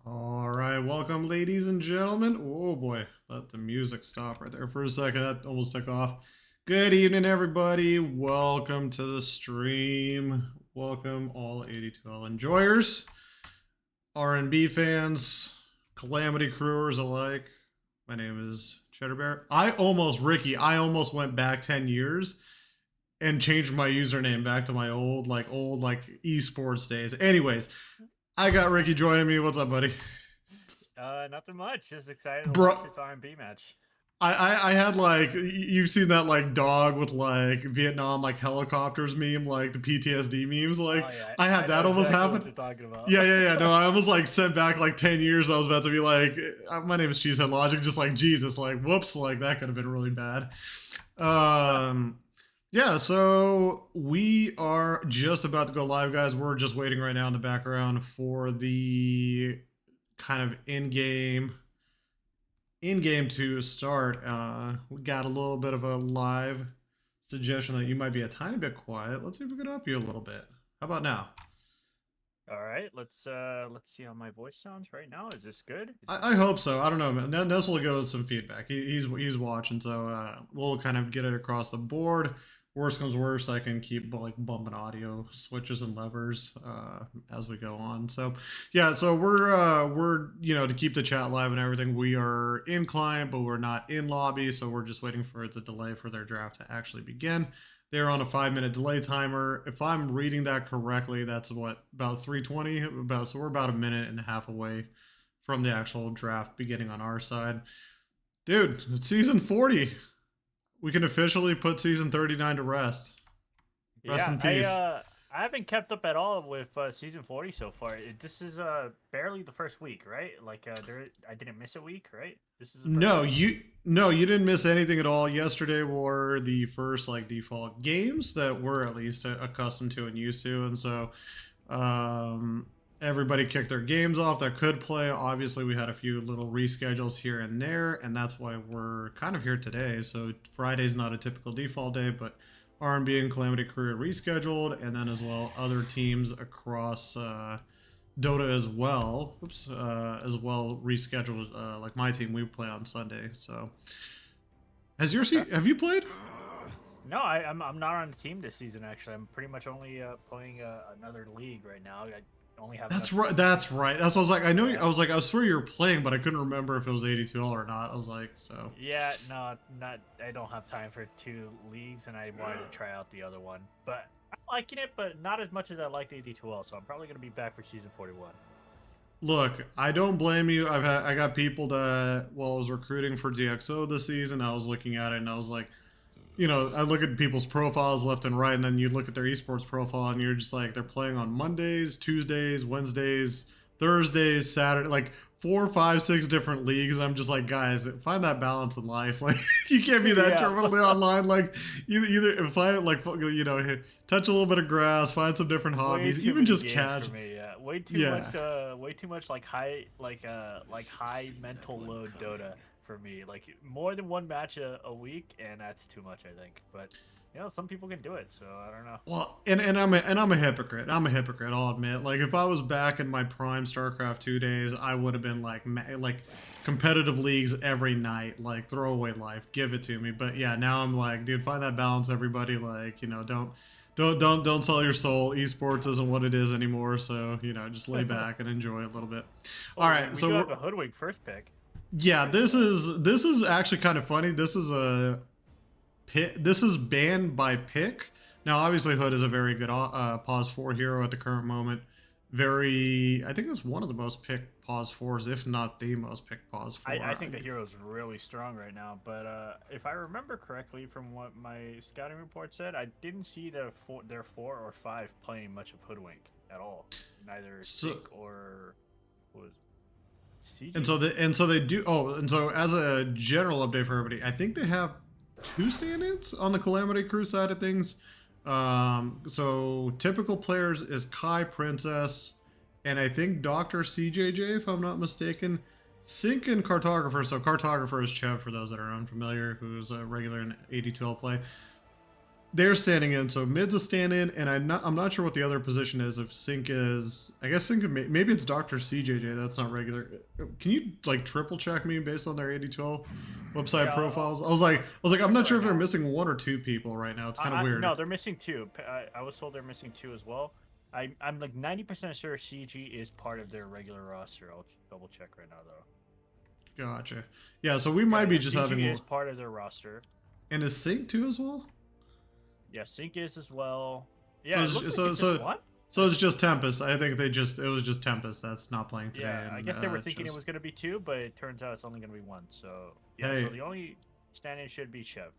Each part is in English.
All right, welcome, ladies and gentlemen. Oh boy, let the music stop right there for a second. That almost took off. Good evening, everybody. Welcome to the stream. Welcome, all AD2L enjoyers, R&B fans, Calamity crewers alike. My name is Cheddar Bear. Ricky, I almost went back 10 years and changed my username back to my old esports days. Anyways, I got Ricky joining me. What's up, buddy? Nothing much. Just excited to watch Bro, this R&B match. I had like you've seen that like dog with like Vietnam like helicopters meme, like the PTSD memes. Like Oh yeah, I I had know that almost exactly what happen. you're talking about. Yeah. No, I almost like sent back like 10 years. I was about to be like, my name is Cheesehead Logic, just like Jesus, like whoops, like that could have been really bad. Yeah, so we are just about to go live, guys. We're just waiting right now in the background for the kind of in game to start. We got a little bit of a live suggestion that you might be a tiny bit quiet. Let's see if we can up you a little bit. How about now? All right, let's see how my voice sounds right now. Is this good? I hope so. I don't know, man. Ness will give us some feedback. He's watching, so we'll kind of get it across the board. Worst comes worst, I can keep like bumping audio switches and levers as we go on. So yeah, so we're to keep the chat live and everything. We are in client, but we're not in lobby, so we're just waiting for the delay for their draft to actually begin. They're on a 5-minute delay timer. If I'm reading that correctly, that's what, about 3:20. So we're about a minute and a half away from the actual draft beginning on our side. Dude, it's season 40. We can officially put season 39 to rest. Rest Yeah, in peace. I haven't kept up at all with season 40 so far. This is barely the first week, right? Like I didn't miss a week, right? This is the first No, week? you didn't miss anything at all. Yesterday were the first like default games that we're at least accustomed to and used to, and so everybody kicked their games off that could play. Obviously, we had a few little reschedules here and there, and that's why we're kind of here today. So Friday's not a typical default day, but R&B and Calamity Career rescheduled, and then as well other teams across Dota as well. As well rescheduled. Like my team, we play on Sunday. So have you played? No, I'm not on the team this season. Actually, I'm pretty much only playing another league right now. I only have That's enough. right. That's right. That's what I was like. I know. Yeah. I was like. I swear you were playing, but I couldn't remember if it was AD2L or not. I was like, so. Yeah, no, not. I don't have time for 2 leagues, and I wanted to try out the other one. But I'm liking it, but not as much as I liked AD2L. So I'm probably gonna be back for season 41. Look, I don't blame you. I got people that while I was recruiting for DxO this season, I was looking at it and I was like, I look at people's profiles left and right, and then you look at their esports profile, and you're just like, they're playing on Mondays, Tuesdays, Wednesdays, Thursdays, Saturday, like 4, 5, 6 different leagues. I'm just like, guys, find that balance in life. Like, you can't be that Yeah. terminally online. Like, either find like touch a little bit of grass, find some different Way hobbies, too even many just games catch. for me. Yeah, way too Yeah. much. Way too much like high mental load Dota for me. Like more than one match a week, and that's too much, I think. But some people can do it, so I don't know. Well, and I'm a hypocrite. I'm a hypocrite. I'll admit. Like if I was back in my prime StarCraft 2 days, I would have been like competitive leagues every night, like throwaway life. Give it to me. But yeah, now I'm like, dude, find that balance, everybody. Like don't sell your soul. Esports isn't what it is anymore. So just lay back and enjoy it a little bit. All right, we so do have a hoodwink first pick. yeah, this is actually kind of funny. This is banned by pick. Now, obviously, Hood is a very good pause 4 hero at the current moment. I think it's one of the most picked pause 4s, if not the most picked pause 4. I think the hero's really strong right now, but if I remember correctly from what my scouting report said, I didn't see their 4 or 5 playing much of Hoodwink at all. Neither Sick or was CJ. And so they do. Oh, and so as a general update for everybody, I think they have 2 stand-ins on the Calamity Crew side of things. So typical players is Kai Princess, and I think Dr. CJJ, if I'm not mistaken. Sync and Cartographer. So Cartographer is Chev, for those that are unfamiliar, who's a regular in AD2L play. they're standing in, so mid's a stand in, and I'm not sure what the other position is. If Sync is, I guess Sync maybe it's Doctor CJJ. That's not regular. Can you like triple check me based on their AD2L website Yeah, profiles? I'll I was like, I'm check it not sure right if they're now. missing one or two people right now. It's kind of weird. No, they're missing two. I was told they're missing two as well. I'm like 90% sure CG is part of their regular roster. I'll double check right now though. Gotcha. Yeah, so we Yeah, might be yeah, just CG having, is part of their roster. and is Sync too as well. Yeah, Sync is as well. So Yeah, it looks like it's just one. so it's just Tempest. I think it was just Tempest that's not playing today. Yeah, I And guess they were thinking it was going to be two, but it turns out it's only going to be one. So yeah, hey, so the only stand-in should be Chev.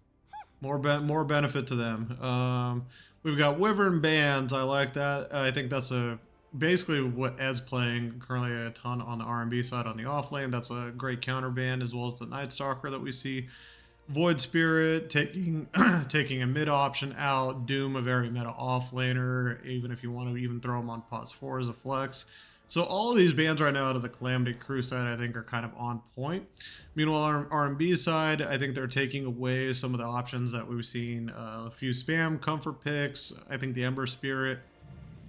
more benefit to them. We've got Wyvern bands. I like that. I think that's a basically what Ed's playing currently a ton on the R&B side on the off lane. That's a great counter band as well as the Night Stalker that we see. Void Spirit taking taking a mid option out. Doom a very meta off laner. Even if you want to even throw him on pos 4 as a flex. So all of these bands right now out of the Calamity Crew side, I think, are kind of on point. Meanwhile, on R&B side, I think they're taking away some of the options that we've seen. A few spam comfort picks. I think the Ember Spirit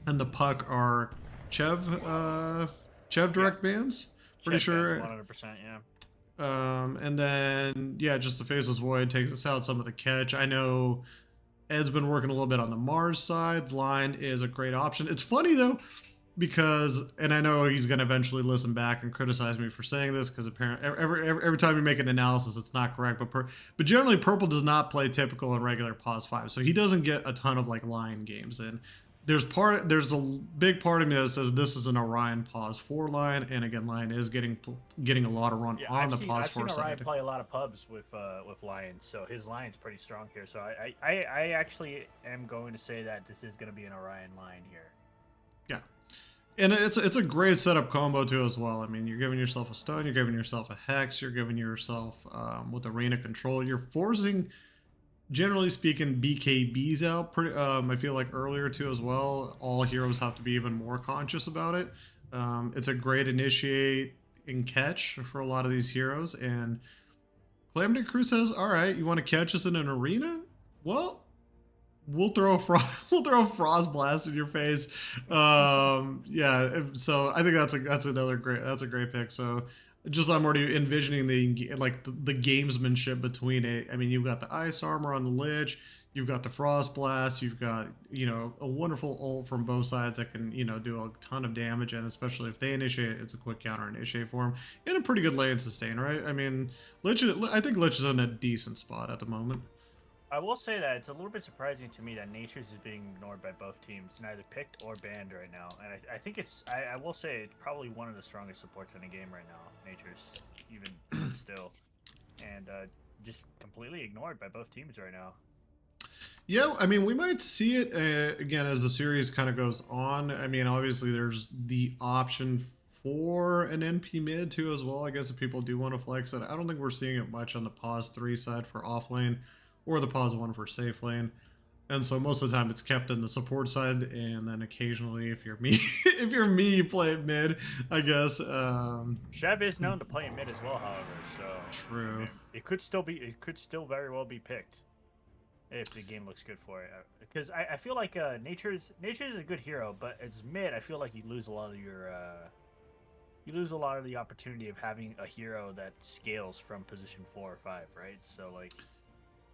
and the Puck are Chev direct bands. Pretty sure. 100%. Yeah. And then yeah, just the Faceless Void takes us out some of the catch. I know Ed's been working a little bit on the Mars side. Line is a great option. It's funny though, because and I know he's gonna eventually listen back and criticize me for saying this because apparently every time you make an analysis, it's not correct. But generally, Purple does not play typical and regular pos 5, so he doesn't get a ton of like line games in. There's a big part of me that says this is an Orion pause 4 line, and again, line is getting a lot of run Yeah, on the pause 4 I've seen Orion side. play a lot of pubs with Lions, so his line's pretty strong here. So I actually am going to say that this is going to be an Orion line here. Yeah, and it's a great setup combo too as well. I mean, you're giving yourself a stun, you're giving yourself a hex, you're giving yourself with arena control, you're forcing, generally speaking, BKBs out. Pretty, I feel like earlier too as well. All heroes have to be even more conscious about it. It's a great initiate and catch for a lot of these heroes. And Calamity Crew says, "All right, you want to catch us in an arena? Well, we'll throw a we'll throw a frost blast in your face." Yeah. So I think that's another a great pick. So just I'm already envisioning the gamesmanship between it. I mean, you've got the ice armor on the Lich, you've got the frost blast, you've got a wonderful ult from both sides that can do a ton of damage, and especially if they initiate, it's a quick counter initiate for them, and a pretty good lane sustain, right? I mean, I think Lich is in a decent spot at the moment. I will say that it's a little bit surprising to me that Nature's is being ignored by both teams, neither picked or banned right now. And I think I will say it's probably one of the strongest supports in the game right now. Nature's even still, and just completely ignored by both teams right now. Yeah, I mean, we might see it again as the series kind of goes on. I mean, obviously, there's the option for an NP mid too as well. I guess if people do want to flex it, I don't think we're seeing it much on the pause 3 side for off lane or the pause 1 for safe lane. And so most of the time it's kept in the support side, and then occasionally if you're me, if you're me, you play it mid, I guess. Chev is known to play in mid as well, however. So True. I mean, it could still very well be picked if the game looks good for it. Because I feel like Nature is a good hero, but as mid, I feel like you lose a lot of your the opportunity of having a hero that scales from position 4 or 5, right? So like,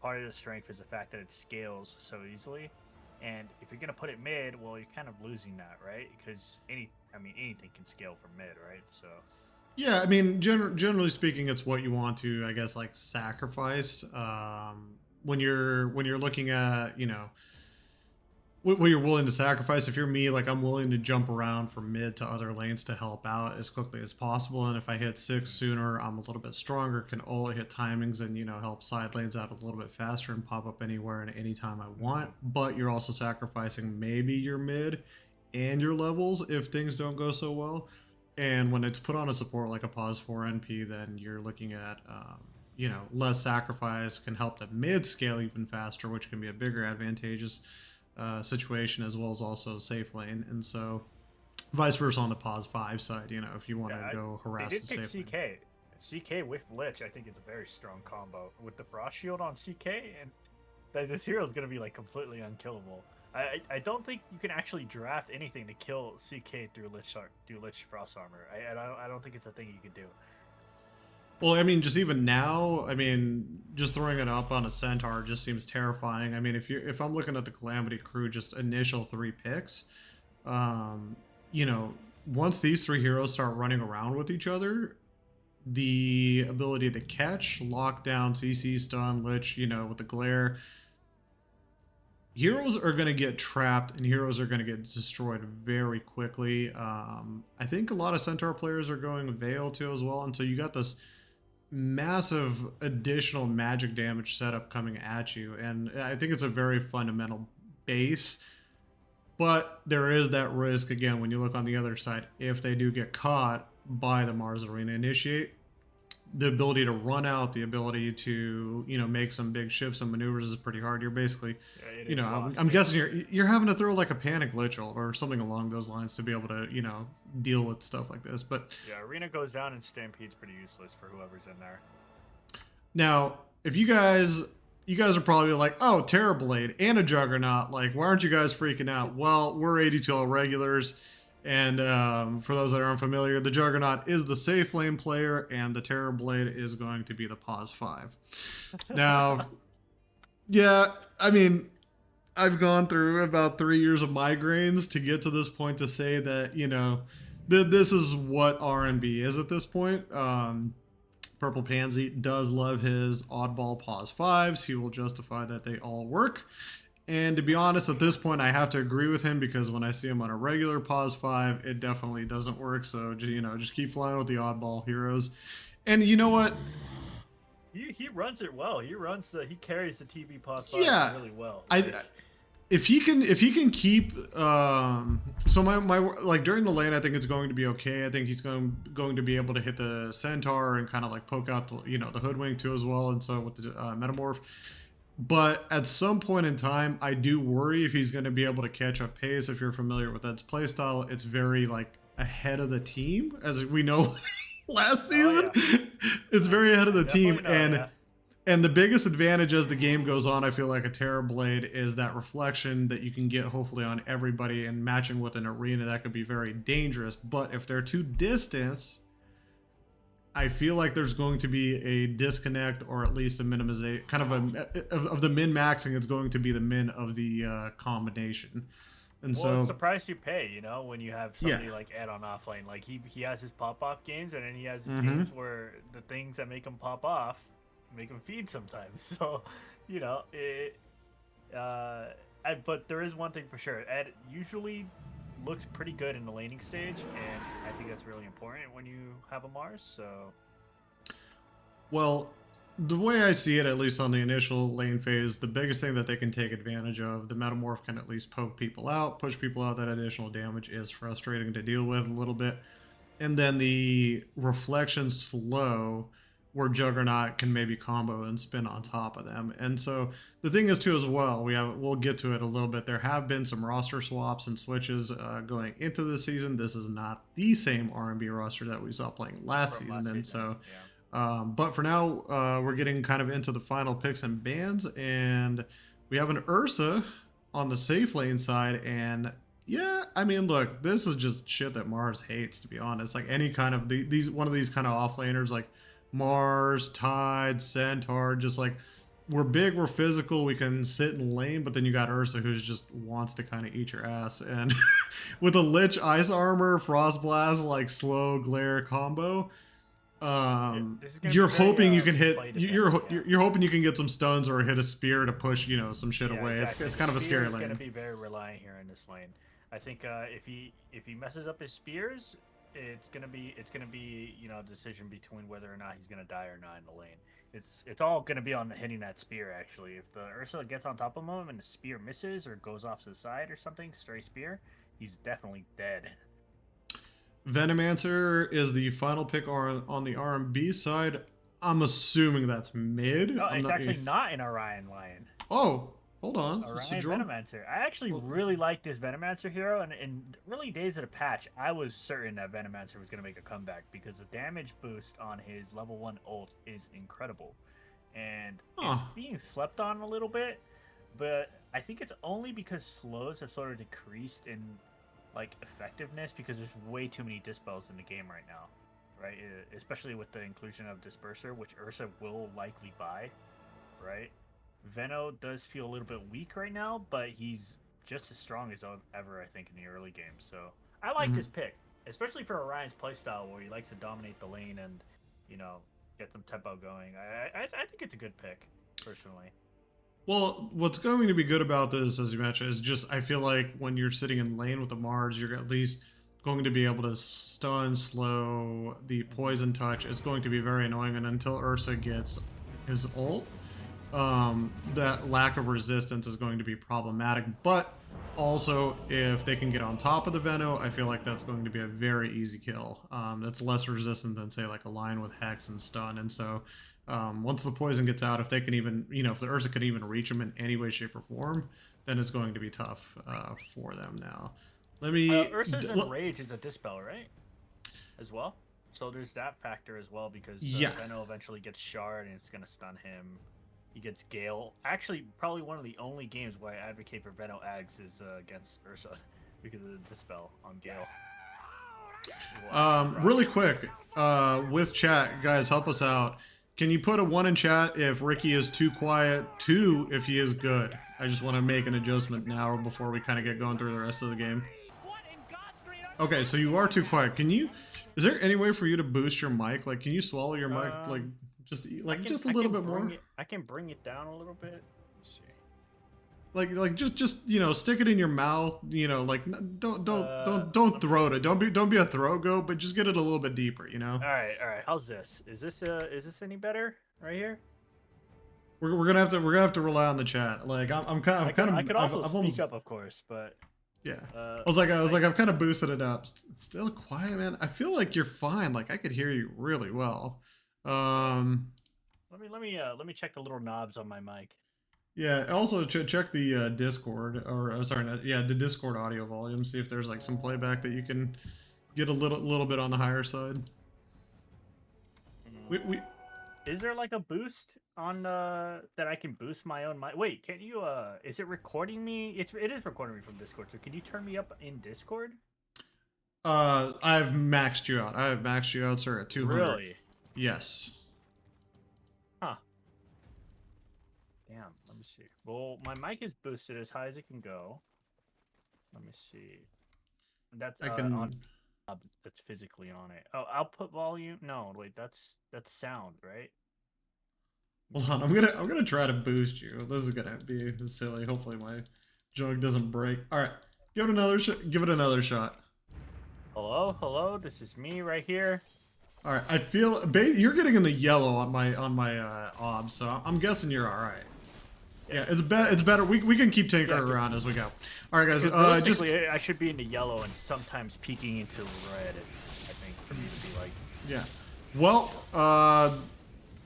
part of the strength is the fact that it scales so easily, and if you're gonna put it mid, well, you're kind of losing that, right? Because anything can scale from mid, right? So Yeah, I mean, generally speaking, it's what you want to, I guess, like sacrifice when you're looking at what you're willing to sacrifice. If you're me, like I'm willing to jump around from mid to other lanes to help out as quickly as possible. And if I hit 6 sooner, I'm a little bit stronger, can ult, hit timings, and help side lanes out a little bit faster and pop up anywhere and anytime I want. But you're also sacrificing maybe your mid and your levels if things don't go so well. And when it's put on a support like a pause 4 NP, then you're looking at less sacrifice, can help the mid scale even faster, which can be a bigger advantageous situation, as well as also safe lane. And so vice versa on the pause 5 side, if you want to go harass the safe CK. lane. CK with Lich, I think it's a very strong combo with the Frost Shield on CK, and that this hero is gonna be like completely unkillable. I don't think you can actually draft anything to kill CK through Lich Frost Armor. I don't think it's a thing you can do. Well, I mean, just even now, I mean, just throwing it up on a centaur just seems terrifying. I mean, if I'm looking at the Calamity crew, just initial 3 picks, um, you know, once these 3 heroes start running around with each other, the ability to catch, lockdown, CC, stun, lich, with the glare, heroes are going to get trapped and heroes are going to get destroyed very quickly. I think a lot of centaur players are going Veil too as well, and so you got this massive additional magic damage setup coming at you, and I think it's a very fundamental base. But there is that risk again when you look on the other side. If they do get caught by the Mars Arena Initiate, the ability to run out, the ability to make some big shifts and maneuvers is pretty hard. You're basically, I'm guessing you're having to throw like a panic lich ult or something along those lines to be able to deal with stuff like this. But yeah, Arena goes down and Stampede's pretty useless for whoever's in there. Now, if you guys are probably like, oh, Terrorblade and a Juggernaut, like, why aren't you guys freaking out? Well, we're AD2L regulars, and for those that are unfamiliar, the Juggernaut is the safe lane player, and the Terrorblade is going to be the pos 5. Now, yeah, I mean, I've gone through about 3 years of migraines to get to this point to say that, this is what RNB is at this point. Purple Pansy does love his oddball pos 5s. He will justify that they all work. And to be honest, at this point, I have to agree with him because when I see him on a regular pos 5, it definitely doesn't work. So, just keep flying with the oddball heroes. And you know what? He runs it well. He carries the TV pos 5 really well. If he can keep so my like during the lane, I think it's going to be okay. I think he's going to be able to hit the centaur and kind of like poke out the hoodwink too as well, and so with the metamorph. But at some point in time, I do worry if he's going to be able to catch up pace. If you're familiar with Ed's playstyle, it's very like ahead of the team, as we know last season. Oh, yeah. It's very ahead of the team, and the biggest advantage as the game goes on, I feel like a Terrorblade, is that reflection that you can get hopefully on everybody, and matching with an arena that could be very dangerous. But if they're too distant, I feel like there's going to be a disconnect, or at least a minimization, kind of the min-maxing. It's going to be the min of the combination. And so it's the price you pay, when you have somebody like Ed on offlane. Like he has his pop-off games, and then he has his games where the things that make him pop off make him feed sometimes. So, but there is one thing for sure. Ed usually looks pretty good in the laning stage, and I think that's really important when you have a Mars. So, well, the way I see it, at least on the initial lane phase, the biggest thing that they can take advantage of, the Metamorph can at least poke people out, push people out. That additional damage is frustrating to deal with a little bit. And then the reflection slow, where Juggernaut can maybe combo and spin on top of them. And so the thing is too as well, we'll get to it a little bit. There have been some roster swaps and switches going into the season. This is not the same R&B roster that we saw playing last season. And so, but for now, we're getting kind of into the final picks and bans, and we have an Ursa on the safe lane side. And yeah, I mean, look, this is just shit that Mars hates, to be honest. Like any kind of one of these kind of offlaners, like Mars, Tide, Centaur, just like, we're big, we're physical, we can sit in lane, but then you got Ursa who's just wants to kind of eat your ass. And with a Lich Ice Armor, Frost Blast, like slow glare combo, you're hoping you can hit, you're hoping you can get some stuns or hit a spear to push, some shit away. Exactly. It's kind of a scary lane. It's going to be very reliant here in this lane. I think if he messes up his spears, it's gonna be a decision between whether or not he's gonna die or not in the lane. It's all gonna be on hitting that spear. Actually, if the Ursa gets on top of him and the spear misses or goes off to the side or something, stray spear, he's definitely dead. Venomancer is the final pick on the RMB side. I'm assuming that's mid. No, it's actually not in Orion Lion. Oh, hold on. Orion Venomancer. I actually really like this Venomancer hero, and in early days of the patch, I was certain that Venomancer was going to make a comeback because the damage boost on his level 1 ult is incredible. And it's being slept on a little bit, but I think it's only because slows have sort of decreased in like effectiveness because there's way too many dispels in the game right now, right? Especially with the inclusion of Disperser, which Ursa will likely buy, right? Veno does feel a little bit weak right now, but he's just as strong as ever, I think, in the early game. So I like Mhm. this pick, especially for Orion's playstyle where he likes to dominate the lane and, you know, get some tempo going. I think it's a good pick, personally. Well, what's going to be good about this, as you mentioned, is just I feel like when you're sitting in lane with the Mars, you're at least going to be able to stun, slow. The poison touch is going to be very annoying, and until Ursa gets his ult, that lack of resistance is going to be problematic. But also, if they can get on top of the Veno, I feel like that's going to be a very easy kill. That's less resistant than, say, like a Lion with Hex and Stun. And so, once the poison gets out, if they can even, if the Ursa can even reach them in any way, shape, or form, then it's going to be tough for them now. Let me. Ursa's Enrage is a dispel, right? As well. So there's that factor as well because Yeah. Veno eventually gets Shard and it's going to stun him. He gets Gale. Actually, probably one of the only games where I advocate for Veno Ags is against Ursa because of the dispel on Gale. Really quick, with chat, guys, help us out. Can you put a 1 in chat if Ricky is too quiet, 2 if he is good? I just want to make an adjustment now before we kind of get going through the rest of the game. Okay, so you are too quiet. Can you? Is there any way for you to boost your mic? Like, can you swallow your mic like just just a little bit more? I can bring it down a little bit. Let's see. Like just stick it in your mouth. Like don't throat it. Don't be a throat goat, but just get it a little bit deeper. All right. How's this? Is this any better right here? We're gonna have to rely on the chat. Like I'm kind of I could also I've speak almost, up, of course, but yeah. I was like I've kind of boosted it up. Still quiet, man. I feel like you're fine. Like I could hear you really well. Let me check the little knobs on my mic. Yeah. Also check the Discord or sorry, the Discord audio volume. See if there's like some playback that you can get a little bit on the higher side. We Is there like a boost on that I can boost my own mic? Wait, can you is it recording me? It is recording me from Discord. So can you turn me up in Discord? I've maxed you out. I have maxed you out, sir, at 200. Really? Yes. Huh. Damn, let me see. Well, my mic is boosted as high as it can go. Let me see. That's I can on that's physically on it. Oh, output volume? No, wait, that's sound, right? Hold on, I'm gonna try to boost you. This is gonna be silly. Hopefully my jug doesn't break. All right, give it another shot. Give it another shot. Hello. This is me right here. All right, I feel you're getting in the yellow on my obs, so I'm guessing you're all right. Yeah, it's better. We can keep tinkering around as we go. All right, guys. Just I should be in the yellow and sometimes peeking into red. I think for me to be like. Yeah. Well,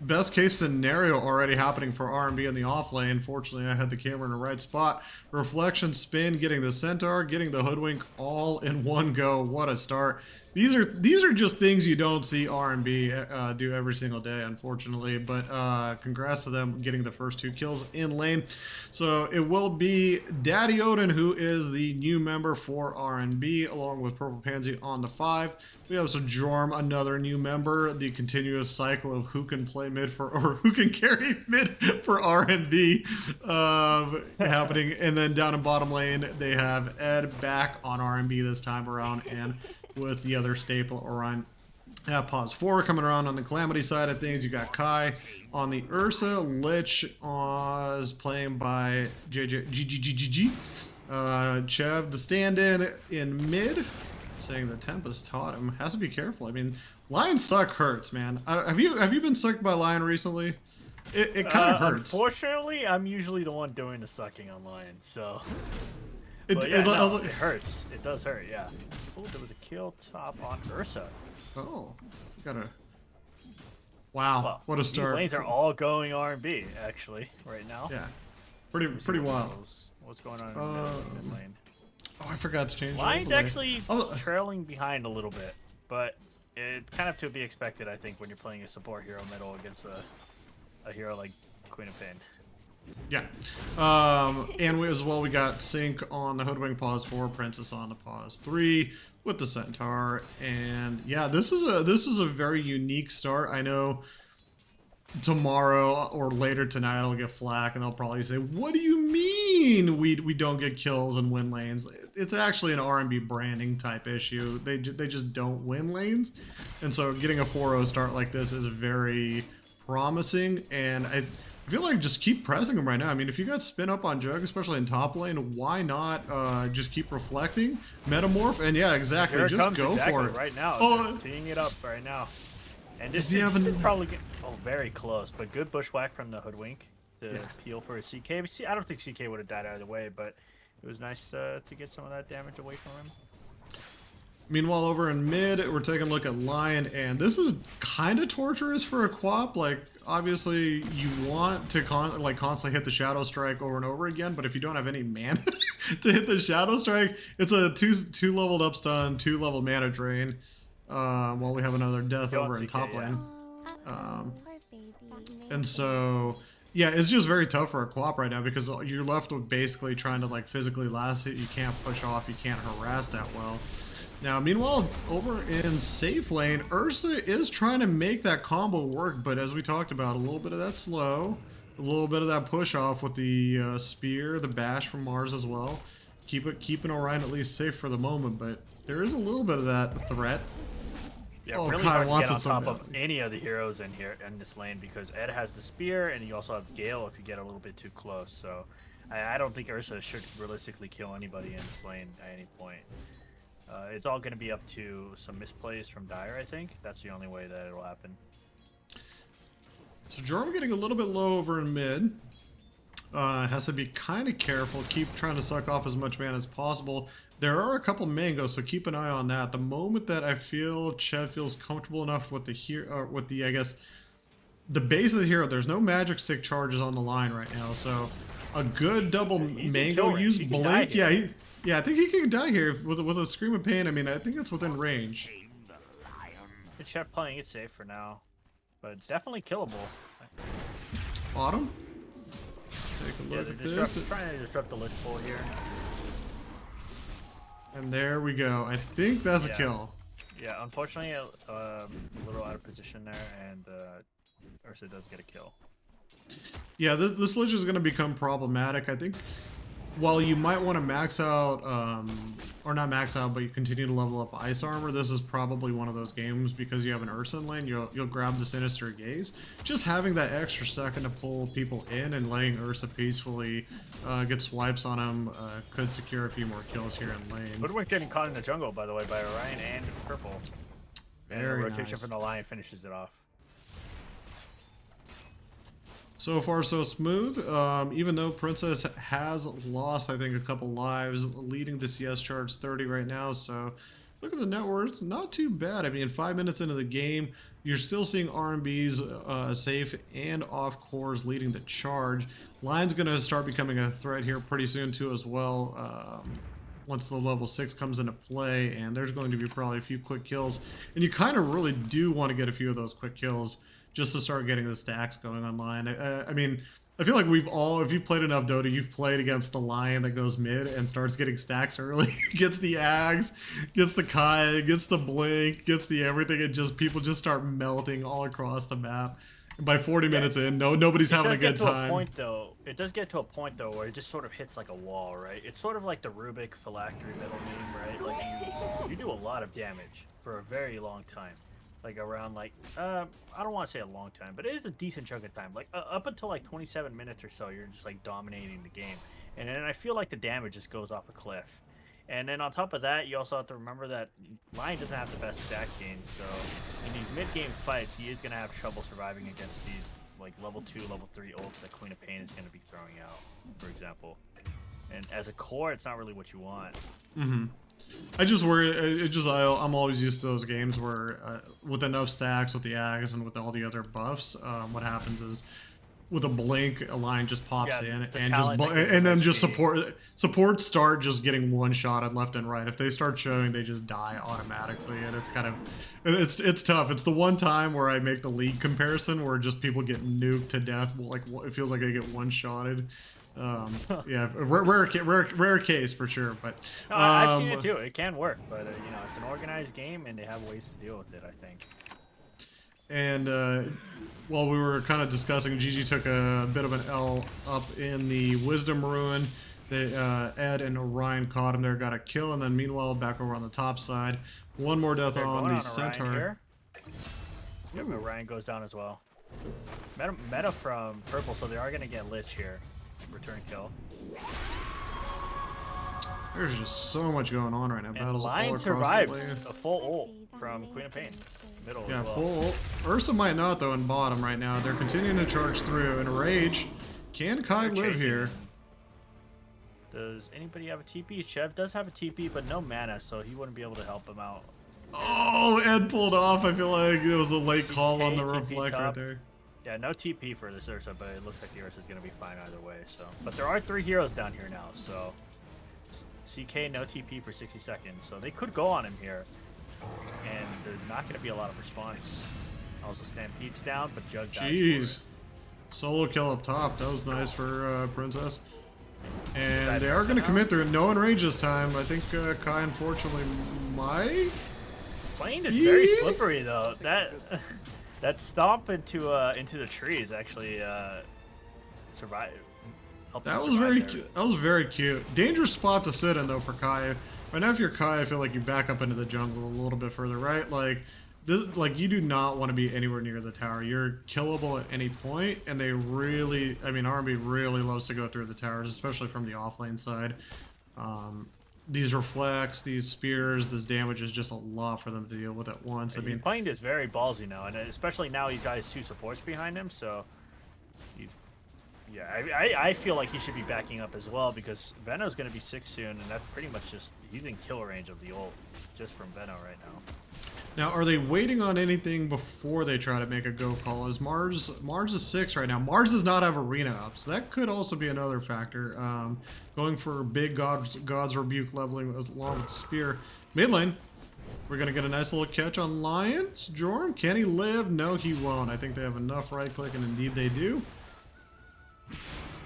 best case scenario already happening for R&B in the off lane. Fortunately, I had the camera in the right spot. Reflection spin, getting the centaur, getting the hoodwink all in one go. What a start. These are just things you don't see R&B do every single day, unfortunately. But congrats to them getting the first 2 kills in lane. So it will be Daddy Odin, who is the new member for R&B, along with Purple Pansy on the 5. We have Jorm, another new member. The continuous cycle of who can play mid for, or who can carry mid for R&B happening. And then down in bottom lane, they have Ed back on R&B this time around, and with the other staple Orion. Pause 4 coming around on the Calamity side of things. You got Kai on the Ursa. Lich is playing by JJGGGG. Chev, the stand-in mid, saying the Tempest taught him. Has to be careful. I mean, Lion suck hurts, man. Have you been sucked by Lion recently? It kind of hurts. Unfortunately, I'm usually the one doing the sucking on Lion, so. It hurts. It does hurt, yeah. Oh, there was a kill top on Ursa. Oh, gotta. Wow, well, what a start! These lanes are all going R&B actually right now. Yeah, pretty wild. What's going on in the mid lane? Oh, I forgot to change. Lion's actually trailing behind a little bit, but it's kind of to be expected, I think, when you're playing a support hero middle against a hero like Queen of Pain. Yeah. And we, as well, we got Sync on the Hoodwink pause 4, Princess on the pause 3 with the Centaur. And yeah, this is a very unique start. I know tomorrow or later tonight I'll get flack and they'll probably say, what do you mean we don't get kills and win lanes? It's actually an R&B branding type issue. They just don't win lanes. And so getting a 4-0 start like this is very promising, and I feel like just keep pressing them right now. I mean, if you got spin up on Jug, especially in top lane, why not just keep reflecting, metamorph, and yeah, exactly, Here it just comes, go exactly, for it. right now. Oh, Teeing it up right now. And this this is probably very close, but good bushwhack from the Hoodwink to Yeah. peel for a CK. See, I don't think CK would have died either way, but it was nice to get some of that damage away from him. Meanwhile, over in mid, we're taking a look at Lion, and this is kind of torturous for a Quap. Like, obviously, you want to constantly hit the Shadow Strike over and over again, but if you don't have any mana to hit the Shadow Strike, it's a two leveled up stun, 2 level mana drain. While we have another death over in CK, top yeah. lane. And so, yeah, it's just very tough for a Quap right now because you're left with basically trying to like physically last it. You can't push off, you can't harass that well. Now, meanwhile, over in safe lane, Ursa is trying to make that combo work, but as we talked about, a little bit of that slow, a little bit of that push off with the spear, the bash from Mars as well. Keeping Orion at least safe for the moment, but there is a little bit of that threat. Yeah, Oh, really Kai hard to wants get on it so top bad. of any of the heroes in here in this lane because Ed has the spear and you also have Gale if you get a little bit too close. So I don't think Ursa should realistically kill anybody in this lane at any point. It's all going to be up to some misplays from Dire, I think. That's the only way that it'll happen. So Jorm getting a little bit low over in mid. Has to be kind of careful. Keep trying to suck off as much mana as possible. There are a couple mangoes, so keep an eye on that. The moment that I feel Ched feels comfortable enough with the I guess the base of the hero, there's no magic stick charges on the line right now. So a good double mango use blink. Yeah, yeah, I think he can die here with a scream of pain. I mean, I think it's within range. Good Ched playing it safe for now, but definitely killable. Bottom. Take a look at this. Trying to disrupt the Lich Pool here. And there we go. I think that's a kill. Yeah, unfortunately, a little out of position there, and Ursa does get a kill. Yeah, this Lich is going to become problematic. I think while you might want to max out, or not max out, but you continue to level up Ice Armor, this is probably one of those games because you have an Ursa in lane, you'll grab the Sinister Gaze. Just having that extra second to pull people in and letting Ursa peacefully get swipes on him could secure a few more kills here in lane. Hoodwink getting caught in the jungle, by the way, by Orion and Purple. And the rotation from the Lion finishes it off. So far, so smooth. Even though Princess has lost, I think, a couple lives, leading the CS charge 30 right now. So look at the net worth. Not too bad. I mean, 5 minutes into the game, you're still seeing R&Bs safe and off cores leading the charge. Lion's going to start becoming a threat here pretty soon, too, as well. Once the level 6 comes into play, and there's going to be probably a few quick kills. And you kind of really do want to get a few of those quick kills just to start getting the stacks going online. I mean, I feel like we've all, if you've played enough Dota, you've played against the Lion that goes mid and starts getting stacks early, gets the Ags, gets the Kai, gets the Blink, gets the everything, and just people just start melting all across the map. And by 40 minutes in, nobody's having a good time. It does get to a point though where it just sort of hits like a wall, right? It's sort of like the Rubik phylactery middle meme, right? Like you do a lot of damage for a very long time. Like around like, I don't want to say a long time, but it is a decent chunk of time. Like up until like 27 minutes or so, you're just like dominating the game. And then I feel like the damage just goes off a cliff. And then on top of that, you also have to remember that Lion doesn't have the best stack gain. So in these mid-game fights, he is going to have trouble surviving against these like level 2, level 3 ults that Queen of Pain is going to be throwing out, for example. And as a core, it's not really what you want. Mm-hmm. I just worry. I'm always used to those games where, with enough stacks with the Ags and with all the other buffs, what happens is with a blink, a line just pops Yeah, in the and talent that gives and them then just HP. supports start just getting one shot at left and right. If they start showing, they just die automatically, and it's kind of it's tough. It's the one time where I make the league comparison where just people get nuked to death. Like it feels like they get one shotted. Yeah, rare case for sure, but No, I've seen it too. It can work, but you know, it's an organized game, and they have ways to deal with it, I think. And while we were kind of discussing, Gigi took a bit of an L up in the Wisdom Ruin. They, Ed and Orion caught him there, got a kill, and then meanwhile, back over on the top side, one more death They're on going the on Centaur. Orion here. Yep, Orion goes down as well. Meta from purple, so they are going to get Lich here. Return kill. There's just so much going on right now. And Battles all Lion across survives the lane. a full ult from Queen of Pain. Middle Yeah, as well. full ult. Ursa might not, though, in bottom right now. They're continuing to charge through. In Rage, can Kai They're live chasing here? him. Does anybody have a TP? Chev does have a TP, but no mana, so he wouldn't be able to help him out. Oh, Ed pulled off. I feel like it was a late call on the TP reflect right top. there. Yeah, no TP for this Ursa, but it looks like the Ursa is going to be fine either way. So, but there are 3 heroes down here now, so CK no TP for 60 seconds, so they could go on him here, and there's not going to be a lot of response. Also, Stampede's down, but Jug dies. Jeez. Solo kill up top. That was nice for Princess. And they are going to commit through. No one range this time. I think Kai, unfortunately, might. Plane is very slippery though. That stomp into the trees actually survive. That was very cute. That was very cute. Dangerous spot to sit in though for Kai. Right now, if you're Kai, I feel like you back up into the jungle a little bit further, right? Like, like you do not want to be anywhere near the tower. You're killable at any point, and they really, I mean, RMB really loves to go through the towers, especially from the offlane side. These reflects, these spears, this damage is just a lot for them to deal with at once. I mean, playing is very ballsy now, and especially now he's got his 2 supports behind him, so he's. Yeah, I feel like he should be backing up as well because Veno's going to be 6 soon, and that's pretty much just he's in kill range of the ult just from Veno right now. Now, are they waiting on anything before they try to make a go call? Is Mars is 6 right now. Mars does not have arena up, so that could also be another factor. Going for big God's Rebuke leveling along with the spear. Mid lane, we're going to get a nice little catch on Lions. Jorm, can he live? No, he won't. I think they have enough right click, and indeed they do.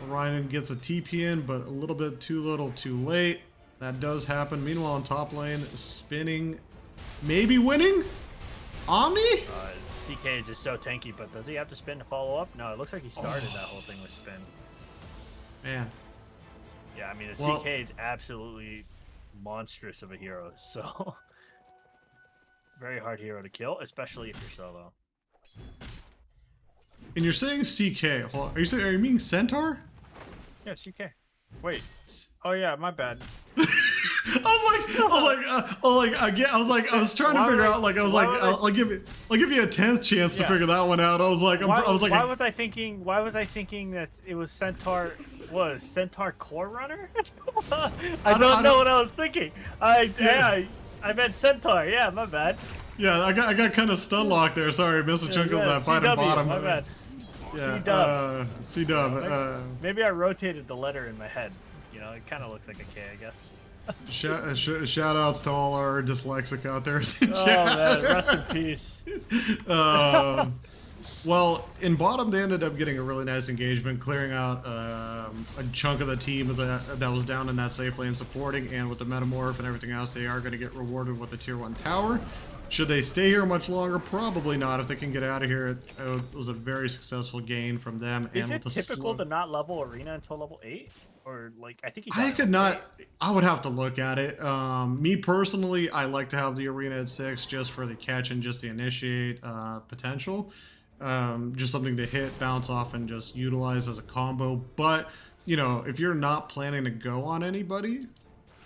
Orion gets a TP in, but a little bit too little too late. That does happen. Meanwhile, in top lane, spinning, maybe winning? Omni? CK is just so tanky, but does he have to spin to follow up? No, it looks like he started that whole thing with spin. Man. Yeah, I mean, CK is absolutely monstrous of a hero, so very hard hero to kill, especially if you're solo. And you're saying CK? Are you meaning Centaur? Yeah, CK. Wait. Oh yeah, my bad. I was trying to figure out. Like, I was like, I'll give you a 10th chance to figure that one out. I was like, why was I thinking that it was Centaur? Was Centaur Core Runner? I don't know what I was thinking. I meant Centaur. Yeah, my bad. Yeah, I got kind of stun locked there. Sorry, missed a chunk of that fight at bottom. My bad. Yeah, C-dub. Maybe I rotated the letter in my head. You know, it kind of looks like a K, I guess. Shout outs to all our dyslexic out there. Oh man, rest in peace. Well, in bottom, they ended up getting a really nice engagement, clearing out a chunk of the team that was down in that safe lane supporting, and with the Metamorph and everything else, they are going to get rewarded with a tier 1 tower. Should they stay here much longer? Probably not. If they can get out of here, it was a very successful gain from them. Is it typical to not level arena until level 8? Or, like, I think I could not. I would have to look at it. Me personally, I like to have the arena at 6 just for the catch and just the initiate potential. Just something to hit, bounce off, and just utilize as a combo. But, you know, if you're not planning to go on anybody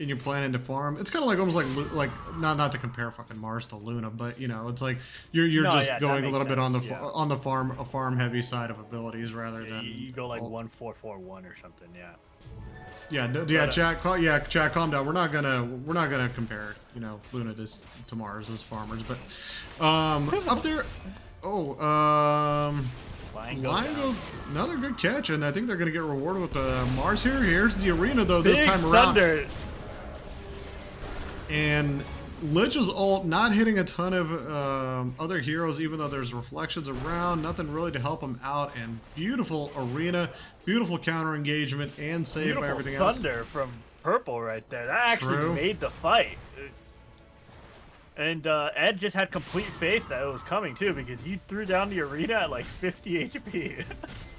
and you're planning to farm, it's kind of like almost like not to compare fucking Mars to Luna, but you know, it's like you're just going a little bit on the farm heavy side of abilities rather than you go like 1-4-4-1 or something. Chat, calm down. We're not gonna compare, you know, Luna to Mars as farmers, but up there. Lion goes another good catch, and I think they're going to get rewarded with the Mars here. Here's the arena, though, this Big time around. Thunder. And Lich's ult not hitting a ton of other heroes, even though there's reflections around. Nothing really to help him out. And beautiful arena, beautiful counter engagement, and save by everything else. Thunder from Purple right there. That actually made the fight. And Ed just had complete faith that it was coming too, because he threw down the arena at like 50 HP.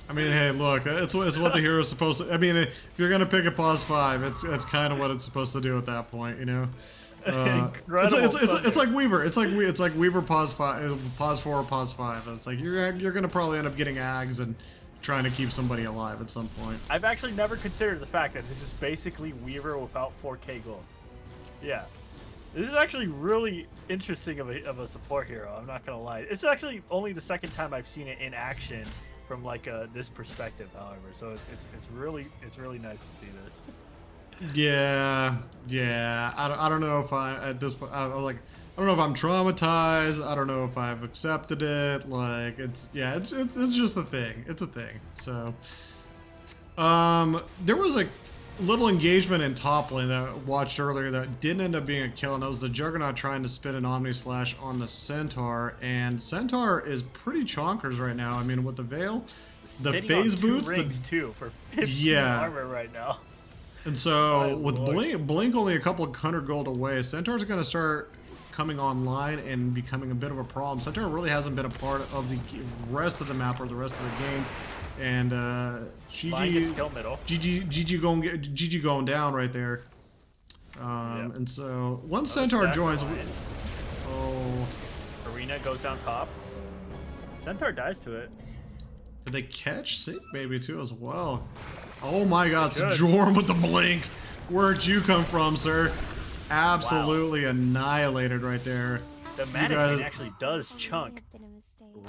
I mean, hey, look, it's what the hero's supposed to. I mean, if you're gonna pick a pause 5, it's kind of what it's supposed to do at that point, you know. It's like Weaver. It's like Weaver pause 5, pause 4, pause 5. It's like you're gonna probably end up getting ags and trying to keep somebody alive at some point. I've actually never considered the fact that this is basically Weaver without 4K gold. Yeah. This is actually really interesting of a support hero, I'm not gonna lie. It's actually only the second time I've seen it in action from like this perspective, however. So it's really nice to see this. Yeah. I don't know if I don't know if I'm traumatized. I don't know if I've accepted it. Like it's just a thing. It's a thing. So there was a little engagement in top lane that I watched earlier that didn't end up being a kill, and that was the Juggernaut trying to spin an Omni Slash on the Centaur, and Centaur is pretty chonkers right now. I mean, with the Veil, the phase boots, too for 15 armor right now. And so with Blink only a couple of 100 gold away, Centaur's going to start coming online and becoming a bit of a problem. Centaur really hasn't been a part of the rest of the map or the rest of the game. And GG going down right there. And so once Centaur joins, Arena goes down top. Centaur dies to it. Did they catch Sync maybe too as well? Oh my God, it's Jorm with the blink. Where'd you come from, sir? Absolutely annihilated right there. The mannequin actually does chunk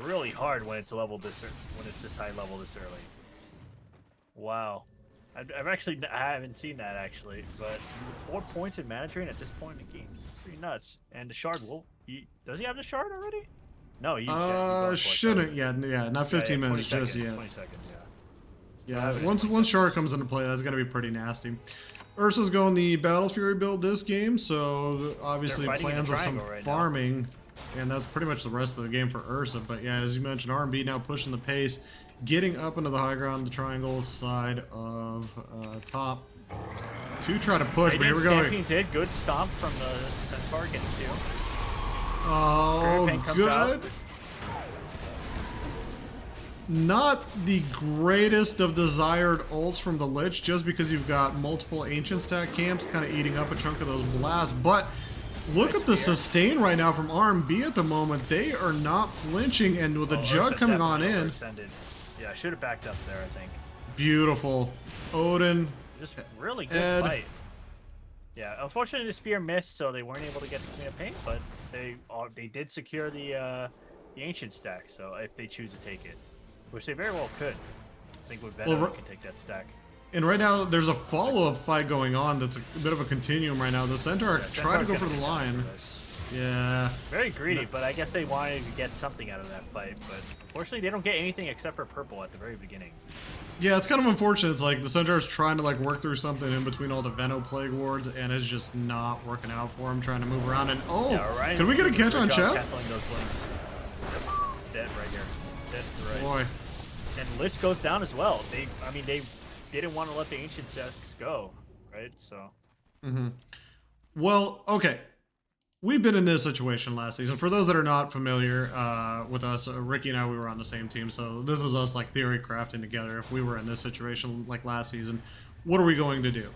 really hard when it's this high level this early. Wow, I haven't seen that actually, but 4 points in mana drain at this point in the game, pretty nuts. And the shard does he have the shard already? No, he's shouldn't not 15 minutes just yet. 20 seconds, yeah. Once shard comes into play, that's gonna be pretty nasty. Ursa's going the Battle Fury build this game, so obviously plans of some farming. And that's pretty much the rest of the game for Ursa. But yeah, as you mentioned, R&B now pushing the pace, getting up into the high ground, the triangle side of top to try to push. But here we go. Did good stomp from the Centaur getting 2. Oh, good. Not the greatest of desired ults from the Lich, just because you've got multiple Ancient Stack camps kind of eating up a chunk of those blasts, but look at the sustain right now from R&B at the moment. They are not flinching, and with the Jug coming on in. Yeah, I should have backed up there, I think. Beautiful. Odin. Just really good fight. Yeah, unfortunately the spear missed, so they weren't able to get the Queen of Pain, but they did secure the Ancient Stack, so if they choose to take it, which they very well could. I think with Venom can take that stack. And right now, there's a follow-up fight going on that's a bit of a continuum right now. The Centaur try to go for the Lion. Yeah. Very greedy, but I guess they wanted to get something out of that fight. But unfortunately, they don't get anything except for purple at the very beginning. Yeah, it's kind of unfortunate. It's like the Centaur's trying to work through something in between all the Veno Plague Wards, and it's just not working out for him, trying to move around. And can we get a catch on Chef? Canceling those blinks. Dead right here. Dead to the right. Boy. And Lich goes down as well. They didn't want to let the Ancient Stacks go, right? So. Well, okay. We've been in this situation last season. For those that are not familiar with us, Ricky and I, we were on the same team. So this is us theory crafting together. If we were in this situation like last season, what are we going to do?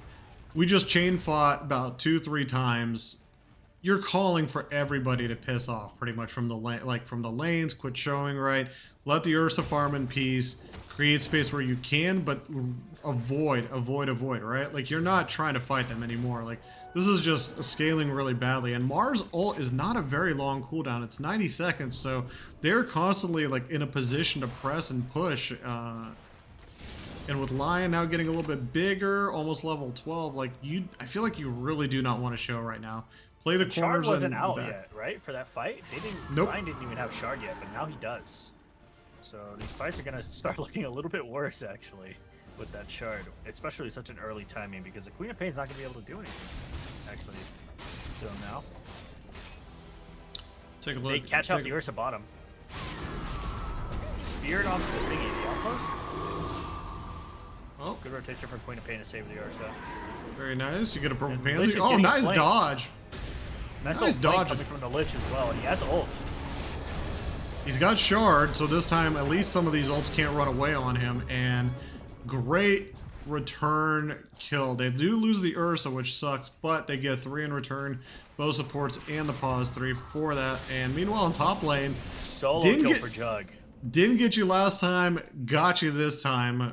We just chain fought about 2-3 times. You're calling for everybody to piss off pretty much from the from the lanes, quit showing right, let the Ursa farm in peace, create space where you can, but avoid, right? You're not trying to fight them anymore. This is just scaling really badly, and Mars ult is not a very long cooldown. It's 90 seconds, so they're constantly in a position to press and push. And with Lion now getting a little bit bigger, almost level 12, I feel like you really do not want to show right now. Play the corners. Shard wasn't out yet, right? For that fight, they didn't. Nope. Lion didn't even have Shard yet, but now he does. So these fights are gonna start looking a little bit worse actually with that shard, especially such an early timing because the Queen of Pain's not gonna be able to do anything actually. So now, Take a look. they catch out the Ursa bottom. Speared onto the thingy, the outpost. Oh, Good rotation from Queen of Pain to save the Ursa. very nice. You get a purple And pansy. Lich is Oh, getting nice flanked. dodge. Nice Nice old dodge. flank coming from the Lich as well, and he has ult. He's got shard, so this time at least some of these ults can't run away on him. And great return kill. They do lose the Ursa, which sucks, but they get 3 in return. Both supports and the pause 3 for that. And meanwhile, in top lane, Solo Didn't kill get- for Jug. didn't get you last time, got you this time.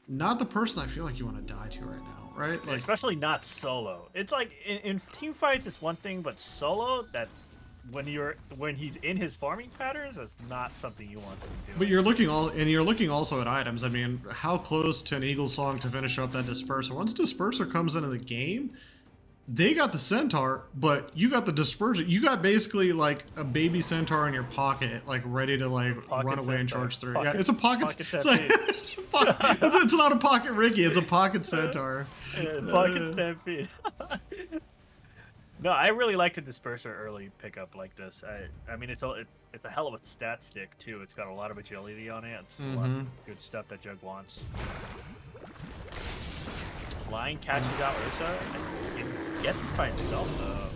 Not the person I feel like you want to die to right now, right? Like, Especially not solo. It's like in team fights, it's one thing, but solo, that when he's in his farming patterns, that's not something you want to be doing. but you're looking also at items. I mean, how close to an Eagle Song to finish up that Disperser? Once Disperser comes into the game, they got the Centaur, but you got the Disperser. You got basically like a baby Centaur in your pocket, like ready to like Pocket run away and Centaur. charge through. Pocket- Yeah, it's a pocket. pocket It's, like, it's not a pocket Ricky. It's a pocket Centaur. Pocket stampede. No, I really like the Disperser early pickup like this. I mean, it's a hell of a stat stick too. It's got a lot of agility on it. It's just a lot of good stuff that Jug wants. Lion catches out Ursa and can get this by himself though.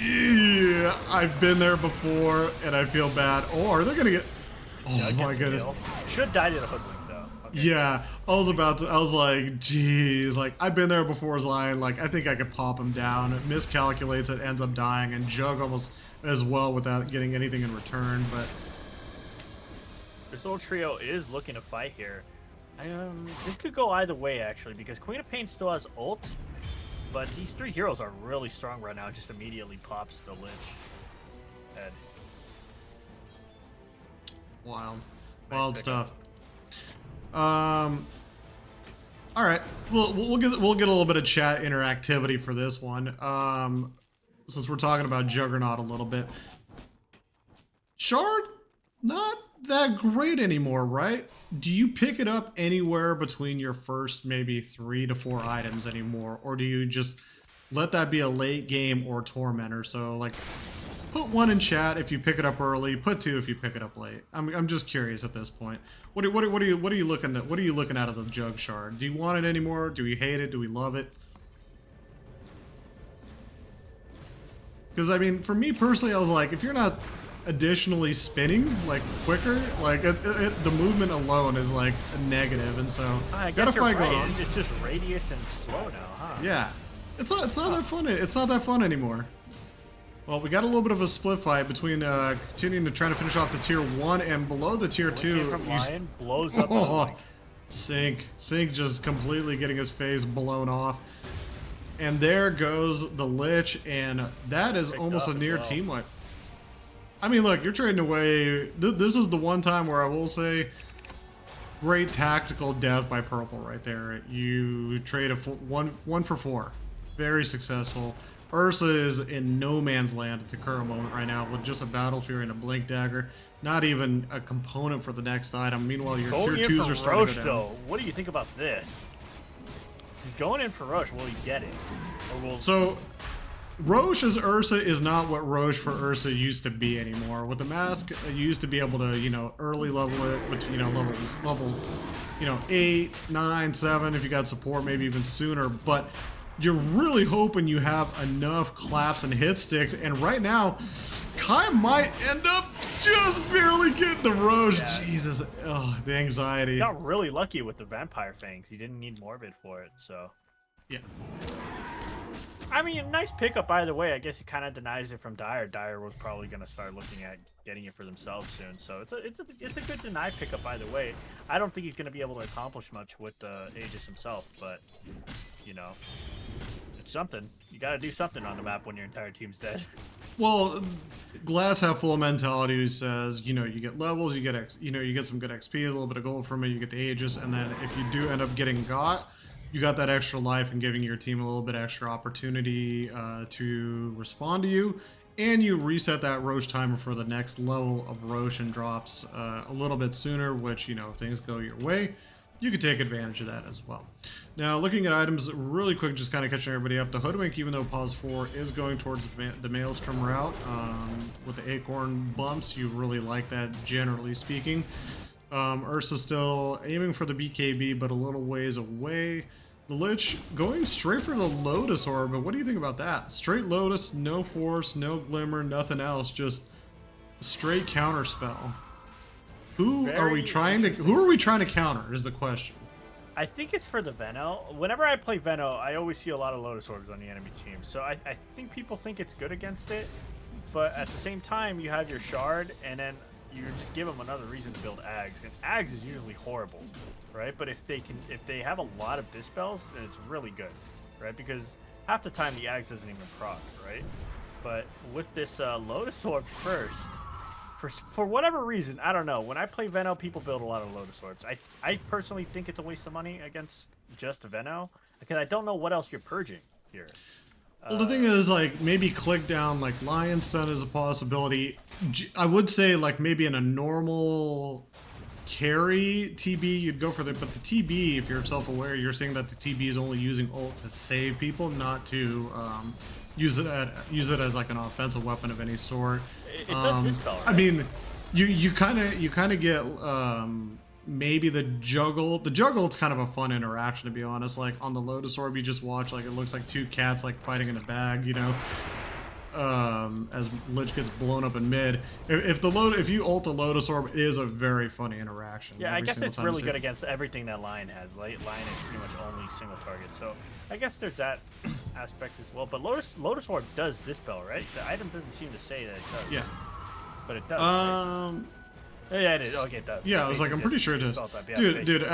Yeah, I've been there before, and I feel bad. Oh, are they gonna get? Oh Jug my gets a goodness. kill. Should die to the hoodwink though. Okay. Yeah, I was like, geez, like, I've been there before as Lion, like, I think I could pop him down. It miscalculates it, ends up dying, and Jug almost as well without getting anything in return, but... This little trio is looking to fight here. This could go either way, actually, because Queen of Pain still has ult, but these 3 heroes are really strong right now. It just immediately pops the Lich head. Wild. Nice Wild pickup. stuff. All right, we'll get a little bit of chat interactivity for this one. Since we're talking about Juggernaut a little bit, Shard not that great anymore, right? Do you pick it up anywhere between your first maybe 3 to 4 items anymore, or do you just let that be a late game or tormentor? So like, put 1 in chat if you pick it up early. Put 2 if you pick it up late. I'm just curious at this point. What are you looking at? What are you looking out of the Jug Shard? Do you want it anymore? Do we hate it? Do we love it? Because I mean, for me personally, I was like, if you're not additionally spinning like quicker, like the movement alone is like a negative, and so I got a guess you're fight going right. on. It's just radius and slow now, huh? Yeah, it's not that fun. It's not that fun anymore. Well, we got a little bit of a split fight between continuing to try to finish off the tier 1 and below the tier 2. From Lion blows up. Oh, Sync just completely getting his face blown off. And there goes the Lich, and that is almost a near team wipe. I mean, look, you're trading away. This is the one time where I will say, great tactical death by Purple right there. You trade a one for 4. Very successful. Ursa is in no man's land at the current moment right now with just a Battle Fury and a Blink Dagger. Not even a component for the next item. Meanwhile, your Going tier in 2s for are starting Roche, to go down. though. What do you think about this? He's going in for Roche. Will he get it? Or will... So, Roche's Ursa is not what Roche for Ursa used to be anymore. With the mask, you used to be able to, you know, early level it with, you know, level, you know, 8, 9, 7 if you got support, maybe even sooner. But you're really hoping you have enough claps and hit sticks, and right now, Kai might end up just barely getting the Roche. Yeah. Jesus, oh, the anxiety. Got really lucky with the Vampire Fangs. He didn't need Morbid for it, so... Yeah. I mean, a nice pickup either way. I guess he kind of denies it from Dire. Dire was probably going to start looking at getting it for themselves soon. So it's a good deny pickup either way. I don't think he's going to be able to accomplish much with Aegis himself, but, you know, it's something. You got to do something on the map when your entire team's dead. Well, Glass Half Full mentality who says, you know, you get levels, you get you get some good XP, a little bit of gold from it, you get the Aegis, and then if you do end up getting got, you got that extra life and giving your team a little bit extra opportunity to respond to you. and you reset that Roche timer for the next level of Roche and drops a little bit sooner, which, you know, if things go your way, you can take advantage of that as well. Now, looking at items really quick, just kind of catching everybody up. The Hoodwink, even though pause 4 is going towards the Maelstrom route, with the Acorn bumps, you really like that, generally speaking. Ursa still aiming for the BKB, but a little ways away. The Lich going straight for the Lotus Orb, but what do you think about that? Straight Lotus, no Force, no Glimmer, nothing else, just straight counter spell. Who are we trying to counter is the question. I think it's for the Veno. Whenever I play Veno, I always see a lot of Lotus Orbs on the enemy team. So I think people think it's good against it, but at the same time, you have your Shard, and then you just give them another reason to build Ags. And Ags is usually horrible, right? But if they have a lot of Dispels, then it's really good, right? Because half the time the Ags doesn't even proc, right? But with this Lotus Orb first, for whatever reason, I don't know. When I play Veno, people build a lot of Lotus Orbs. I personally think it's a waste of money against just Veno, because I don't know what else you're purging here. Well, the thing is, like, maybe click down, like, Lion Stun is a possibility. I would say, like, maybe in a normal carry TB, you'd go for that. But the TB, if you're self-aware, you're seeing that the TB is only using ult to save people, not to use it as, like, an offensive weapon of any sort. It does dispel, right? I mean, you kind of get maybe the juggle. The juggle, it's kind of a fun interaction, to be honest. Like on the Lotus Orb, you just watch, like, it looks like two cats like fighting in a bag, you know. As Lich gets blown up in mid. If you ult a Lotus Orb, it is a very funny interaction. Yeah, I guess it's really good against everything that Lion has. Lion is pretty much only single target, so I guess there's that aspect as well. But Lotus Orb does dispel, right? The item doesn't seem to say that it does. Yeah, but it does. Right? Yeah, it is. Okay, it does. Yeah, I was like, I'm pretty sure it does. Yeah, dude.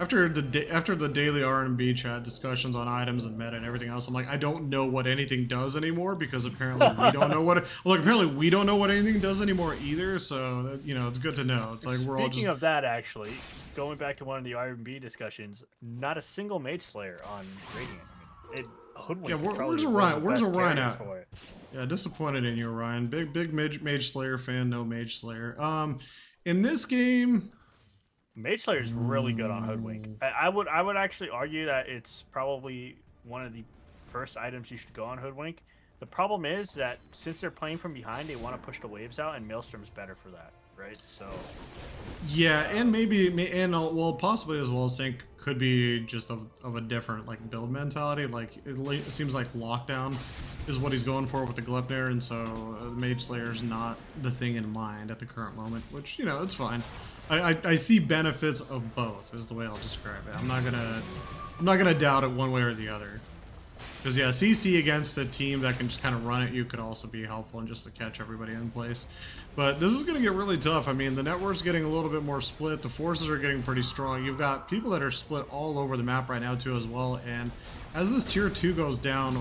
After the daily R&B chat discussions on items and meta and everything else, I'm like, I don't know what anything does anymore, because apparently we don't know what. Apparently we don't know what anything does anymore either. So you know, it's good to know. It's like we're all just. Speaking of that, actually, going back to one of the R&B discussions, not a single Mage Slayer on Radiant. Yeah, where's Orion? Where's Orion at? Yeah, disappointed in you, Orion. Big Mage Slayer fan. No Mage Slayer. In this game. Mage Slayer is really good on Hoodwink. I would actually argue that it's probably one of the first items you should go on Hoodwink. The problem is that since they're playing from behind, they want to push the waves out, and Maelstrom's better for that, right? So yeah, and well, possibly as well, Sync could be just of a different, like, build mentality. Like it seems like Lockdown is what he's going for with the Gleipnir, and so Mage Slayer's not the thing in mind at the current moment, which, you know, it's fine. I see benefits of both, is the way I'll describe it. I'm not gonna doubt it one way or the other. Because yeah, CC against a team that can just kind of run at you could also be helpful, and just to catch everybody in place. But this is gonna get really tough. I mean, the network's getting a little bit more split. The forces are getting pretty strong. You've got people that are split all over the map right now too as well. And as this tier 2 goes down,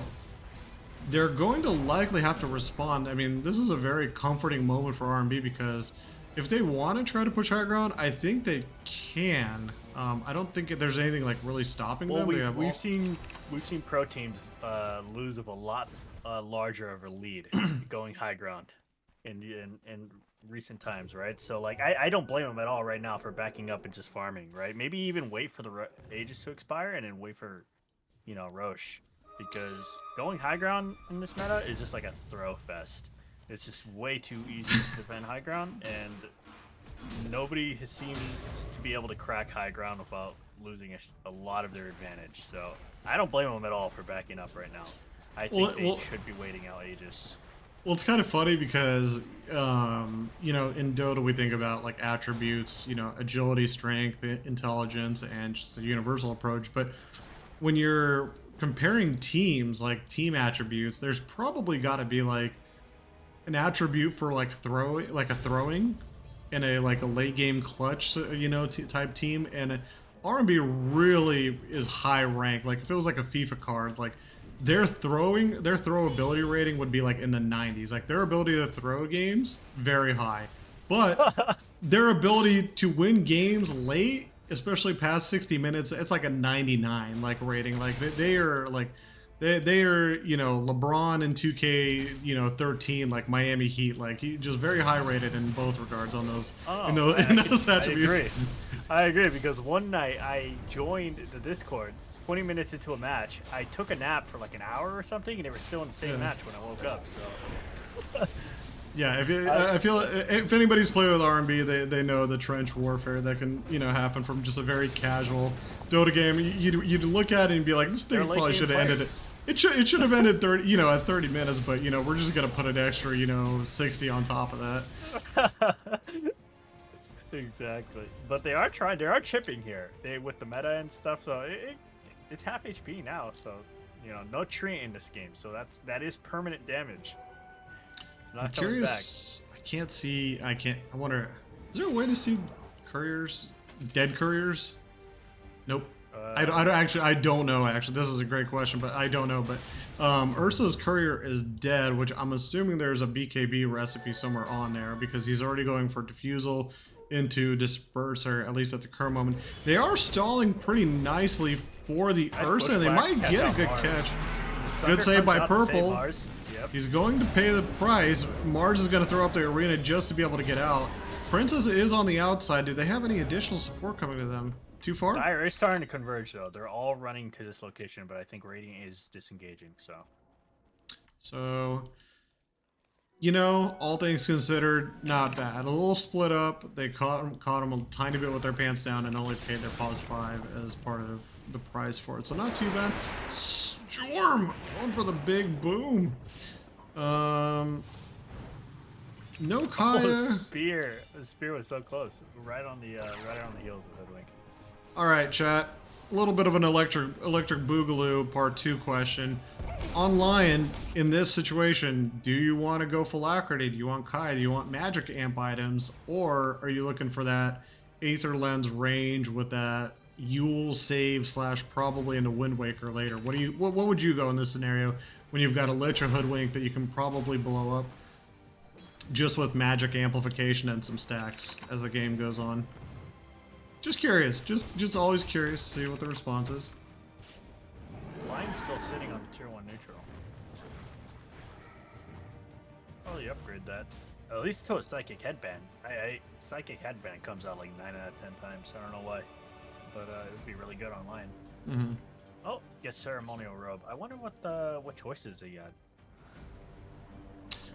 they're going to likely have to respond. I mean, this is a very comforting moment for R&B, because if they want to try to push high ground, I think they can. I don't think there's anything like really stopping them. We've seen pro teams lose of a lot larger of a lead going high ground in recent times, right? So like I don't blame them at all right now for backing up and just farming, right? Maybe even wait for the ages to expire and then wait for, you know, Roche, because going high ground in this meta is just like a throw fest. It's just way too easy to defend high ground, and nobody has seemed to be able to crack high ground without losing a lot of their advantage. So I don't blame them at all for backing up right now. I think they should be waiting out Aegis. Well, it's kind of funny because, you know, in Dota we think about like attributes, you know, agility, strength, intelligence, and just a universal approach. But when you're comparing teams, like team attributes, there's probably got to be like an attribute for like throwing in a late game clutch, you know, type team. And R&B really is high rank. Like if it was like a FIFA card, like their throwability rating would be like in the 90s. Like their ability to throw games, very high, but their ability to win games late, especially past 60 minutes, it's like a 99 like rating. Like they they are, you know, LeBron in 2K, you know, 13, like Miami Heat, like he just very high rated in both regards on those in those attributes. I agree because one night I joined the Discord 20 minutes into a match. I took a nap for like an hour or something, and they were still in the same match when I woke up. So. Yeah, I feel if anybody's played with R&B, they know the trench warfare that can, you know, happen from just a very casual Dota game. You'd look at it and be like, this thing probably should have ended it. It should have ended 30, you know, at 30 minutes, but you know, we're just gonna put an extra, you know, 60 on top of that. Exactly, but they are chipping here with the meta and stuff. So it's half HP now. So you know, no tree in this game. So that is permanent damage. I'm curious. Back. I wonder. Is there a way to see couriers? Dead couriers? Nope. I don't know. Actually, this is a great question, but I don't know. But Ursa's courier is dead, which I'm assuming there's a BKB recipe somewhere on there because he's already going for defusal into disperser, at least at the current moment. They are stalling pretty nicely for the Ursa, and they might get a good catch. Good save by Purple. He's going to pay the price. Mars is going to throw up the arena just to be able to get out. Princess is on the outside. Do they have any additional support coming to them? Too far? Dire is starting to converge, though. They're all running to this location, but I think Radiant is disengaging, So, you know, all things considered, not bad. A little split up. They caught them a tiny bit with their pants down and only paid their +5 as part of the price for it. So not too bad. Storm going for the big boom. No Kaya. Oh, spear. The spear was so close. Right on the heels of Hoodwink. All right, chat. A little bit of an electric boogaloo part 2 question. On Lion, in this situation, do you want to go Phylacrity? Do you want Kai? Do you want magic amp items? Or are you looking for that Aether Lens range with that Yule save / probably into Wind Waker later? What would you go in this scenario when you've got a Lich or Hoodwink that you can probably blow up just with magic amplification and some stacks as the game goes on? Just curious, just always curious to see what the response is. Lion's still sitting on the tier 1 neutral. Probably upgrade that. At least to a Psychic Headband. Psychic Headband comes out like 9 out of 10 times. I don't know why. But it would be really good on Lion. Mm-hmm. Oh, get Ceremonial Robe. I wonder what choices he got.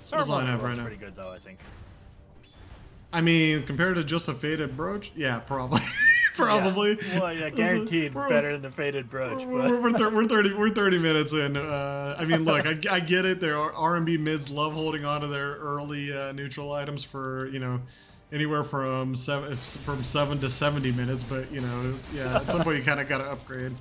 Ceremonial Robe's pretty good though, I think. I mean, compared to just a Faded Brooch, yeah, probably. Probably. Yeah. Well, yeah, guaranteed better than the Faded Brooch. We're 30 minutes in. I mean, look, I get it. There are R&B mids love holding on to their early neutral items for, you know, anywhere from 7 to 70 minutes. But, you know, yeah, at some point you kind of got to upgrade.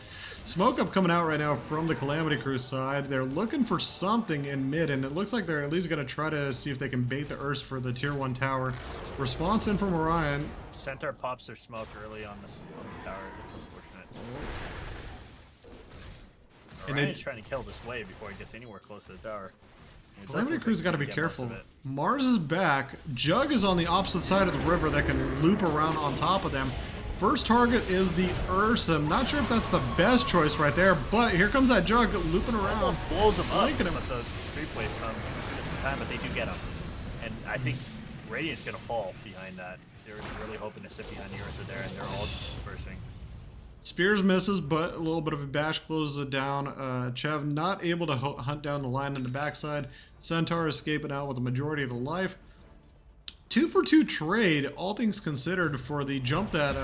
Smoke up coming out right now from the Calamity Crew side. They're looking for something in mid, and it looks like they're at least going to try to see if they can bait the Ursa for the tier 1 tower. Response in from Orion. Centaur pops their smoke early on the tower. It's unfortunate. Orion's trying to kill this wave before he gets anywhere close to the tower. Calamity Crew's got to be careful. Mars is back. Jug is on the opposite side of the river that can loop around on top of them. First target is the Ursa. I'm not sure if that's the best choice right there, but here comes that Jug looping around. Almost blows him up, but the creep wave comes just in time, but they do get him. And I think Radiant's going to fall behind that. They're really hoping to sit behind the Ursa there, and they're all dispersing. Spears misses, but a little bit of a bash closes it down. Chev not able to hunt down the line on the backside. Centaur escaping out with the majority of the life. 2 for 2 trade, all things considered, for the jump that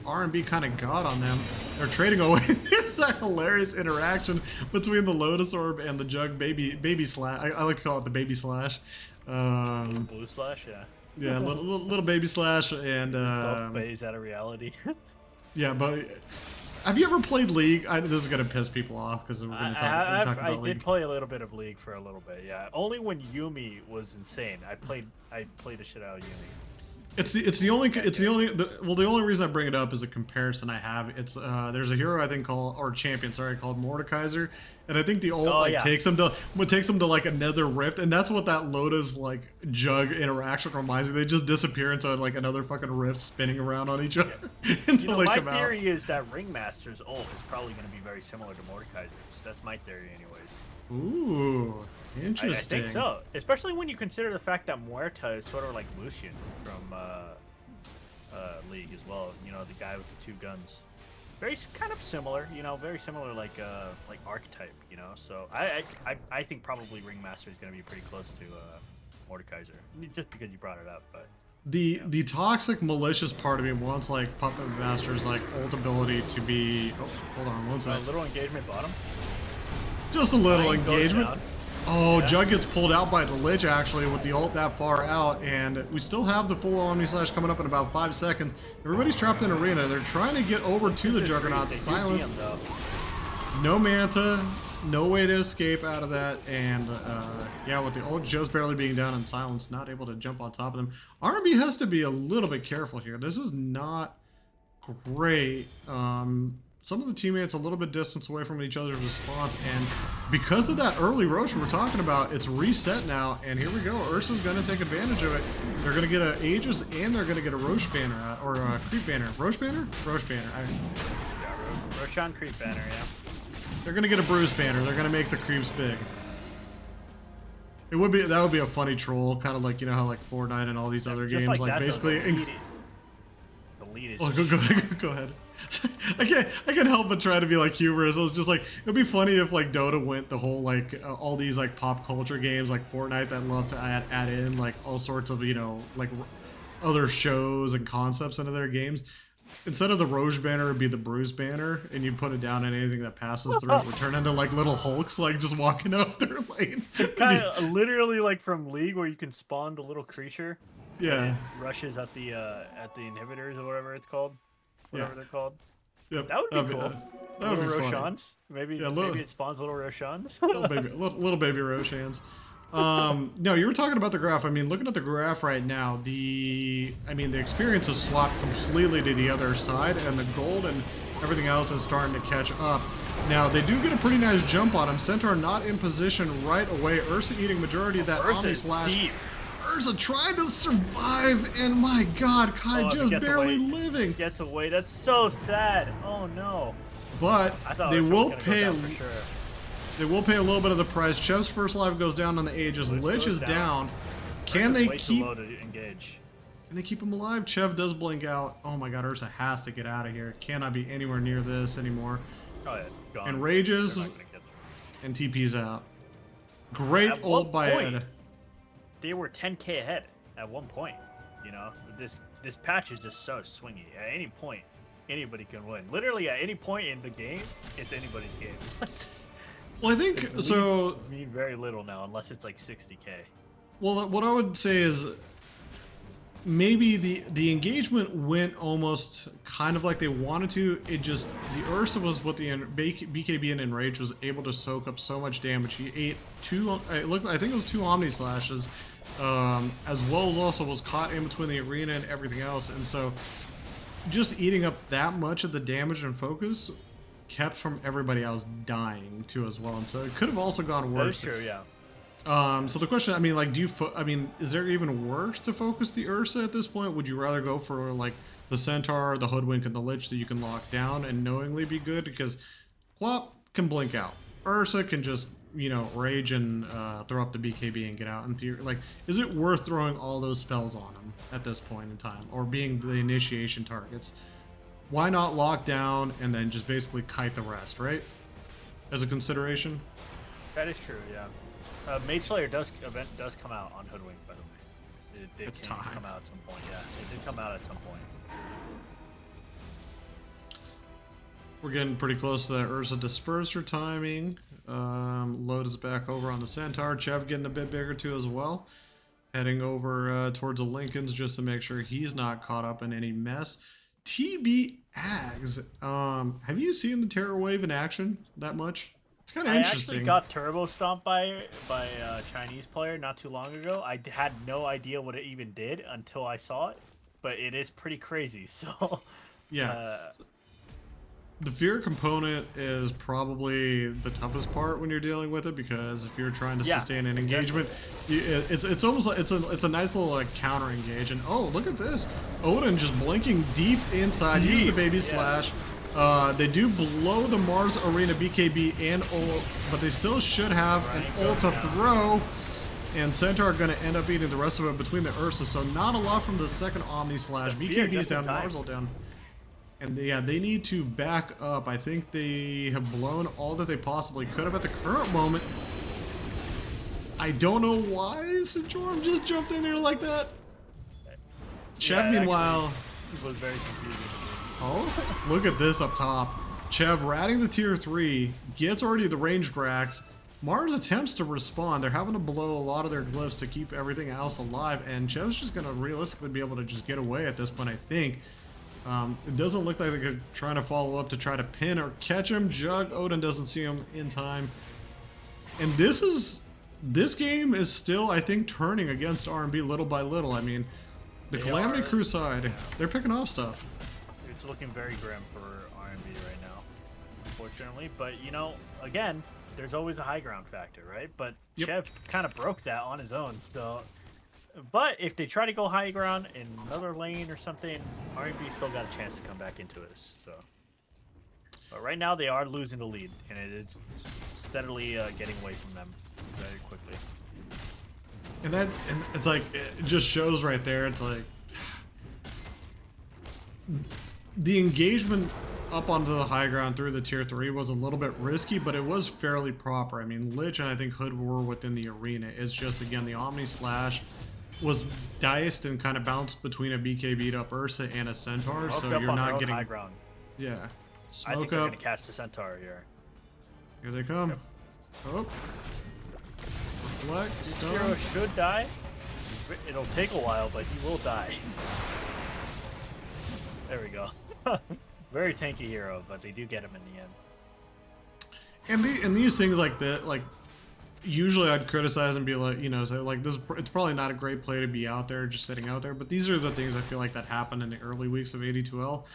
R&B kind of got on them. They're trading away. There's that hilarious interaction between the Lotus Orb and the Jug baby slash. I like to call it the baby slash. Blue slash, yeah. Yeah, little baby slash and phase out of reality. Yeah, but have you ever played League? This is gonna piss people off because we're gonna talk about League. I did play a little bit of League for a little bit, yeah. Only when Yuumi was insane. I played the shit out of Yuumi. The only reason I bring it up is a comparison I have. It's there's a hero I think called, or champion, sorry, called Mordekaiser, and I think the ult takes him to like another rift, and that's what that Lotus like Jug interaction reminds me. They just disappear into like another fucking rift, spinning around on each other until they come out. My theory is that Ringmaster's ult is probably going to be very similar to Mordekaiser's. That's my theory, anyways. Ooh, interesting. I think so, especially when you consider the fact that Muerta is sort of like Lucian from League as well. You know, the guy with the 2 guns. Very kind of similar, you know, very similar like archetype, you know. So I think probably Ringmaster is going to be pretty close to Mordekaiser, just because you brought it up. But the toxic malicious part of me wants like Puppet Master's like ult ability to be. Oh, hold on one second. A little engagement bottom. Just a little engagement. Oh, yeah. Jug gets pulled out by the Lich actually with the ult that far out, and we still have the full Omni Slash coming up in about 5 seconds. Everybody's trapped in arena. They're trying to get over to the Juggernaut. Silence. No Manta. No way to escape out of that. And yeah, with the ult just barely being down and Silence, not able to jump on top of them. RB has to be a little bit careful here. This is not great. Some of the teammates a little bit distance away from each other's response, and because of that early Rosh we're talking about, it's reset now, and here we go. Ursa's going to take advantage of it. They're going to get an Aegis, and they're going to get a Rosh banner, or a creep banner. Rosh banner? Rosh banner. Yeah, Roshan creep banner, yeah. They're going to get a Bruce banner. They're going to make the creeps big. That would be a funny troll, kind of like, you know how like Fortnite and all these other games, like that, basically. The lead is. Oh, go ahead. I can't help but try to be like humorous. I was just like, it'd be funny if like Dota went the whole like all these like pop culture games like Fortnite that love to add in like all sorts of, you know, like other shows and concepts into their games. Instead of the Roche banner, it'd be the Bruce banner, and you put it down in anything that passes through. It would turn into like little Hulks, like just walking up their lane. Kind of literally like from League, where you can spawn the little creature. Yeah. Rushes at the inhibitors or whatever it's called. Whatever they're called. Yep. That would be cool. That would be Roshans. Maybe it spawns little Roshans. little baby Roshans. No, you were talking about the graph. I mean, looking at the graph right now, the experience has swapped completely to the other side, and the gold and everything else is starting to catch up. Now, they do get a pretty nice jump on him. Centaur not in position right away. Ursa eating majority of that Omni Slash. Deep. Ursa trying to survive, and my God, Kai just barely living. Gets away. That's so sad. Oh no. But they will pay. They will pay a little bit of the price. Chev's first life goes down on the Aegis. Lich is down. Can they keep? Engage. Can they keep him alive? Chev does blink out. Oh my God, Ursa has to get out of here. Cannot be anywhere near this anymore. Oh yeah, gone. And rages, and TP's out. Great ult by Ed. They were 10k ahead at one point. You know, this patch is just so swingy. At any point, anybody can win. Literally at any point in the game, it's anybody's game. Well, I think so. Mean very little now, unless it's like 60k. Well, what I would say is maybe the engagement went almost kind of like they wanted to. It just, the Ursa was what the BKB and Enrage was able to soak up so much damage. He ate I think it was 2 Omni Slashes, as well as also was caught in between the arena and everything else. And so just eating up that much of the damage and focus kept from everybody else dying too as well. And so it could have also gone worse. That is true, yeah. So the question, I mean, like, is there even worse to focus the Ursa at this point? Would you rather go for like the Centaur, the Hoodwink, and the Lich that you can lock down and knowingly be good? Because Quap can blink out. Ursa can just, you know, rage and throw up the BKB and get out. In theory, like, is it worth throwing all those spells on him at this point in time, or being the initiation targets? Why not lock down and then just basically kite the rest, right? As a consideration. That is true, yeah. Mage Slayer does come out on Hoodwink, by the way. It come out at some point, yeah. It did come out at some point. We're getting pretty close to that Ursa disperser timing. Load is back over on the Centaur. Chev getting a bit bigger too as well. Heading over towards the Lincolns just to make sure he's not caught up in any mess. TB Ags. Have you seen the Terror Wave in action that much? It's kind of interesting. I actually got turbo stomped by a Chinese player not too long ago. I had no idea what it even did until I saw it. but it is pretty crazy. So Yeah. The fear component is probably the toughest part when you're dealing with it, because if you're trying to sustain an engagement, it's almost like it's a nice little like counter engage. And oh, look at this, Odin just blinking deep inside. Use the baby slash. They do blow the Mars Arena BKB and ult, but they still should have an ult to throw. And Centaur are going to end up eating the rest of it between the Ursa, so not a lot from the second Omni slash. BKB's down, Mars ult down. And yeah, they need to back up. I think they have blown all that they possibly could have at the current moment. I don't know why Sinjorum just jumped in here like that. Chev, meanwhile, was very confusing. Oh, look at this up top. Chev ratting the tier 3, gets already the ranged Grax. Mars attempts to respond. They're having to blow a lot of their glyphs to keep everything else alive, and Chev's just going to realistically be able to just get away at this point, I think. It doesn't look like they're trying to follow up to try to pin or catch him. Jug, Odin doesn't see him in time. And this game is still, I think, turning against R&B little by little. I mean, the Calamity Crew side, they're picking off stuff. It's looking very grim for R&B right now, unfortunately. But, you know, again, there's always a high ground factor, right? But Chev kind of broke that on his own, so... But if they try to go high ground in another lane or something, R&B still got a chance to come back into this. So, but right now they are losing the lead, and it's steadily getting away from them very quickly. And it's like, it just shows right there. It's like the engagement up onto the high ground through the tier 3 was a little bit risky, but it was fairly proper. I mean, Lich and I think Hood were within the arena. It's just, again, the Omni Slash was diced and kind of bounced between a BKB'd up Ursa and a Centaur, so you're not getting high ground. Yeah, I think they're gonna catch the Centaur here. Here they come. Oh, reflect. This hero should die. It'll take a while, but he will die. There we go. Very tanky hero, but they do get him in the end. And these things like that, like, usually I'd criticize and be like, you know, so like this, it's probably not a great play to be out there, just sitting out there. But these are the things I feel like that happen in the early weeks of AD2L.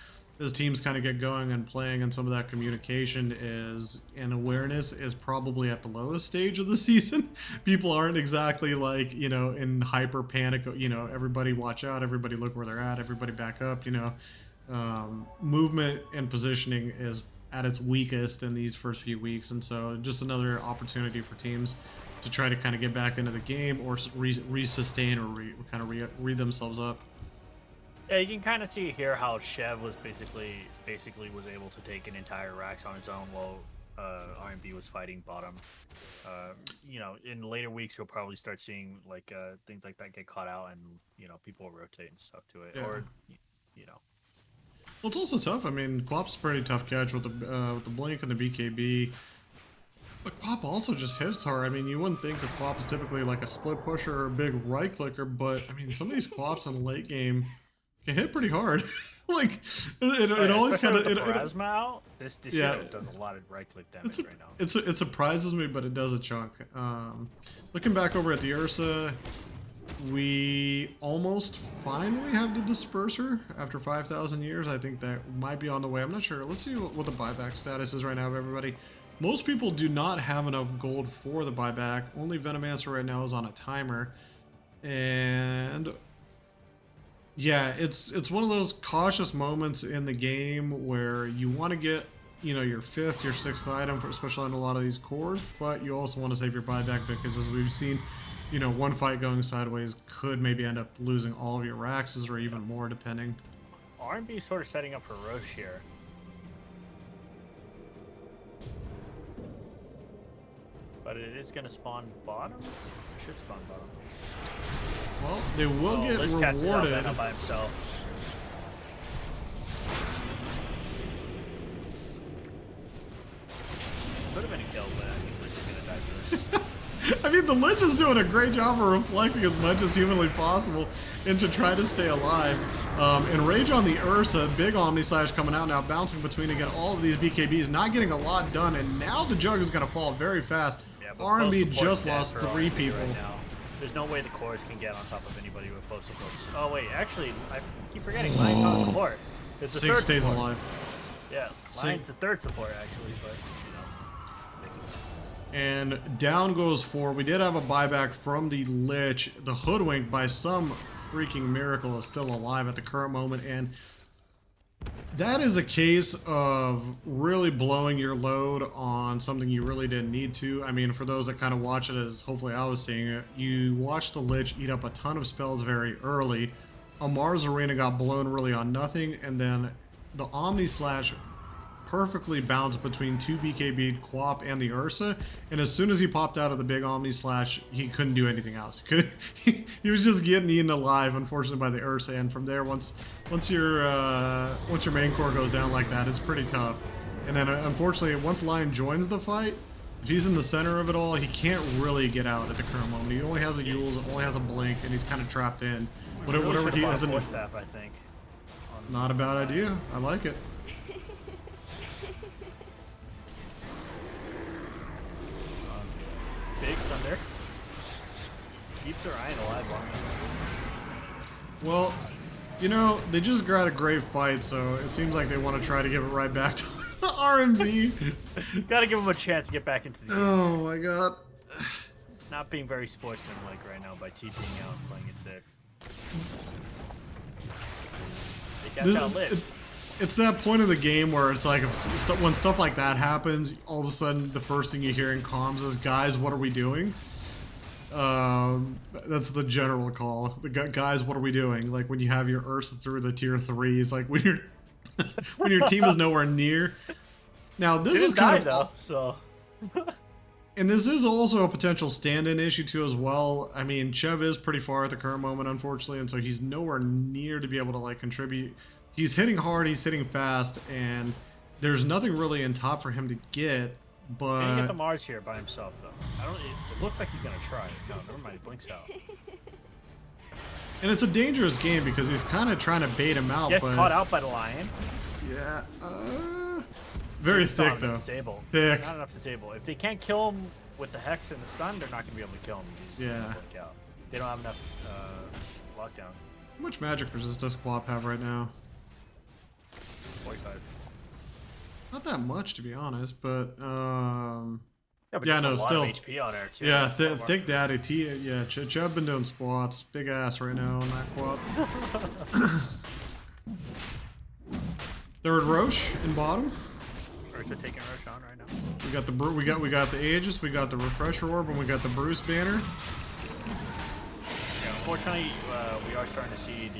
As teams kind of get going and playing, and some of that communication is and awareness is probably at the lowest stage of the season. People aren't exactly like, you know, in hyper panic, you know, everybody watch out, everybody look where they're at, everybody back up, you know. Movement and positioning is at its weakest in these first few weeks, and so just another opportunity for teams to try to kind of get back into the game or re-sustain or kind of read themselves up. Yeah, you can kind of see here how Chev was basically was able to take an entire Rax on his own while R&B was fighting bottom. You know, in later weeks you'll probably start seeing like things like that get caught out, and you know, people rotate and stuff to it, or you know. Well, it's also tough. I mean, Quap's a pretty tough catch with the blink and the BKB. But Quap also just hits hard. I mean, you wouldn't think of Quap as typically like a split pusher or a big right clicker, but I mean, some of these Quaps in the late game can hit pretty hard. Like, it always kind of... Plasma out, this hero does a lot of right click damage right now. It surprises me, but it does a chunk. Looking back over at the Ursa, we almost finally have the Disperser after 5,000 years. I think that might be on the way. I'm not sure. Let's see what the buyback status is right now of everybody. Most people do not have enough gold for the buyback. Only Venomancer right now is on a timer. And yeah, it's one of those cautious moments in the game where you want to get, you know, your 5th, your 6th item, especially on a lot of these cores, but you also want to save your buyback, because as we've seen, you know, one fight going sideways could maybe end up losing all of your Raxes or even more, depending. R&B sort of setting up for Roche here. But it is going to spawn bottom? It should spawn bottom. Well, they will get rewarded. By himself. Could have been a kill, but I think Lich is going to die for this. I mean, the Lich is doing a great job of reflecting as much as humanly possible and to try to stay alive. And Rage on the Ursa, big Omni Slash coming out now, bouncing between again all of these BKBs, not getting a lot done, and now the Jug is going to fall very fast. Yeah, R&B just lost 3 people. Right now. There's no way the cores can get on top of anybody with both supports. Oh wait, actually, I keep forgetting Lion's on support. It's the Sig third stays support. alive. Yeah, Lion's the third support actually, but And down goes 4. We did have a buyback from the Lich. The Hoodwink, by some freaking miracle, is still alive at the current moment. And that is a case of really blowing your load on something you really didn't need to. I mean, for those that kind of watch it as hopefully I was seeing it, you watch the Lich eat up a ton of spells very early. Amar's Arena got blown really on nothing. And then the Omni Slash perfectly bounced between 2 BKB, Quap, and the Ursa, and as soon as he popped out of the big Omni Slash, he couldn't do anything else. He was just getting eaten alive, unfortunately, by the Ursa, and from there, once your main core goes down like that, it's pretty tough. And then, unfortunately, once Lion joins the fight, if he's in the center of it all, he can't really get out at the current moment. He only has a Yules, only has a Blink, and he's kind of trapped in. Whatever he has in... Staff, I think. Not a bad idea. I like it. Big Thunder. Keeps Orion alive long enough. Well, you know, they just got a great fight, so it seems like they want to try to give it right back to R&B. Gotta give him a chance to get back into the game. Oh my god. Not being very sportsmanlike right now by TPing out and playing it safe. They got lit. It's that point of the game where it's like when stuff like that happens, all of a sudden the first thing you hear in comms is, "Guys, what are we doing?" That's the general call. Guys, what are we doing? Like when you have your Ursa through the tier 3s, like when you're when your team is nowhere near. Now this is kind of though, so. And this is also a potential stand-in issue too as well. I mean, Chev is pretty far at the current moment, unfortunately, and so he's nowhere near to be able to like contribute. He's hitting hard, he's hitting fast, and there's nothing really in top for him to get. But can he get the Mars here by himself though? It looks like he's gonna try. No, never mind. He blinks out. And it's a dangerous game because he's kind of trying to bait him out. Gets but caught out by the Lion. Yeah. Very thick though. Disable. Thick. Not enough disable. If they can't kill him with the Hex and the Sun, they're not gonna be able to kill him. He's Yeah. gonna blink out. They don't have enough lockdown. How much magic resist does Quap have right now? 45. Not that much, to be honest, but Yeah, but yeah, there's no, a lot still. of HP on there too. Yeah, thick daddy. Yeah, Chubb been doing squats. Big ass right now on that Quap. Third Roche in bottom. Ursa taking Roche on right now. We got the we got the Aegis, we got the Refresher Orb, and we got the Bruce Banner. Yeah, unfortunately, we are starting to see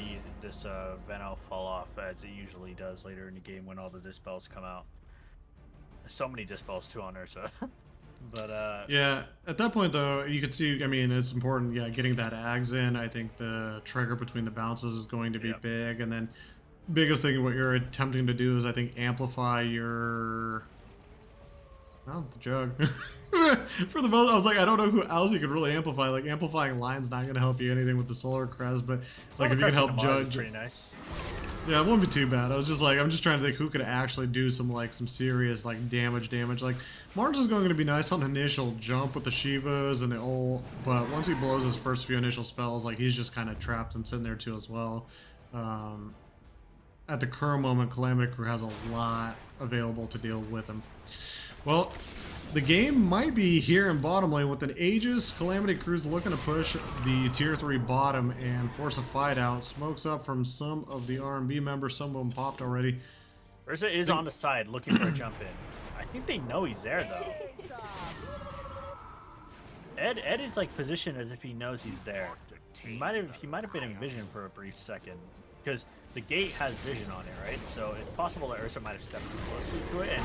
this Veno fall off as it usually does later in the game when all the dispels come out. There's so many dispels too on Ursa. But yeah, at that point though, you could see. I mean, it's important. Yeah, getting that Ags in. I think the trigger between the bounces is going to be big, and then biggest thing what you're attempting to do is I think amplify your. Well, the jug. For the most, I was like, I don't know who else you could really amplify. Like amplifying Lion's not going to help you anything with the Solar Crest, but like if you can help Judge, pretty nice. Yeah, it wouldn't be too bad. I was just like, I'm just trying to think who could actually do some serious damage. Like Mars is going to be nice on initial jump with the Shivas and the ult, but once he blows his first few initial spells, like he's just kind of trapped and sitting there too as well. At the current moment, Calamity Crew has a lot available to deal with him. Well, the game might be here in bottom lane with an Aegis. Calamity Crew's looking to push the tier 3 bottom and force a fight out. Smokes up from some of the R&B members. Some of them popped already. Ursa is on the side looking for a jump in. I think they know he's there though. Ed is like positioned as if he knows he's there. He might have been in vision for a brief second because the gate has vision on it, right? So it's possible that Ursa might have stepped too closely to it and.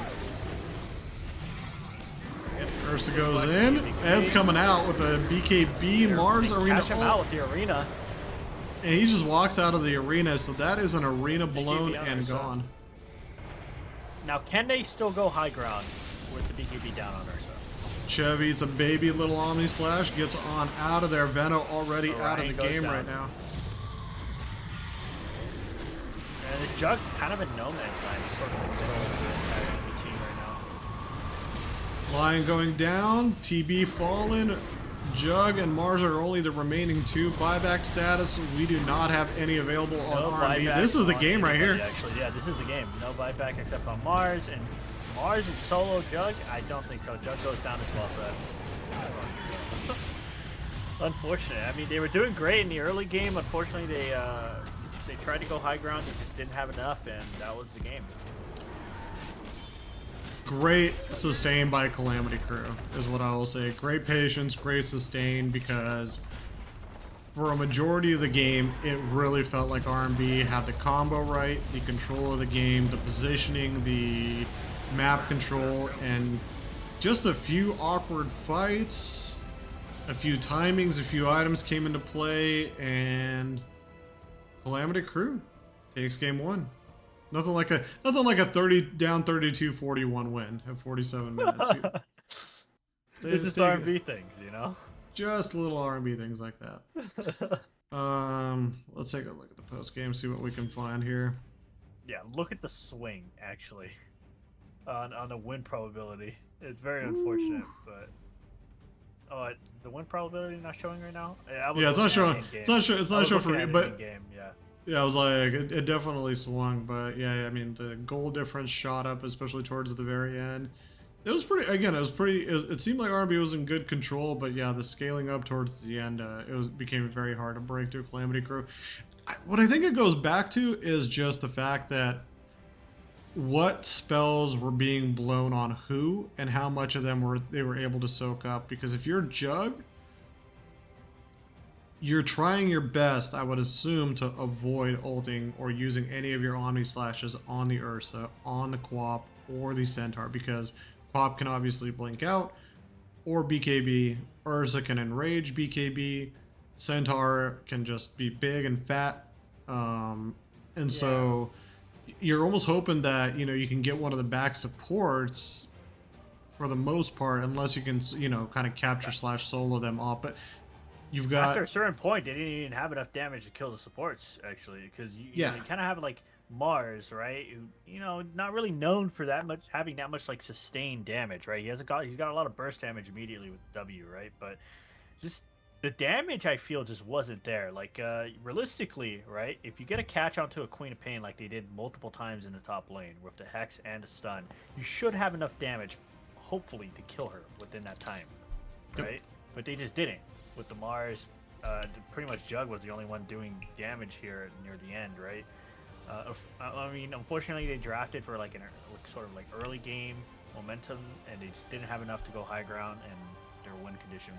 Ursa goes in. Ed's coming out with a BKB Mars Arena. Catch him out with the arena. And he just walks out of the arena, so that is an arena blown and gone. Now, can they still go high ground with the BKB down on Ursa? Chev eats a baby little Omni Slash, gets on out of there. Veno already out of the game right now. And the Jug kind of in no man's land, sort of in the middle of the entire enemy team right now. Lion going down, TB fallen. Jug and Mars are only the remaining 2. Buyback status, we do not have any available on R&B. This is the game right here. Actually, yeah, this is the game. No buyback except on Mars, and Mars and solo Jug, I don't think so. Jug goes down as well, so that's unfortunate. I mean, they were doing great in the early game. Unfortunately, they tried to go high ground, they just didn't have enough, and that was the game. Great sustain by Calamity crew is what I will say. Great patience, great sustain, because for a majority of the game, it really felt like R&B had the combo right, the control of the game, the positioning, the map control, and just a few awkward fights, a few timings, a few items came into play, and Calamity crew takes game 1. Nothing like a 30 down 32-41 win at 47 minutes. It's just R&B things, you know. Just little R&B things like that. Let's take a look at the post game, see what we can find here. Yeah, look at the swing actually on the win probability. It's very unfortunate, but the win probability not showing right now. Yeah, it's not showing. It's not showing for me, but game. Yeah. Yeah, I was like, it definitely swung, but yeah, I mean, the goal difference shot up, especially towards the very end. It was pretty, again, it seemed like R&B was in good control, but yeah, the scaling up towards the end, became very hard to break through Calamity crew. What I think it goes back to is just the fact that what spells were being blown on who, and how much of them they were able to soak up, because if you're Jug, you're trying your best, I would assume, to avoid ulting or using any of your Omni Slashes on the Ursa, on the Quap, or the Centaur, because Quap can obviously blink out, or BKB, Ursa can enrage BKB, Centaur can just be big and fat, and so you're almost hoping that, you know, you can get one of the back supports for the most part, unless you can, you know, kind of capture slash solo them off, but you've got after a certain point they didn't even have enough damage to kill the supports actually, because you kind of have like Mars, right, who, you know, not really known for that much, having that much like sustained damage, right? He's got a lot of burst damage immediately with W, right? But just the damage I feel just wasn't there. Like realistically, right, if you get a catch onto a Queen of Pain like they did multiple times in the top lane with the Hex and the stun, you should have enough damage hopefully to kill her within that time, right? But they just didn't. With the Mars, pretty much Jug was the only one doing damage here near the end, right? I mean, unfortunately, they drafted for like sort of like early game momentum, and they just didn't have enough to go high ground, and their win condition,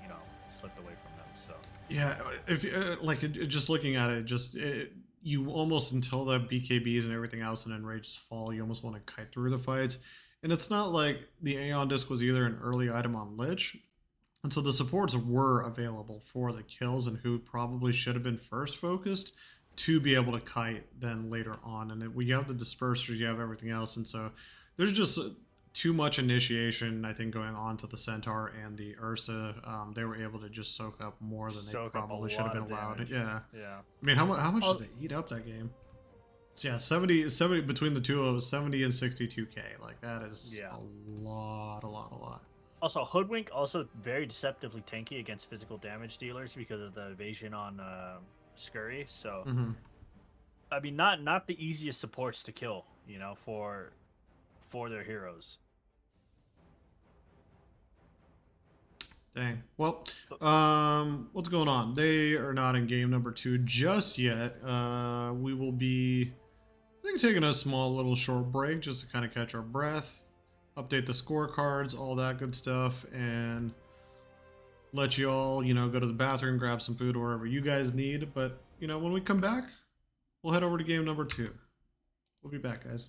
you know, slipped away from them. So yeah, if like just looking at it, you almost, until the BKBs and everything else and enrages fall, you almost want to kite through the fights, and it's not like the Aeon Disc was either an early item on Lich. And so the supports were available for the kills, and who probably should have been first focused to be able to kite then later on. And we have the dispersers, you have everything else, and so there's just too much initiation, I think, going on to the Centaur and the Ursa. They were able to just soak up more than they probably should have been allowed. Yeah. I mean, how much did they eat up that game? So yeah, 70 between the two of us, 70 and 62k. Like, that is a lot. Also, Hoodwink, also very deceptively tanky against physical damage dealers because of the evasion on Scurry. So, I mean, not the easiest supports to kill, you know, for their heroes. Dang. Well, what's going on? They are not in game number 2 just yet. We will be, I think, taking a small little short break just to kind of catch our breath, update the scorecards, all that good stuff, and let you all, you know, go to the bathroom, grab some food, or wherever you guys need. But, you know, when we come back, we'll head over to game number 2. We'll be back, guys.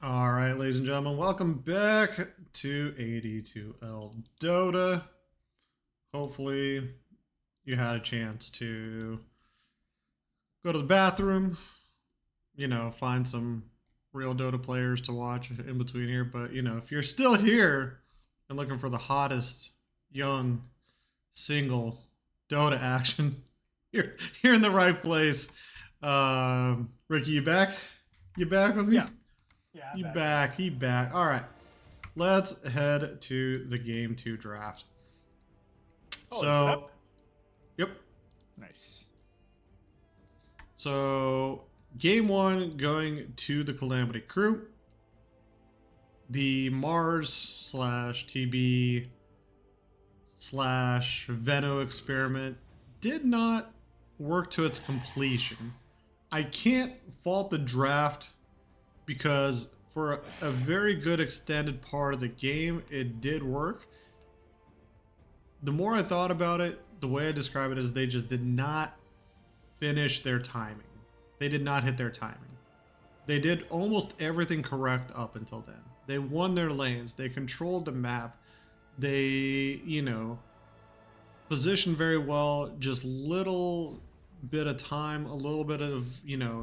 All right, ladies and gentlemen, welcome back to AD2L Dota. Hopefully, you had a chance to go to the bathroom, find some real Dota players to watch in between here. But, if you're still here and looking for the hottest, young, single Dota action, you're in the right place. Ricky, you back? You back with me? Yeah. Yeah. He back. He back. All right. Let's head to the game 2 draft. Oh, So, yep. nice. So, game 1 going to the Calamity crew. The Mars slash TB slash Veno experiment did not work to its completion. I can't fault the draft because for a very good extended part of the game, it did work. The more I thought about it, the way I describe it is they just did not finish their timing. They did not hit their timing. They did almost everything correct up until then. They won their lanes. They controlled the map. They, positioned very well. Just little bit of time, a little bit of,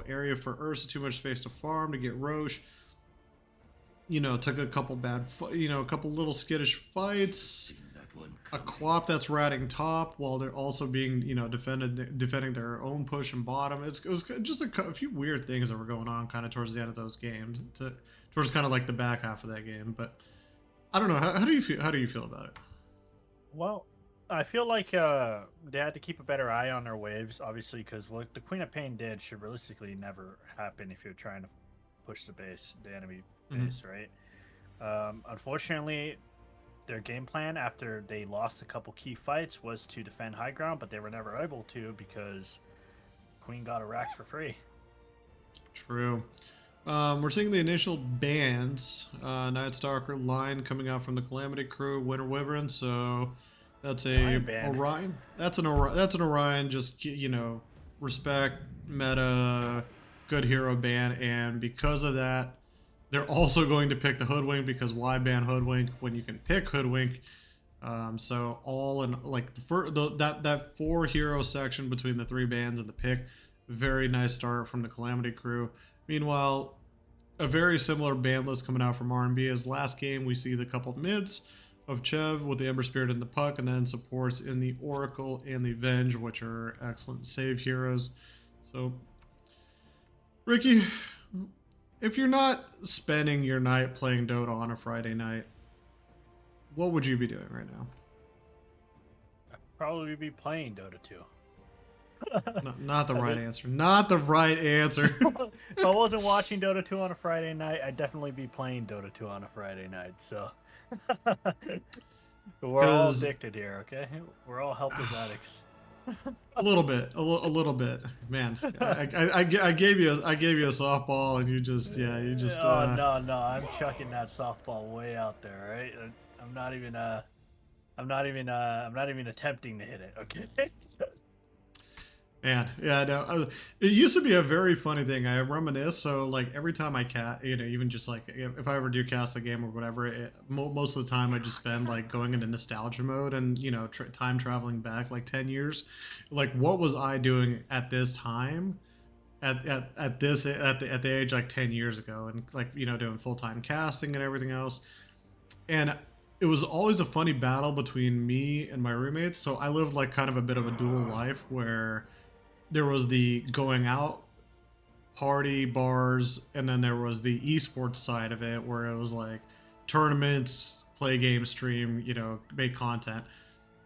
area for Ursa, too much space to farm to get Roche. Took a couple a couple little skittish fights. A Quap that's ratting top while they're also being, defending their own push and bottom. It was just a few weird things that were going on kind of towards the end of those games, towards kind of like the back half of that game. But I don't know. How do you feel? How do you feel about it? Well, I feel like they had to keep a better eye on their waves, obviously, because what the Queen of Pain did should realistically never happen if you're trying to push the enemy base, right? Unfortunately, their game plan after they lost a couple key fights was to defend high ground, but they were never able to because Queen got a Rax for free. True. We're seeing the initial bans. Night Stalker line coming out from the Calamity crew, Winter Wyvern. So that's a Orion. That's an Orion. Just respect meta, good hero ban, and because of that, they're also going to pick the Hoodwink because why ban Hoodwink when you can pick Hoodwink? So all in like that 4 hero section between the 3 bans and the pick, very nice start from the Calamity crew. Meanwhile, a very similar ban list coming out from R&B as last game. We see the couple mids of Chev with the Ember Spirit and the Puck, and then supports in the Oracle and the Venge, which are excellent save heroes. So, Ricky, if you're not spending your night playing Dota on a Friday night, what would you be doing right now? I'd probably be playing Dota 2. Not the right answer. Not the right answer. If I wasn't watching Dota 2 on a Friday night, I'd definitely be playing Dota 2 on a Friday night. So we're all addicted here, okay? We're all helpless addicts. A little bit, a little bit, man. I gave you a softball, and you just. Oh no, I'm chucking that softball way out there, right? I'm not even attempting to hit it. Okay. Man, yeah, no. It used to be a very funny thing. I reminisce. So, like every time I cast, even just like if I ever do cast a game or whatever, most of the time I just spend like going into nostalgia mode and time traveling back like 10 years. Like, what was I doing at this time, at the age like 10 years ago, and like doing full time casting and everything else, and it was always a funny battle between me and my roommates. So I lived like kind of a bit of a dual life where there was the going out party bars, and then there was the esports side of it where it was like tournaments, play games, stream, make content.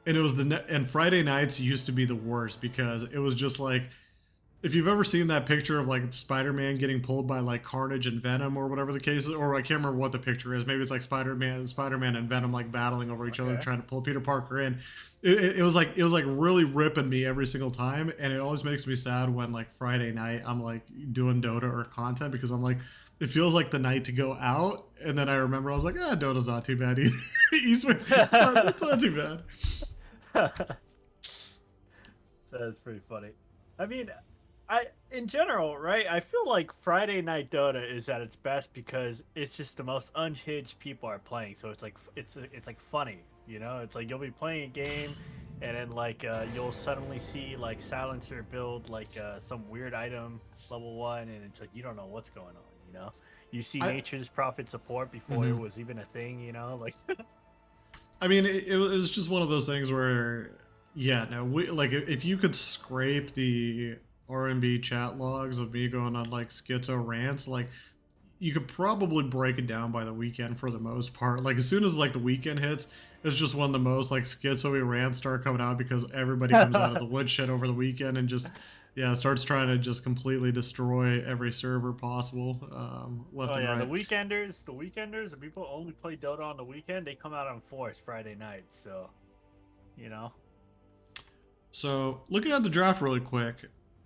And it was and Friday nights used to be the worst because it was just like, if you've ever seen that picture of like Spider-Man getting pulled by like Carnage and Venom or whatever the case is, or I can't remember what the picture is. Maybe it's like Spider-Man and Venom like battling over each other, trying to pull Peter Parker in. It was like really ripping me every single time, and it always makes me sad when like Friday night I'm like doing Dota or content because I'm like, it feels like the night to go out, and then I remember I was like, Dota's not too bad either. It's not too bad. That's pretty funny. I mean, in general, right? I feel like Friday Night Dota is at its best because it's just the most unhinged people are playing. So it's like it's like funny, you know? It's like you'll be playing a game, and then like you'll suddenly see like Silencer build like some weird item level 1, and it's like you don't know what's going on, you know? You see I Nature's Prophet support before it mhm. was even a thing, you know? Like I mean, it was just one of those things where, yeah, no, we like if you could scrape the R&B chat logs of me going on like schizo rants, like you could probably break it down by the weekend for the most part. Like as soon as like the weekend hits, it's just when the most like schizo rants start coming out because everybody comes out of the woodshed over the weekend and just yeah starts trying to just completely destroy every server possible, left oh and yeah, right. the weekenders, the people only play Dota on the weekend. They come out on force Friday night, so you know. So looking at the draft really quick,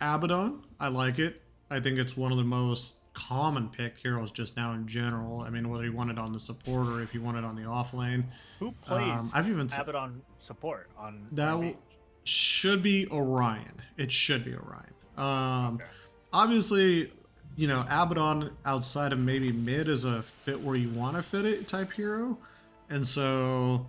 Abaddon, I like it. I think it's one of the most common picked heroes just now in general. I mean, whether you want it on the support or if you want it on the off lane. Who plays I've even said Abaddon support on that RMB? should be Orion. It should be Orion. Okay. Obviously, you know, Abaddon outside of maybe mid is a fit where you want to fit it type hero. And so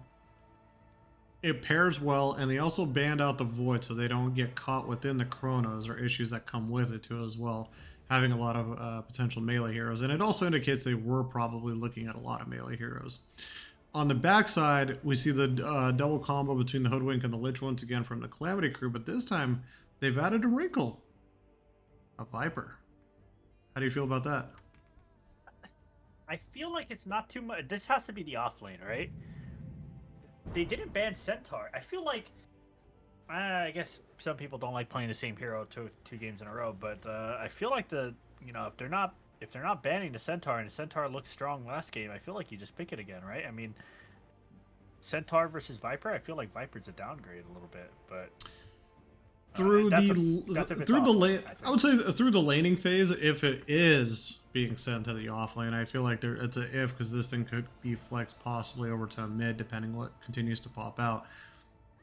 it pairs well, and they also banned out the void so they don't get caught within the chronos or issues that come with it too as well, having a lot of potential melee heroes. And it also indicates they were probably looking at a lot of melee heroes. On the backside, we see the double combo between the Hoodwink and the Lich once again from the Calamity crew, but this time they've added a wrinkle, a Viper. How do you feel about that? I feel like it's not too much. This has to be the off lane, right? They didn't ban Centaur. I feel like I guess some people don't like playing the same hero two games in a row, but I feel like if they're not banning the Centaur and the Centaur looked strong last game, I feel like you just pick it again, right? I mean, Centaur versus Viper, I feel like Viper's a downgrade a little bit, but Through that's if it's through the off lane, lane, I I think. would say through the laning phase, if it is being sent to the off lane, I feel like it's a if because this thing could be flexed possibly over to mid depending what continues to pop out.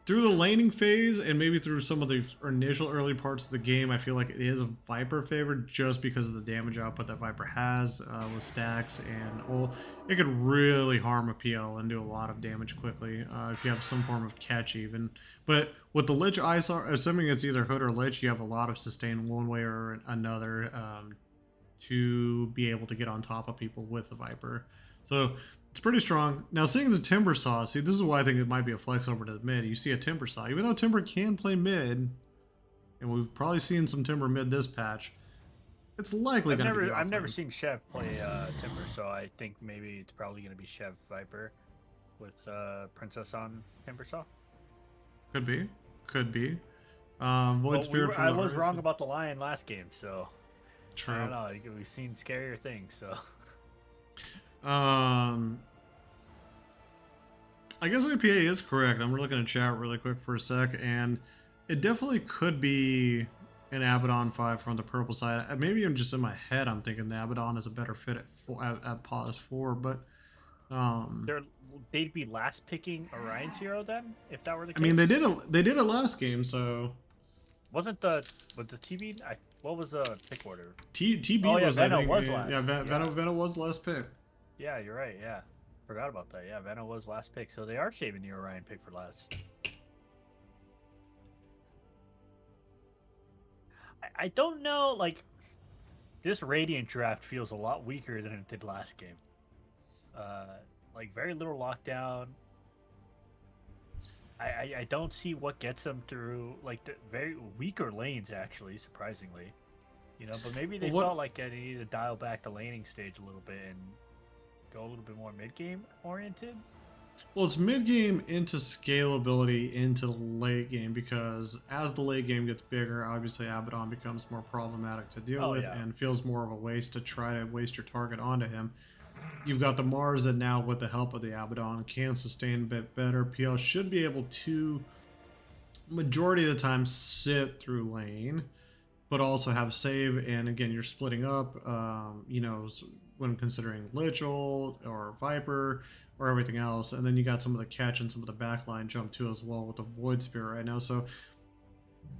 Through the laning phase and maybe through some of the initial early parts of the game, I feel like it is a Viper favorite just because of the damage output that Viper has with stacks and all. It could really harm a PL and do a lot of damage quickly if you have some form of catch even. But with the Lich ISR, assuming it's either Hood or Lich, you have a lot of sustain one way or another to be able to get on top of people with the Viper. So it's pretty strong. Now, seeing the Timber Saw, see, this is why I think it might be a flex over to mid. You see a Timber Saw, even though Timber can play mid, and we've probably seen some Timber mid this patch, it's likely going to be the I've never offlane. seen Chev play Timber, so I think maybe it's probably gonna be Chev Viper with Princess on Timber Saw. Could be. Could be. Void But Spirit from I the was Hearts. wrong about the Lion last game, so I don't True. know. We've seen scarier things, so Um, I guess IPA is correct. I'm looking at chat really quick for a sec, and it definitely could be an Abaddon 5 from the purple side. Maybe I'm just in my head, I'm thinking the Abaddon is a better fit at pause 4, but um, they're they'd be last picking Orion's hero then, if that were the I mean case. they did it last game, so Wasn't the with the TV? What was the pick order? TB Oh yeah, was I Veno think was yeah last. Yeah, Veno was last pick. yeah, you're right. Yeah, forgot about that. Yeah, Veno was last pick, so they are saving the Orion pick for last. I don't know. Like this Radiant draft feels a lot weaker than it did last game. Uh, like very little lockdown. I don't see what gets them through like the very weaker lanes actually, surprisingly. You know, but maybe Well, they what felt like they needed to dial back the laning stage a little bit and go a little bit more mid game oriented. Well, it's mid game into scalability into the late game because as the late game gets bigger, obviously Abaddon becomes more problematic to deal Oh with yeah, and feels more of a waste to try to waste your target onto him. You've got the Mars that now, with the help of the Abaddon, can sustain a bit better. PL should be able to, majority of the time, sit through lane, but also have save. And again, you're splitting up, you know, when considering Lichel or Viper or everything else. And then you got some of the catch and some of the backline jump too as well with the Void Spirit right now. So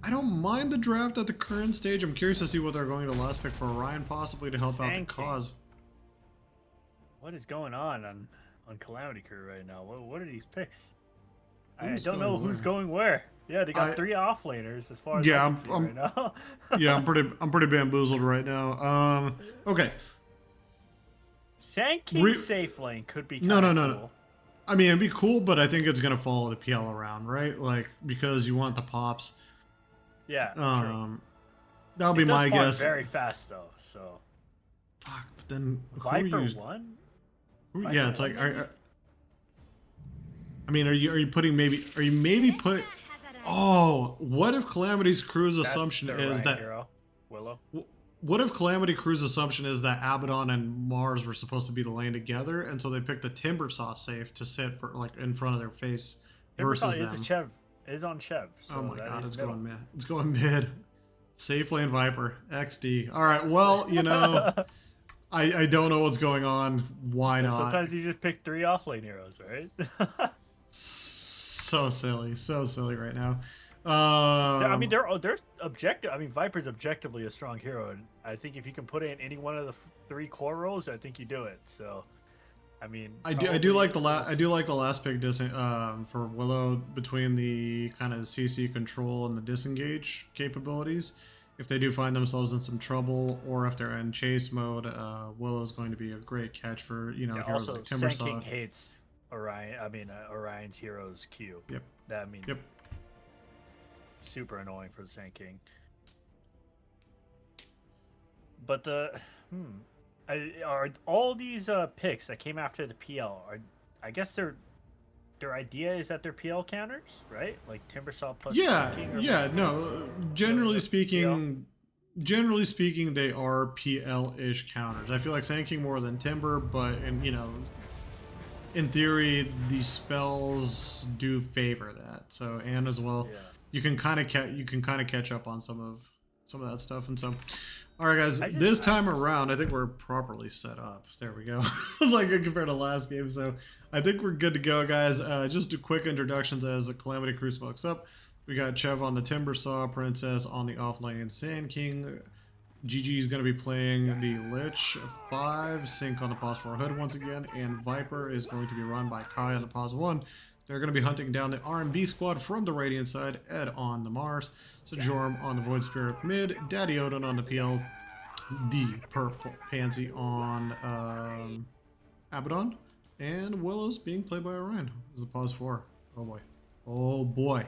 I don't mind the draft at the current stage. I'm curious to see what they're going to last pick for Orion, possibly to help out the Sand King. cause. What is going on Calamity Crew right now? What are these picks? Who's I don't know going who's where? going where. Yeah, they got 3 offlaners as far as I can see right now. Yeah, I'm pretty bamboozled right now. Okay. Sand King safe lane could be kind of No. cool. I mean, it'd be cool, but I think it's gonna follow the PL around, right? Like because you want the pops. Yeah, true. That'll be my guess. Very fast though, so. Fuck, but then Viper one. Yeah, it's like. I mean, are you putting maybe? Are you maybe putting? Oh, what if Calamity's crew's assumption is that hero, Willow? What if Calamity Crew's assumption is that Abaddon and Mars were supposed to be the lane together, and so they picked the Timbersaw safe to sit for like in front of their face versus them? Chev is on Chev. So oh my god, it's middle. going mid. It's going mid. Safe lane Viper XD. All right, well you know, I don't know what's going on. Why not? Sometimes you just pick 3 offlane heroes, right? So silly right now. I mean, they're objective. I mean, Viper's objectively a strong hero, and I think if you can put in any one of the 3 core roles, I think you do it. So, I mean, I do like the last pick for Willow between the kind of CC control and the disengage capabilities. If they do find themselves in some trouble, or if they're in chase mode, Willow's going to be a great catch for heroes also, like Timbersaw. Sand King hates Orion. I mean, Orion's heroes Q. Yep. Yep. Super annoying for the Sand King. But are all these picks that came after the PL I guess their idea is that they're PL counters, right? Like Timbersaw plus Sand King no. Generally speaking, they are PL-ish counters. I feel like Sand King more than Timber, but in theory, the spells do favor that. So and as well. Yeah. You can kind of catch up on some of that stuff, and so, all right, guys. This time around, I think we're properly set up. There we go. It's like compared to last game, so I think we're good to go, guys. Just do quick introductions as the Calamity Crew smokes up. We got Chev on the Timbersaw, Princess on the offlane, Sand King. GG is going to be playing the Lich 5, Sync on the pause 4 Hood once again, and Viper is going to be run by Kai on the pause 1. They're going to be hunting down the R&B squad from the Radiant side, Ed on the Mars, Jorm on the Void Spirit mid, Daddy Odin on the PL, the Purple Pansy on Abaddon, and Willow's being played by Orion as the pause 4. Oh boy. Oh boy.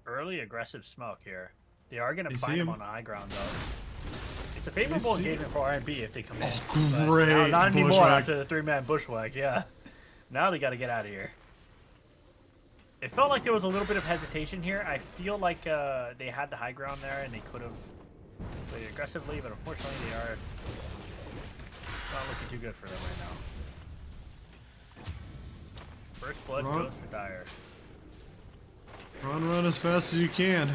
Early aggressive smoke here. They are going to find him on the high ground though. It's a favorable engagement for R&B if they come in. Oh, great. Not anymore after the 3-man bushwhack, yeah. Now they got to get out of here. It felt like there was a little bit of hesitation here. I feel like they had the high ground there and they could have played aggressively, but unfortunately they are not looking too good for them right now. First blood goes for Dire. Run as fast as you can.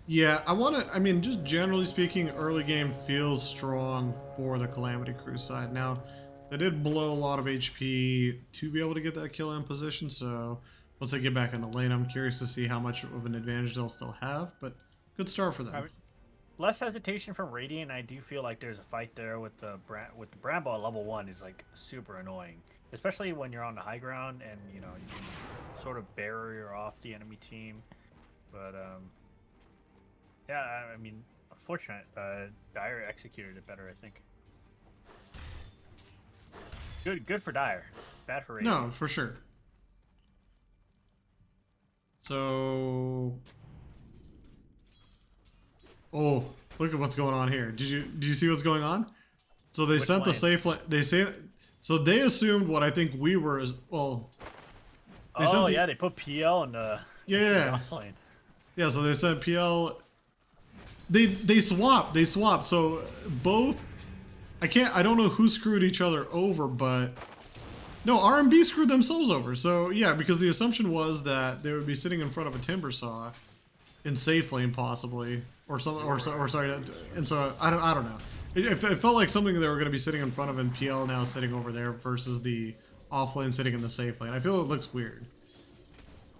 Yeah, I mean, just generally speaking, early game feels strong for the Calamity Crew side. Now, they did blow a lot of HP to be able to get that kill in position, so once they get back in the lane, I'm curious to see how much of an advantage they'll still have, but good start for them. Less hesitation from Radiant. I do feel like there's a fight there with the Bramble at level 1 is like super annoying, especially when you're on the high ground and you can sort of barrier off the enemy team. But yeah, I mean, unfortunate. Dire executed it better, I think. Good for Dire. Bad for Radiant. No, for sure. So, oh, look at what's going on here. Did you see what's going on? So they sent the safe lane. So they assumed what I think we were as well. They put PL in the lane. Yeah, so they sent PL. They swapped. So both. I don't know who screwed each other over, but no, R&B screwed themselves over. So yeah, because the assumption was that they would be sitting in front of a Timbersaw in safe lane possibly, or sorry, and so I don't know. It felt like something they were going to be sitting in front of, and PL now sitting over there versus the off lane sitting in the safe lane. I feel it looks weird.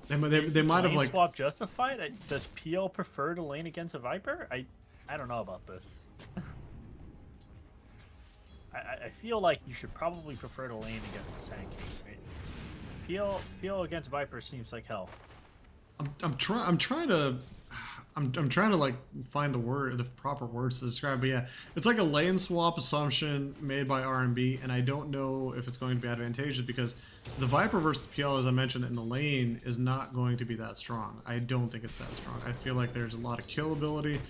They might have lane like swap justified? Does PL prefer to lane against a Viper? I don't know about this. I feel like you should probably prefer to lane against a Sand King, right? PL against Viper seems like hell. I'm trying to like find the proper words to describe, but yeah, it's like a lane swap assumption made by R&B, and I don't know if it's going to be advantageous because the Viper versus the PL, as I mentioned in the lane, is not going to be that strong. I don't think it's that strong. I feel like there's a lot of kill ability,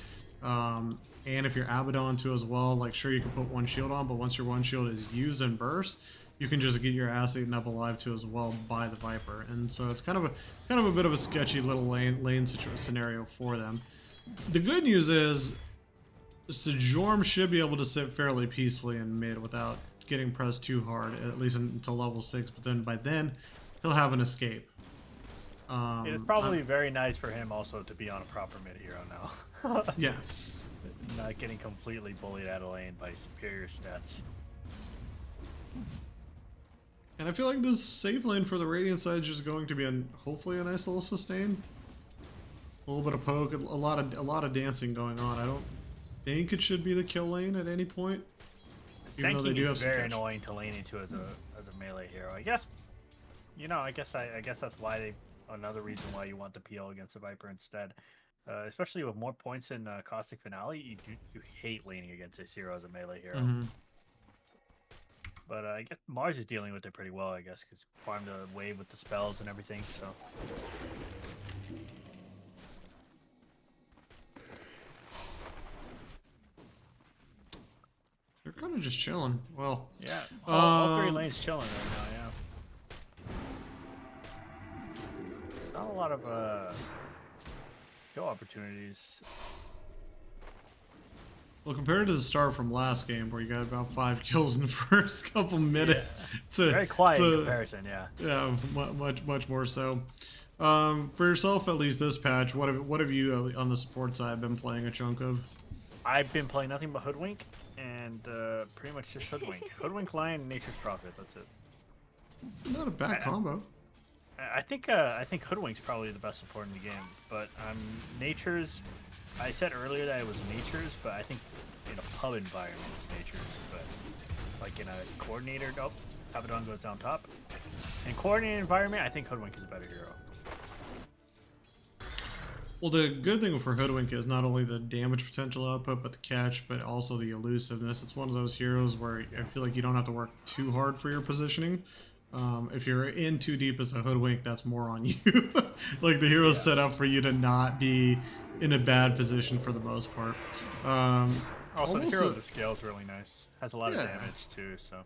and if you're Abaddon too as well, like sure you can put one shield on, but once your one shield is used and burst, you can just get your ass eaten up alive too as well by the Viper, and so it's kind of a bit of a sketchy little lane scenario for them. The good news is Sejorm should be able to sit fairly peacefully in mid without getting pressed too hard, at least until level 6. But then by then, he'll have an escape. It's probably very nice for him also to be on a proper mid hero now. Yeah. Not getting completely bullied out of lane by superior stats. And I feel like this safe lane for the Radiant side is just going to be hopefully a nice little sustain. A little bit of poke, a lot of dancing going on. I don't think it should be the kill lane at any point. Sand King is very annoying to lane into as a melee hero. I guess, you know, I guess that's why another reason why you want the PL against the Viper instead. Especially with more points in Caustic Finale, you hate laning against this hero as a melee hero. Mm-hmm. But I guess Mars is dealing with it pretty well, I guess, because farmed the wave with the spells and everything, so. They're kind of just chilling. Well, yeah, all 3 lanes chilling right now, yeah. Not a lot of kill opportunities. Well, compared to the start from last game, where you got about 5 kills in the first couple minutes, yeah. Very quiet in comparison, yeah. Yeah, much more so. For yourself, at least this patch, what have you on the support side been playing a chunk of? I've been playing nothing but Hoodwink and pretty much just Hoodwink. Hoodwink, Lion, Nature's Prophet. That's it. Not a bad combo. I think Hoodwink's probably the best support in the game, but Nature's. I said earlier that it was Nature's, but I think in a pub environment it's Nature's, but like in a coordinator, Abaddon goes down top. In coordinated environment, I think Hoodwink is a better hero. Well, the good thing for Hoodwink is not only the damage potential output, but the catch, but also the elusiveness. It's one of those heroes where I feel like you don't have to work too hard for your positioning. If you're in too deep as a Hoodwink, that's more on you. Like the hero's set up for you to not be in a bad position for the most part. Also, the hero of the scale is really nice. Has a lot of damage too, so.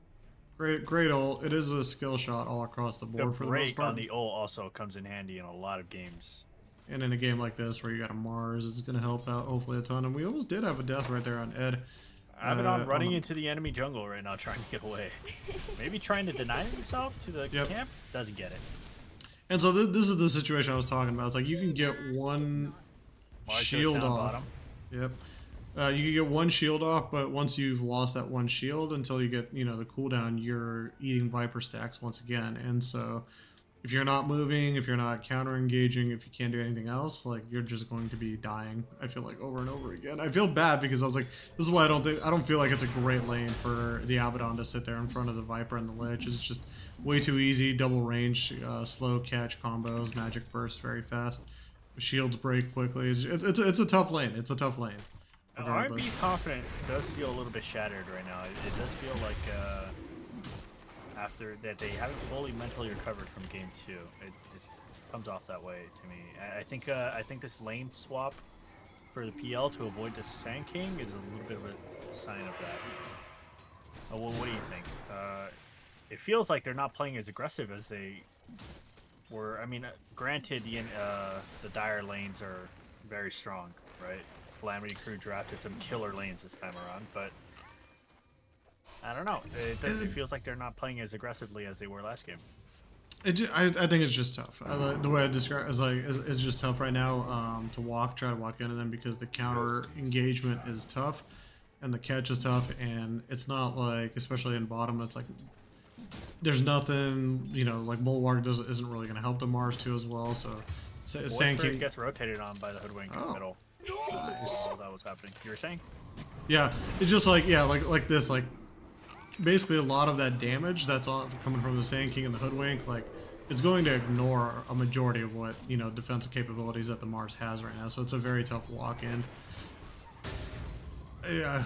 Great ult. It is a skill shot all across the board for the most part. On the ult also comes in handy in a lot of games. And in a game like this where you got a Mars, it's going to help out hopefully a ton. And we almost did have a death right there on Ed. Abaddon running into the enemy jungle right now, trying to get away. Maybe trying to deny himself to the camp. Doesn't get it. And so this is the situation I was talking about. It's like you can get one shield off. Bottom. Yep. You can get one shield off, but once you've lost that one shield until you get, you know, the cooldown, you're eating Viper stacks once again. And so if you're not moving, if you're not counter engaging, if you can't do anything else, like you're just going to be dying. I feel like over and over again. I feel bad because I was like, this is why I don't feel like it's a great lane for the Abaddon to sit there in front of the Viper and the Lich. It's just way too easy, double range, slow catch combos, magic burst very fast. Shields break quickly. It's a tough lane. It's a tough lane. R&B's confidence does feel a little bit shattered right now. It does feel like after that they haven't fully mentally recovered from game 2. It comes off that way to me. I think this lane swap for the PL to avoid the Sand King is a little bit of a sign of that. Oh, well, what do you think? It feels like they're not playing as aggressive as they were. I mean, granted, the dire lanes are very strong, right? Calamity crew drafted some killer lanes this time around, but I don't know. It feels like they're not playing as aggressively as they were last game. I think it's just tough. The way I describe it is like it's just tough right now to try to walk into them because the counter engagement is tough and the catch is tough, and it's not like, especially in bottom, it's like there's nothing, you know, like Bulwark isn't really going to help the Mars too as well. So Sand Spirit King gets rotated on by the Hoodwink in the middle. Nice. While that was happening. You were saying? Yeah, it's just like like this, like basically a lot of that damage that's all coming from the Sand King and the Hoodwink, like it's going to ignore a majority of what, you know, defensive capabilities that the Mars has right now. So it's a very tough walk in. Yeah,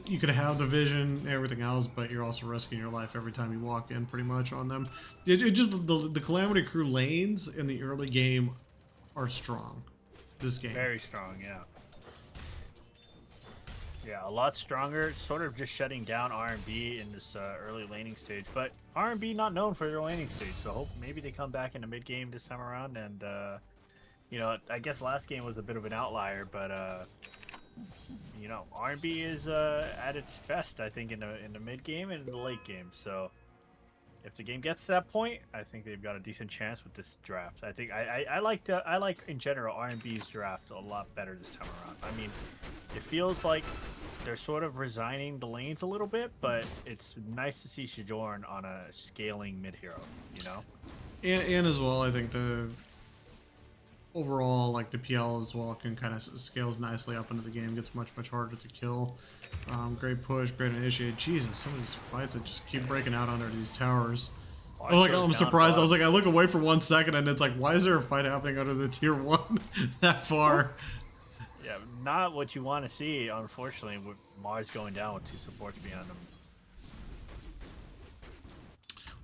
you could have the vision, everything else, but you're also risking your life every time you walk in, pretty much on them. It just the Calamity Crew lanes in the early game are strong. This game very strong, yeah. Yeah, a lot stronger. Sort of just shutting down R&B in this early laning stage, but R&B not known for their laning stage, so hope maybe they come back in the mid game this time around. And you know, I guess last game was a bit of an outlier, but you know, R&B is at its best, I think, in the mid game and in the late game. So if the game gets to that point, I think they've got a decent chance with this draft. I think I like in general R&B's draft a lot better this time around. I mean, it feels like they're sort of resigning the lanes a little bit, but it's nice to see Shadorn on a scaling mid hero, you know. and as well, I think the overall, like the PL as well, can kind of scales nicely up into the game, gets much harder to kill. Great push, great initiate. Jesus, some of these fights that just keep breaking out under these towers. Oh, like I'm surprised. I was like, I look away for 1 second and it's like, why is there a fight happening under the tier 1 that far? Yeah, not what you want to see, unfortunately, with Mars going down with 2 supports behind them.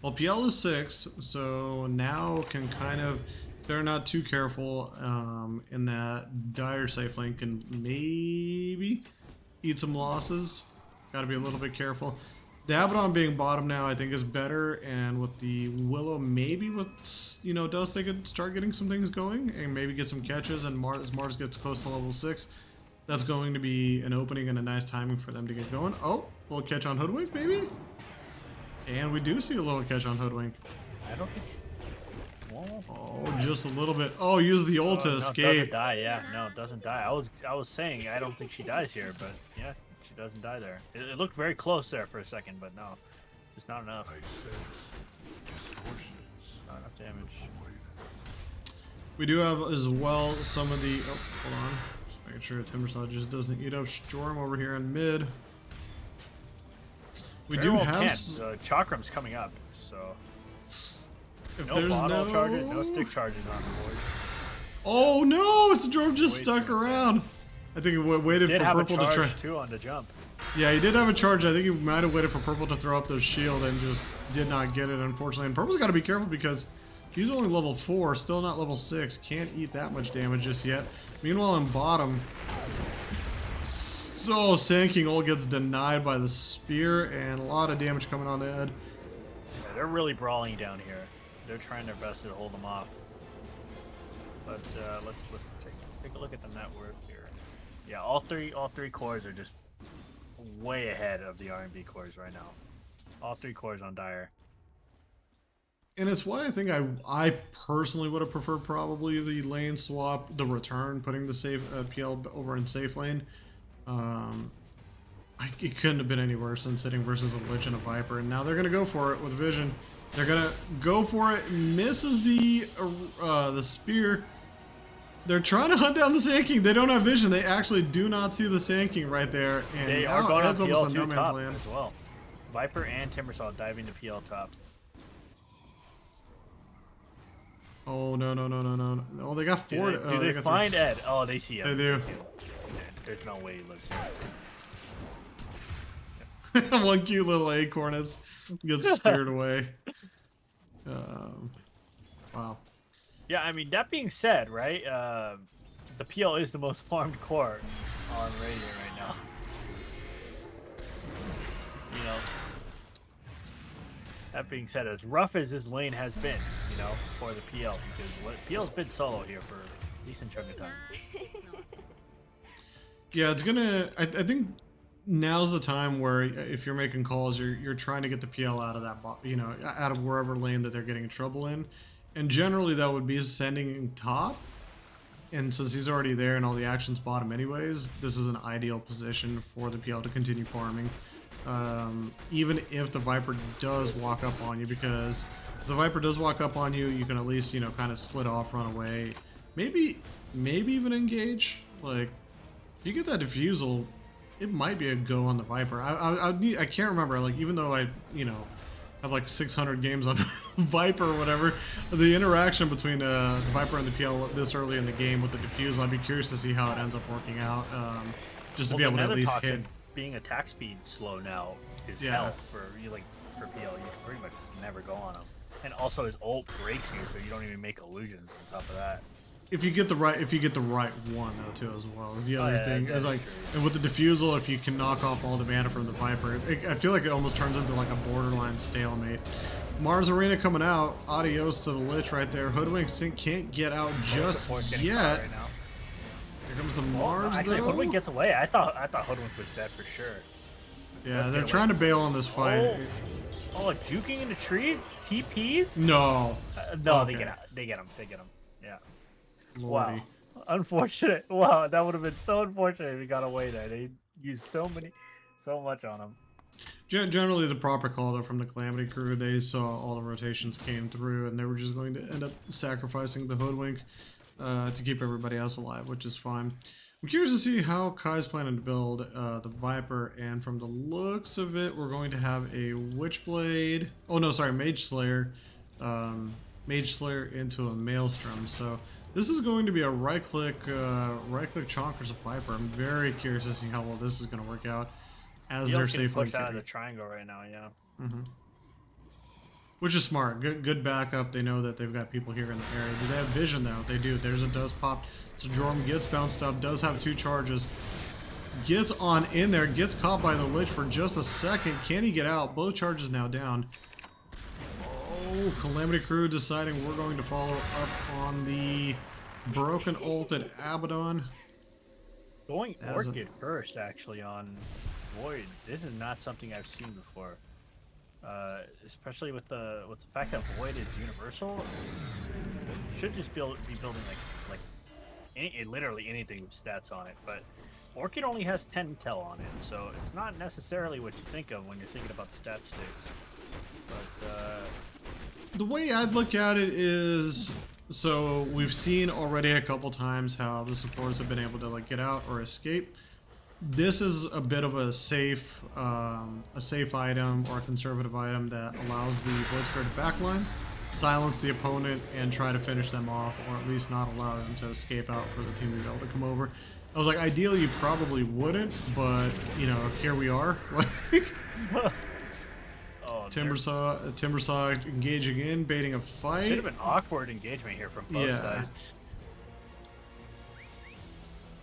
Well, PL is 6, so now can kind of, if they're not too careful in that dire safe lane, can maybe eat some losses. Got to be a little bit careful. The Abaddon being bottom now, I think, is better, and with the Willow, maybe with, you know, Dust, they could start getting some things going and maybe get some catches. And as Mars gets close to level 6, that's going to be an opening and a nice timing for them to get going. Oh, a little catch on Hoodwink, maybe? And we do see a little catch on Hoodwink. I don't think. Oh, just a little bit. Oh, use the ult to escape. Doesn't die. Yeah, no, it doesn't die. I was saying I don't think she dies here, but yeah, she doesn't die there. It looked very close there for a second, but no, just not enough. Not enough damage. We do have as well some of the. Oh, hold on. Just making sure Timbersaw just doesn't eat up Storm over here in mid. We Very do well have. Chakram's coming up, so. If No there's bottle charges, no stick charges on the board. Oh no! Storm just Way stuck too around. I think he waited Did for have purple a charge to try. too on the jump. Yeah, he did have a charge. I think he might have waited for purple to throw up their shield and just did not get it, unfortunately. And purple's got to be careful because he's only level 4, still not level 6. Can't eat that much damage just yet. Meanwhile, in bottom, so Sand King ult gets denied by the spear, and a lot of damage coming on the head. Yeah, they're really brawling down here. They're trying their best to hold them off. But let's take a look at the net worth here. Yeah, all three cores are just way ahead of the R&B cores right now. All 3 cores on Dire. And it's why I think I personally would have preferred probably the lane swap, the return, putting the safe PL over in safe lane. It couldn't have been any worse than sitting versus a Lich and a Viper. And now they're going to go for it with Vision. They're going to go for it. Misses the spear. They're trying to hunt down the Sand King. They don't have vision. They actually do not see the Sand King right there. And they are going on PL no top land as well. Viper and Timbersaw diving to PL top. Oh, no. Oh, they got 4. Do they find Ed? Oh, they see him. They do. See him. There's no way he lives here. One cute little acorn gets speared away. Wow. Yeah, I mean, that being said, right, the PL is the most farmed core on Radiant right now. You know, that being said, as rough as this lane has been, you know, for the PL, because PL's been solo here for a decent chunk of time. Yeah, it's gonna. I think now's the time where if you're making calls, you're trying to get the PL out of that, you know, out of wherever lane that they're getting in trouble in. And generally that would be sending top. And since he's already there and all the action's bottom anyways, this is an ideal position for the PL to continue farming. even if the Viper does walk up on you, because if the Viper does walk up on you, you can at least, you know, kind of split off, run away, maybe even engage. Like, if you get that defusal, it might be a go on the Viper. I can't remember, like, even though I, you know, have like 600 games on Viper or whatever, the interaction between the Viper and the PL this early in the game with the defusal, I'd be curious to see how it ends up working out. Just to be able to at least hit. Being attack speed slow now is Yeah. hell for you, like for PL. You can pretty much just never go on him, and also his ult breaks you, so you don't even make illusions on top of that. If you get the right one though too as well is the other thing. Is like, true. and with the defusal, if you can knock off all the mana from the Viper, I feel like it almost turns into like a borderline stalemate. Mars Arena coming out. Adios to the Lich right there. Hoodwink can't get out just yet. Right now. Here comes the Mars Actually, though. Hoodwink gets away. I thought Hoodwink was dead for sure. Yeah, they're trying to bail on this fight. Oh, juking into trees? TPs? No. No, Okay. they get out. They get him. Yeah. Lordy. Wow. Unfortunate. Wow, that would have been so unfortunate if he got away there. They used so much on him. Generally, the proper call though from the Calamity crew, they saw all the rotations came through, and they were just going to end up sacrificing the Hoodwink to keep everybody else alive, which is fine. I'm curious to see how Kai's planning to build the Viper, and from the looks of it, we're going to have a Witchblade. Oh no, sorry, Mage Slayer. Mage Slayer into a Maelstrom. So this is going to be a right-click Chonkers of Viper. I'm very curious to see how well this is going to work out as their safe pushed out of the triangle right now. Yeah. Which is smart. Good backup. They know that they've got people here in the area. Do they have vision though? They do. There's a dust pop. So Jorm gets bounced up. Does have 2 charges. Gets on in there. Gets caught by the Lich for just a second. Can he get out? Both charges now down. Oh, Calamity crew deciding we're going to follow up on the broken ulted Abaddon. Going Orchid first, actually, on Void. This is not something I've seen before. Especially with the fact that Void is universal, you should just be building literally anything with stats on it. But Orchid only has 10 intel on it, so it's not necessarily what you think of when you're thinking about stat sticks. But the way I'd look at it is, so we've seen already a couple times how the supports have been able to like get out or escape. This is a bit of a safe item or a conservative item that allows the Blitzcrank to backline, silence the opponent, and try to finish them off, or at least not allow them to escape out for the team to be able to come over. I was like, ideally you probably wouldn't, but you know, here we are. Timbersaw engaging in, baiting a fight. Bit of an awkward engagement here from both sides.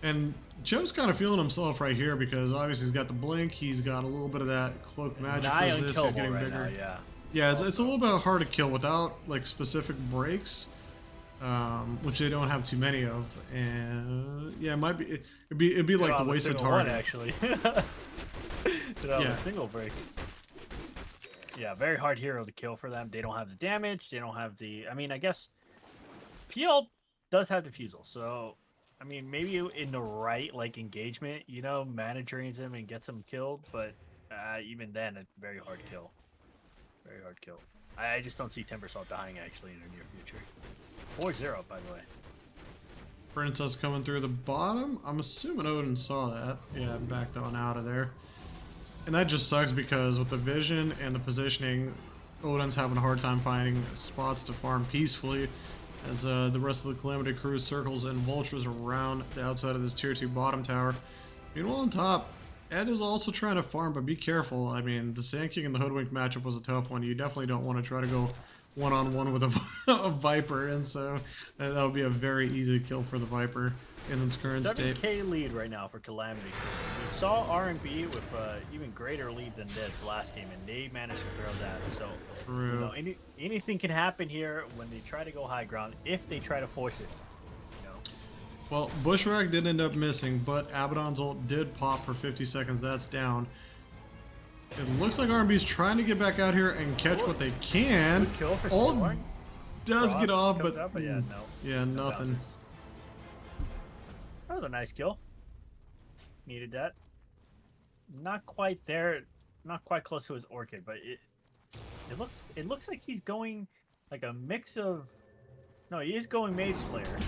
And Joe's kind of feeling himself right here because obviously he's got the blink, he's got a little bit of that cloak magic resist, he's getting bigger. Yeah, it's a little bit hard to kill without like specific breaks, which they don't have too many of. And yeah, it might be it'd be like the wasted target actually. A single break. Yeah, very hard hero to kill for them. They don't have the damage. They don't have the. I mean, I guess PL does have defusal, so I mean, maybe in the right like engagement, you know, mana drains him and gets him killed. But even then, a very hard kill. Very hard kill. I just don't see Timbersaw dying actually in the near future. 4-0, by the way. Princess coming through the bottom. I'm assuming Odin saw that. Yeah, backed on out of there. And that just sucks because with the vision and the positioning, Odin's having a hard time finding spots to farm peacefully as the rest of the Calamity crew circles and vultures around the outside of this tier 2 bottom tower. Meanwhile on top, Ed is also trying to farm, but be careful. I mean, the Sand King and the Hoodwink matchup was a tough one. You definitely don't want to try to go one-on-one with a Viper, and so that would be a very easy kill for the Viper in its current state. 7k lead right now for Calamity. We saw R&B with even greater lead than this last game, and they managed to throw that. So, true. You know, anything can happen here when they try to go high ground, if they try to force it. You know? Well, Bushwhack did end up missing, but Abaddon's ult did pop for 50 seconds. That's down. It looks like R&B's trying to get back out here and catch what they can. Good kill for Ult Storm. does Cross get off, comes but up, yeah, no. Yeah, No nothing. bounces. That was a nice kill. Needed that. Not quite there. not quite close to his Orchid, but it looks like he's going like a mix of. No, he is going Mage Slayer, which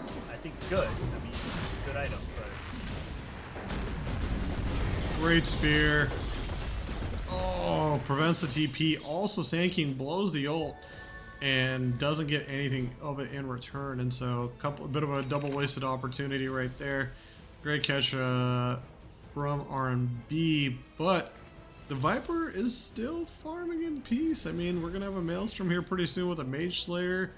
is I think good. I mean, it's a good item, but Great spear. Oh, prevents the TP. Also, Sand blows the ult and doesn't get anything of it in return. And so, a bit of a double wasted opportunity right there. Great catch from R&B, but the Viper is still farming in peace. I mean, we're gonna have a Maelstrom here pretty soon with a Mage Slayer.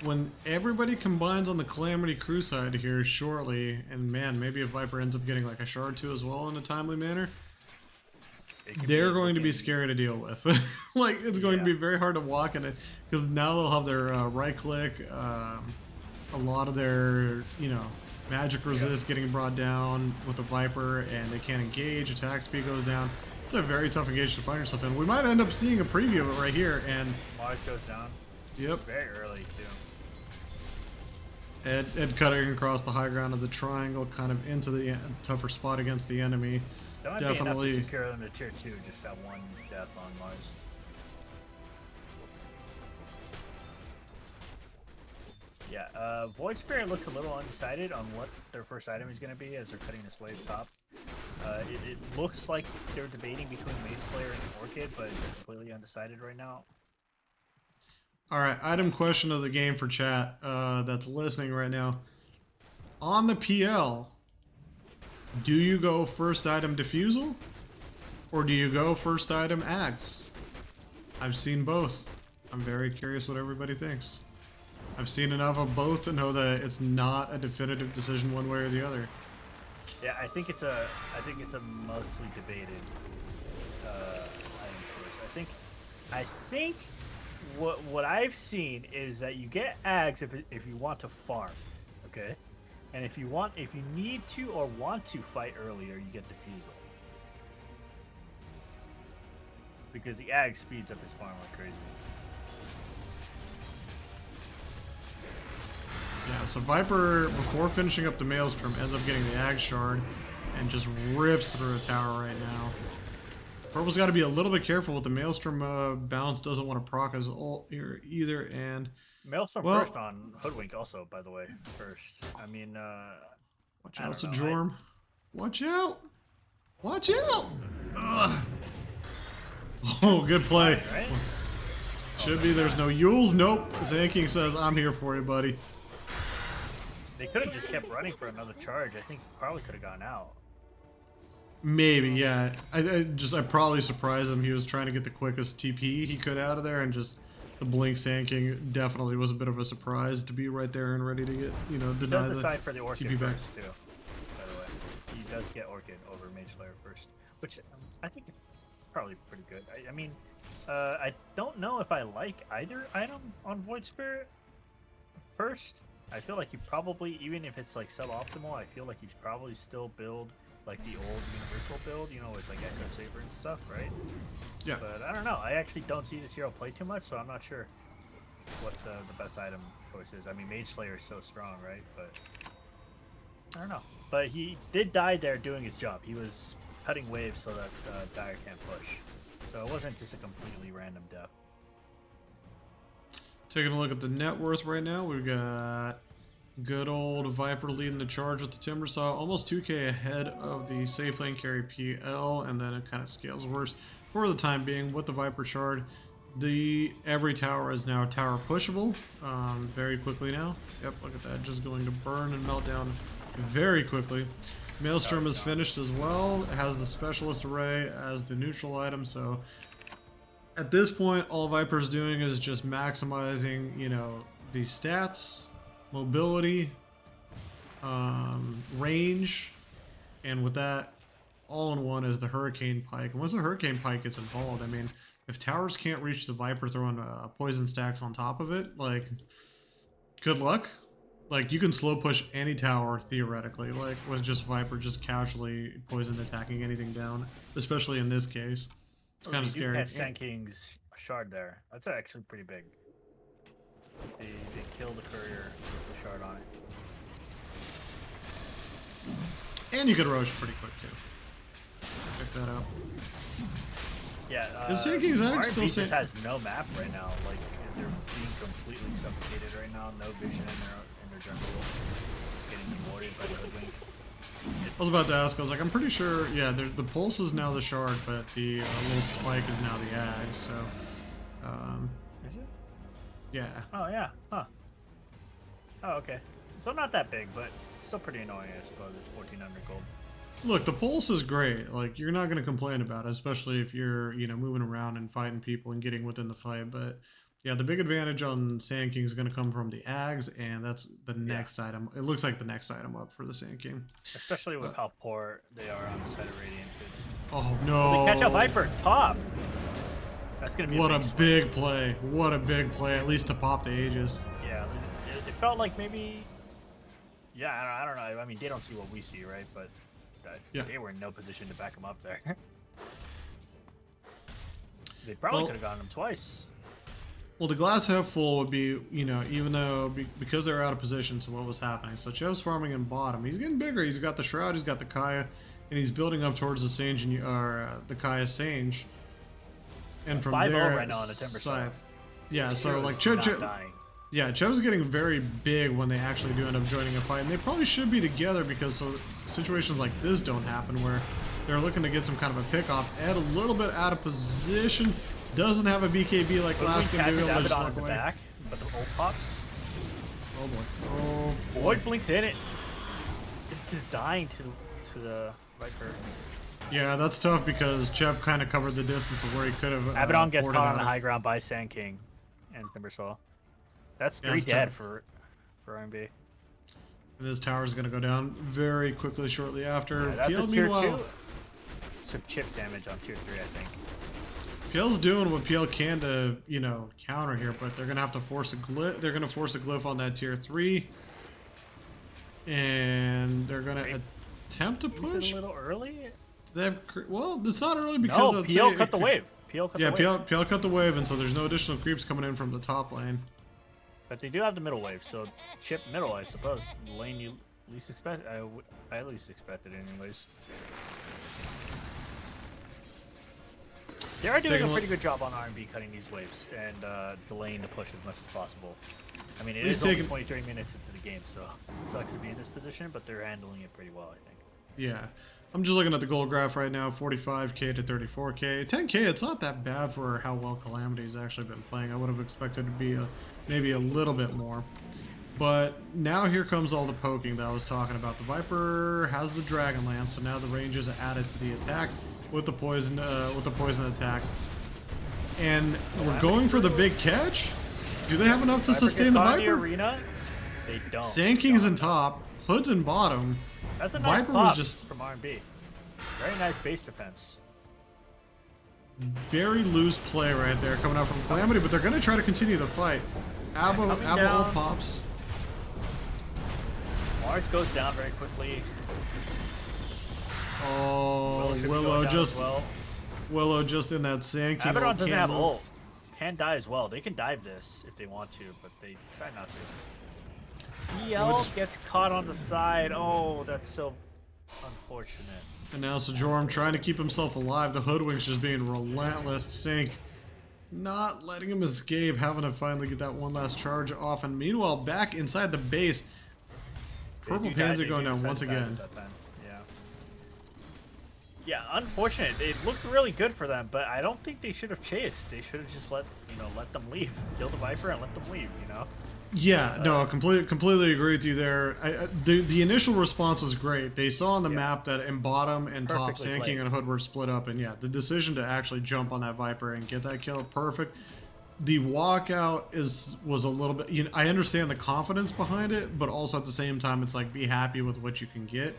When everybody combines on the Calamity crew side here shortly, and man, maybe if Viper ends up getting like a shard too as well in a timely manner, they're going to be scary to deal with. Like, it's going to be very hard to walk in it, because now they'll have their right click, a lot of their, you know, magic resist getting brought down with the Viper, and they can't engage, attack speed goes down. It's a very tough engage to find yourself in. We might end up seeing a preview of it right here, and Mars goes down. Yep. Very early too. Ed cutting across the high ground of the triangle, kind of into the tougher spot against the enemy. That might Definitely be enough to secure them to tier 2, just that one death on Mars. Yeah, Void Spirit looks a little undecided on what their first item is going to be as they're cutting this wave top. It looks like they're debating between Mage Slayer and Orchid, but they're completely undecided right now. All right, item question of the game for chat that's listening right now. On the PL, do you go first item Diffusal, or do you go first item Ags? I've seen both. I'm very curious what everybody thinks. I've seen enough of both to know that it's not a definitive decision one way or the other. Yeah, I think it's a mostly debated item choice. I think what I've seen is that you get Ags if you want to farm, okay, and if you need to or want to fight earlier, you get Diffusal, because the Ag speeds up his farm like crazy. Yeah, so Viper, before finishing up the Maelstrom, ends up getting the Ag Shard and just rips through a tower right now. Purple's got to be a little bit careful with the Maelstrom bounce. Doesn't want to proc his ult here either. And Maelstrom first on Hoodwink also, by the way, first. I mean, watch out, Sajorm. Watch out! Watch out! Ugh. Oh, good play. Right? Should be. There's no Yules. Nope. Zanking says, I'm here for you, buddy. They could have just kept running for another charge. I think probably could have gone out. Maybe, yeah. I probably surprised him. He was trying to get the quickest TP he could out of there, and just the Blink Sand King definitely was a bit of a surprise to be right there and ready to get, you know, deny the decide for the Orchid TP back. first, too, by the way. He does get Orchid over Mage Slayer first, which I think is probably pretty good. I mean, I don't know if I like either item on Void Spirit first. I feel like you probably, even if it's like suboptimal, I feel like you should probably still build like the old universal build, you know, it's like Echo Saber and stuff, right? Yeah. But I don't know. I actually don't see this hero play too much, so I'm not sure what the best item choice is. I mean, Mage Slayer is so strong, right? But I don't know. But he did die there doing his job. He was cutting waves so that Dire can't push. So it wasn't just a completely random death. Taking a look at the net worth right now, we've got good old Viper leading the charge with the Timbersaw, almost 2k ahead of the safe lane carry PL, and then it kind of scales worse for the time being with the Viper Shard. Every tower is now tower pushable very quickly now. Yep, look at that, just going to burn and melt down very quickly. Maelstrom is finished as well. It has the Specialist Array as the neutral item, so at this point, all Viper's doing is just maximizing, you know, the stats, mobility, range, and with that, all in one is the Hurricane Pike. And once the Hurricane Pike gets involved, I mean, if towers can't reach the Viper throwing poison stacks on top of it, like, good luck. Like, you can slow push any tower, theoretically, like, with just Viper just casually poison attacking anything down, especially in this case. It's kind of scary. You catch Sand King's shard there. That's actually pretty big. They kill the courier with the shard on it. And you could Rosh pretty quick, too. Yeah, Is Sand King's Axe still R&B just saying? has no map right now. Like they're being completely suffocated right now. No vision in their jungle. Just getting rewarded by the hoodwink. I was about to ask. I was like, I'm pretty sure. Yeah, the pulse is now the shard, but the little spike is now the axe. So, Is it? yeah. Oh yeah. Huh. Oh okay. So not that big, but still pretty annoying, I suppose. It's 1400 gold. Look, the pulse is great. Like, you're not going to complain about it, especially if you're, moving around and fighting people and getting within the fight. But yeah, the big advantage on Sand King is going to come from the Ags, and that's the next item. It looks like the next item up for the Sand King. Especially with how poor they are on the side of Radiant. Oh no! They catch a Viper top. That's gonna be what a big play! What a big play! At least to pop the Aegis. Yeah, it felt like maybe. Yeah, I don't know. I mean, they don't see what we see, right? But they were in no position to back him up there. They probably could have gotten him twice. Well, the glass half full would be, even though because they're out of position, so what was happening. So Chev's farming in bottom. He's getting bigger. He's got the Shroud, he's got the Kaya, and he's building up towards the Sage or the Kaya Sage. And from there, right now on the Timber side. Yeah, so like Chev's getting very big when they actually do end up joining a fight, and they probably should be together because so situations like this don't happen where they're looking to get some kind of a pick off. Ed a little bit out of position. Doesn't have a BKB like last game. But the back, but the ult pops. Oh boy. Oh boy. Void blinks in it. It's just dying to the Viper. Yeah, that's tough because Chev kind of covered the distance of where he could have. Abaddon gets caught on the high ground by Sand King and Timbersaw. That's 3 dead for R&B. And this tower is going to go down very quickly shortly after. Yeah, that's tier 2. Some chip damage on tier 3, I think. PL's doing what PL can to, counter here, but they're gonna have to force a glyph. They're gonna force a glyph on that tier 3, and they're gonna attempt to push. Is it a little early? Well, it's not early because no, PL cut the wave. PL cut the wave. PL cut the wave, and so there's no additional creeps coming in from the top lane. But they do have the middle wave, so chip middle, I suppose. The lane you least expect. I at least expected, anyways. They are doing a pretty good job on R&B cutting these waves and delaying the push as much as possible. I mean, it is only 23 minutes into the game, so it sucks to be in this position, but they're handling it pretty well, I think. Yeah. I'm just looking at the gold graph right now, 45k to 34k. 10k, it's not that bad for how well Calamity's actually been playing. I would have expected to be maybe a little bit more. But now here comes all the poking that I was talking about. The Viper has the Dragon Lance, so now the range is added to the attack with the poison attack. And we're going for the big catch. Do they have enough to sustain the Viper? Arena? They don't. Sand King's in top, Hood's in bottom. That's a nice Viper pop was just from R&B. Very nice base defense. Very loose play right there coming out from Calamity, but they're going to try to continue the fight. Abba all pops. Mars goes down very quickly. Oh, Willow just in that Sand King. Abaddon doesn't have ult. Can die as well. They can dive this if they want to, but they try not to. EL gets caught on the side. Oh, that's so unfortunate. And now Sojourn trying to keep himself alive. The Hoodwink's just being relentless. Sink not letting him escape, having to finally get that one last charge off. And meanwhile, back inside the base, Purple Pansy going down once again. Yeah, unfortunate. It looked really good for them, but I don't think they should have chased. They should have just let them leave. Kill the Viper and let them leave, Yeah, no, completely agree with you there. The initial response was great. They saw on the map that in bottom and top, Sand King and Hood were split up, and yeah, the decision to actually jump on that Viper and get that kill, perfect. The walkout was a little bit. I understand the confidence behind it, but also at the same time, it's like be happy with what you can get.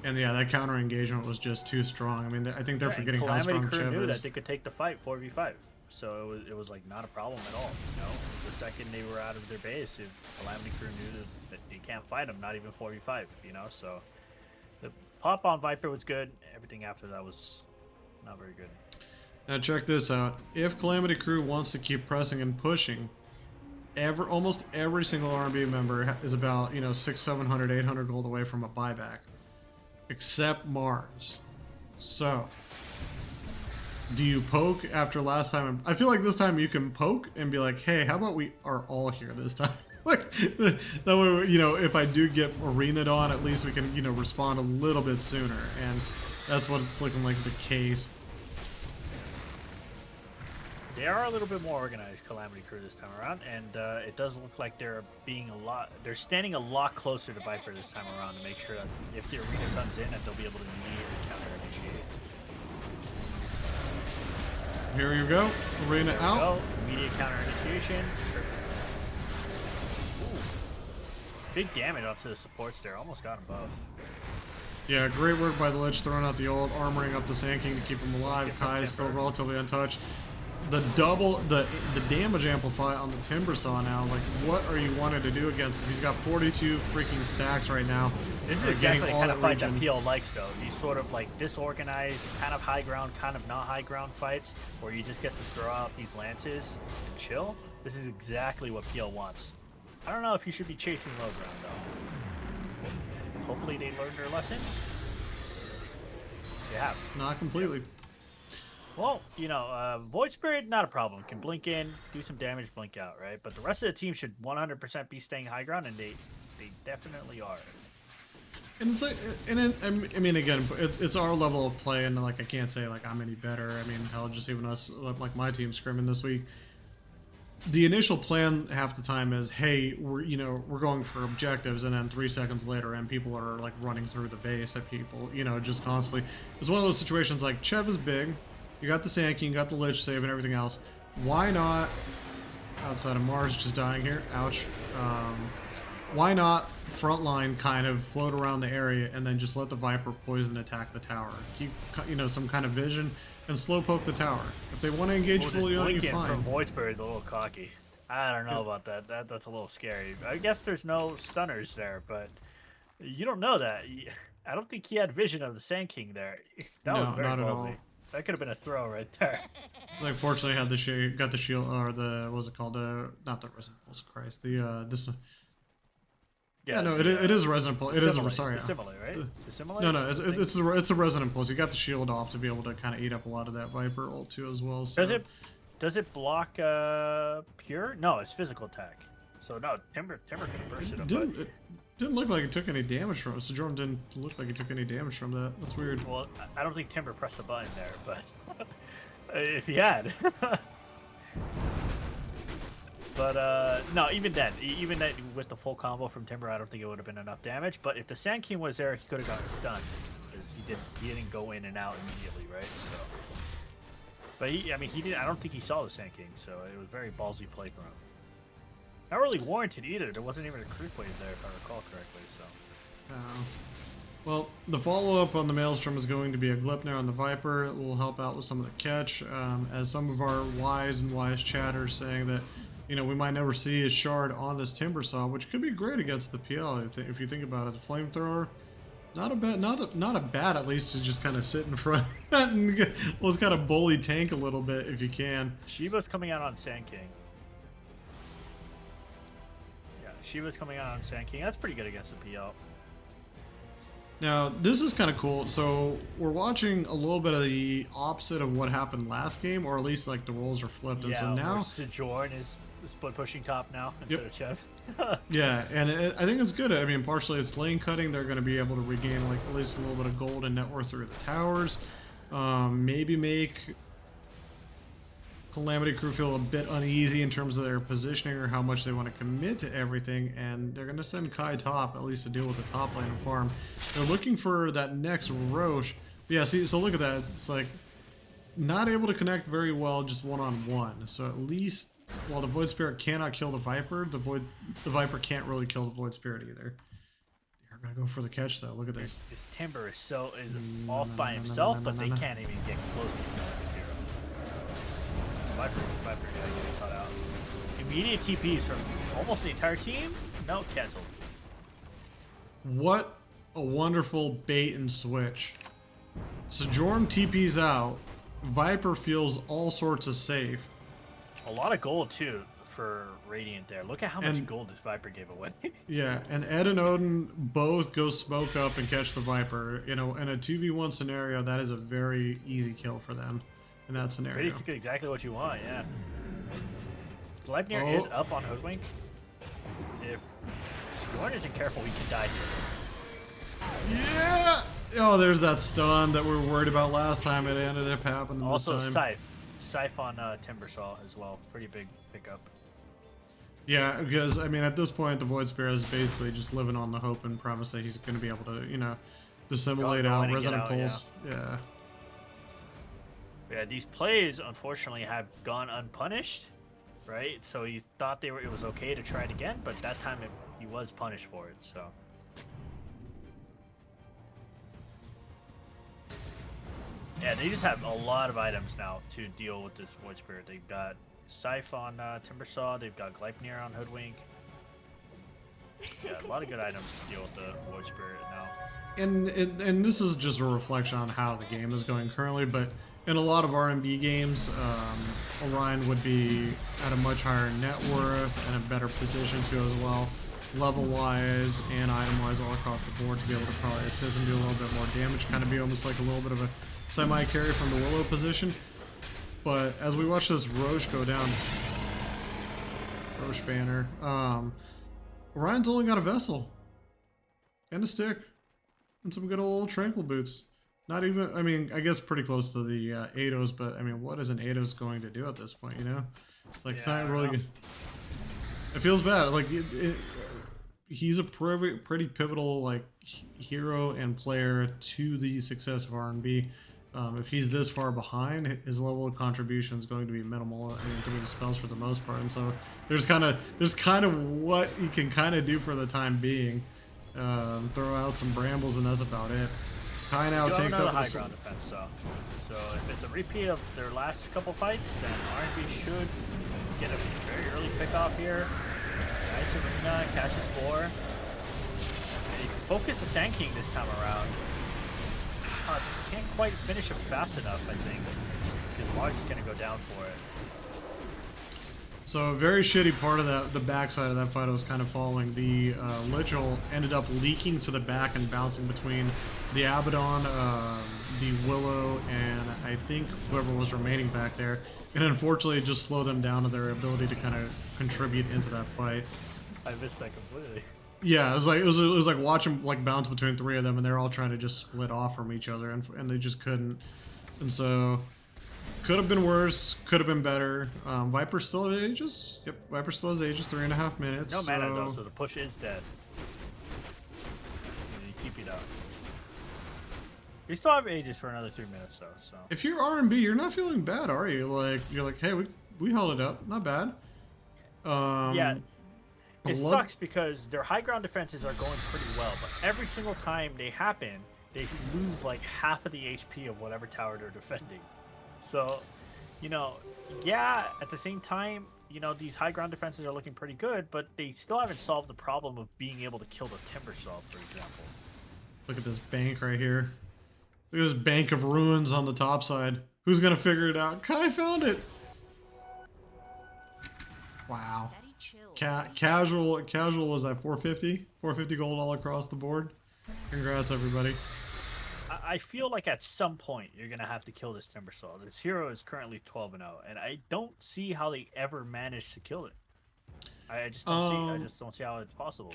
And yeah, that counter engagement was just too strong. I mean, I think they're forgetting how strong Chev knew is. that they could take the fight 4v5, so it was like not a problem at all. The second they were out of their base, Calamity crew knew that they can't fight them, not even 4v5. So the pop on Viper was good. Everything after that was not very good. Now check this out. If Calamity crew wants to keep pressing and pushing, almost every single R&B member is about 600, 700, 800 gold away from a buyback. Except Mars. So Do you poke after last time? I feel like this time you can poke and be like, hey, how about we are all here this time? Like, that way, you know, if I do get arenaed on, at least we can, you know, respond a little bit sooner. And that's what it's looking like the case. They are a little bit more organized, Calamity crew, this time around, and it does look like they're standing a lot closer to Viper this time around to make sure that if the arena comes in, that they'll be able to immediately counter initiate. Here you go, arena out. Go. Immediate counter initiation. Ooh. Big damage onto the supports there. Almost got him buff. Yeah, great work by the Lich, throwing out the ult, armoring up the Sand King to keep him alive. Kai is still relatively untouched. The damage amplify on the Timber Saw now. Like, what are you wanting to do against him? He's got 42 freaking stacks right now. This is exactly the kind of fight that PL likes, though. These sort of like disorganized, kind of high ground, kind of not high ground fights, where you just get to throw out these lances and chill. This is exactly what PL wants. I don't know if you should be chasing low ground, though. Hopefully they learned their lesson. They have. Not completely. Well, you know, Void Spirit, not a problem. Can blink in, do some damage, blink out, right? But the rest of the team should 100% be staying high ground, and they definitely are. And it's like, and I mean, again, it's our level of play, and like I can't say like I'm any better. I mean, hell, just even us, like my team scrimming this week. The initial plan half the time is, hey, we're going for objectives, and then 3 seconds later, and people are like running through the base at people, you know, just constantly. It's one of those situations like Chev is big. You got the Sand King, you got the Lich save and everything else. Why not, outside of Mars just dying here, ouch. Why not frontline kind of float around the area and then just let the Viper poison attack the tower? Keep, you know, some kind of vision and slow poke the tower. If they want to engage fully on you, fine. From Void Spirit is a little cocky. I don't know about that. That's a little scary. I guess there's no stunners there, but you don't know that. I don't think he had vision of the Sand King there. That was very ballsy. That could have been a throw right there. Like, fortunately, had the shield, got the shield, or the, what was it called? Not the Resident Pulse, Christ. The, this. Yeah, no, it is a Resident Pulse. It is a, sorry. The Simile, right? The Simile? No, it's a Resident Pulse. You got the shield off to be able to kind of eat up a lot of that Viper ult too as well. So. Does it block pure? No, it's physical attack. So no, Timber can burst it up. It didn't look like it took any damage from it. So Jordan didn't look like he took any damage from that. That's weird. Well, I don't think Timber pressed the button there, but if he had. But no, even then with the full combo from Timber, I don't think it would have been enough damage. But if the Sand King was there, he could have gotten stunned because he didn't go in and out immediately, right? So, but I mean, he didn't. I don't think he saw the Sand King, so it was very ballsy play from him. Not really warranted either. There wasn't even a creep wave there, if I recall correctly. So. Well, the follow-up on the Maelstrom is going to be a Glipner on the Viper. It will help out with some of the catch, as some of our wise chatters saying that, you know, we might never see a shard on this Timber Saw, which could be great against the PL if you think about it. The Flamethrower, not a bad at least to just kind of sit in front and let's kind of bully tank a little bit if you can. Shiva's coming out on Sand King. Shiva's coming out on Sand King. That's pretty good against the PL. Now, this is kind of cool. So, we're watching a little bit of the opposite of what happened last game, or at least, like, the roles are flipped. Yeah, and so now... Sojourn is split pushing top now instead of Chev. Yeah, and I think it's good. I mean, partially it's lane cutting. They're going to be able to regain, like, at least a little bit of gold and net worth through the towers. Maybe make Calamity crew feel a bit uneasy in terms of their positioning or how much they want to commit to everything, and they're going to send Kai top, at least to deal with the top lane and farm. They're looking for that next Roche. Yeah, see, so look at that. It's like not able to connect very well just one-on-one. So at least while the Void Spirit cannot kill the Viper, the Viper can't really kill the Void Spirit either. They're going to go for the catch, though. Look at this. This Timber is off by himself, but they can't even get close to zero. Viper getting cut out. Immediate TPs from almost the entire team? No, canceled. What a wonderful bait and switch. Sojourn TPs out. Viper feels all sorts of safe. A lot of gold, too, for Radiant there. Look at how much gold this Viper gave away. Yeah, and Ed and Odin both go smoke up and catch the Viper. You know, in a 2v1 scenario, that is a very easy kill for them. in that scenario. Basically exactly what you want, yeah. Gleipnir Oh. is up on Hoodwink. If Jordan isn't careful, he can die here. Yeah! Oh, there's that stun that we were worried about last time. It ended up happening Also, this time. Scythe on Timbersaw as well. Pretty big pickup. Yeah, because, I mean, at this point, the Void Spirit is basically just living on the hope and promise that he's going to be able to, you know, dissimulate Go in out and get Resonant out, Pulse. Yeah. Yeah, these plays, unfortunately, have gone unpunished, right? So you thought it was okay to try it again, but that time he was punished for it, so... Yeah, they just have a lot of items now to deal with this Void Spirit. They've got Scythe on Timbersaw, they've got Gleipnir on Hoodwink. Yeah, a lot of good items to deal with the Void Spirit now. And this is just a reflection on how the game is going currently, but in a lot of R&B games, Orion would be at a much higher net worth and a better position to as well, level-wise and item-wise all across the board to be able to probably assist and do a little bit more damage, kind of be almost like a little bit of a semi-carry from the Willow position. But as we watch this Roche go down, Roche banner, Orion's only got a Vessel and a stick and some good old Tranquil boots. Not even, I mean, I guess pretty close to the Ados, but I mean, what is an Ados going to do at this point, you know? It's like, it's not really good. It feels bad. Like, he's a pretty pivotal, like, hero and player to the success of R&B. If he's this far behind, his level of contribution is going to be minimal. I mean, through the spells for the most part, and so there's kind of what you can kind of do for the time being. Throw out some brambles, and that's about it. Kai now take another up high ground defense, though. So if it's a repeat of their last couple fights, then R&B should get a very early pick-off here. Nice arena, catches 4. And he focused the Sand King this time around. Can't quite finish him fast enough, I think. Because Mars is going to go down for it. So a very shitty part of that, the backside of that fight I was kind of following. The Lichel ended up leaking to the back and bouncing between the Abaddon, the Willow, and I think whoever was remaining back there. And unfortunately, it just slowed them down to their ability to kind of contribute into that fight. I missed that completely. Yeah, it was like watching like bounce between 3 of them, and they're all trying to just split off from each other, and they just couldn't. And so could have been worse, could have been better. Viper still has Aegis. Yep, Viper still has Aegis, 3.5 minutes. No mana though, so the push is dead. And you keep it out. You still have Aegis for another 3 minutes though. So if you're R&B, you're not feeling bad, are you? Like you're like, hey, we held it up, not bad. Yeah. It sucks because their high ground defenses are going pretty well, but every single time they happen, they lose like half of the HP of whatever tower they're defending. So, you know, yeah, at the same time, you know, these high ground defenses are looking pretty good, but they still haven't solved the problem of being able to kill the Timbersaw, for example. Look at this bank right here. Look at this bank of ruins on the top side. Who's gonna figure it out? Kai found it! Wow. Casual was at 450? 450 gold all across the board. Congrats, everybody. I feel like at some point you're gonna have to kill this Timbersaw. This hero is currently 12-0, and I don't see how they ever managed to kill it. I just don't see how it's possible.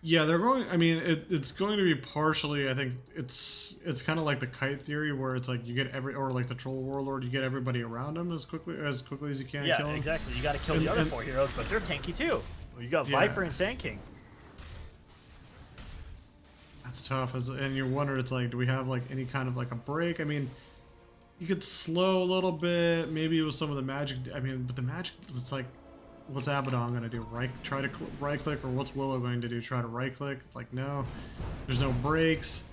Yeah, they're going. I mean, it's going to be partially. I think it's kind of like the kite theory, where it's like you get or like the troll warlord, you get everybody around them as quickly as you can. Yeah, kill them. Exactly. You got to kill the other 4 heroes, but they're tanky too. You got Viper and Sand King. That's tough. And you wonder, it's like, do we have like any kind of like a break? I mean, you could slow a little bit. Maybe it was some of the magic. I mean, but the magic, it's like, what's Abaddon gonna do? Try to right click, or what's Willow going to do? Try to right click? Like, no. There's no breaks.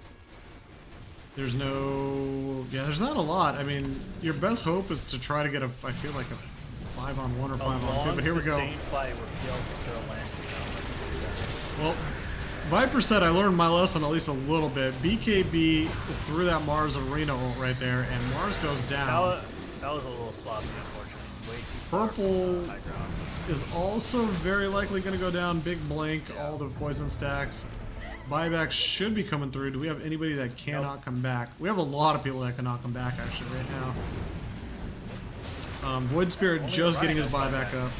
There's no. Yeah, there's not a lot. I mean, your best hope is to try to get I feel like a 5-on-1 or 5-on-2. But here we go. Well, Viper said I learned my lesson at least a little bit. BKB threw that Mars arena ult right there, and Mars goes down. That was a little sloppy, unfortunately. Way too Purple far high ground. is also very likely going to go down. Big blank, all the poison stacks. Buyback should be coming through. Do we have anybody that cannot come back? We have a lot of people that cannot come back actually right now. Void Spirit just getting his buyback up.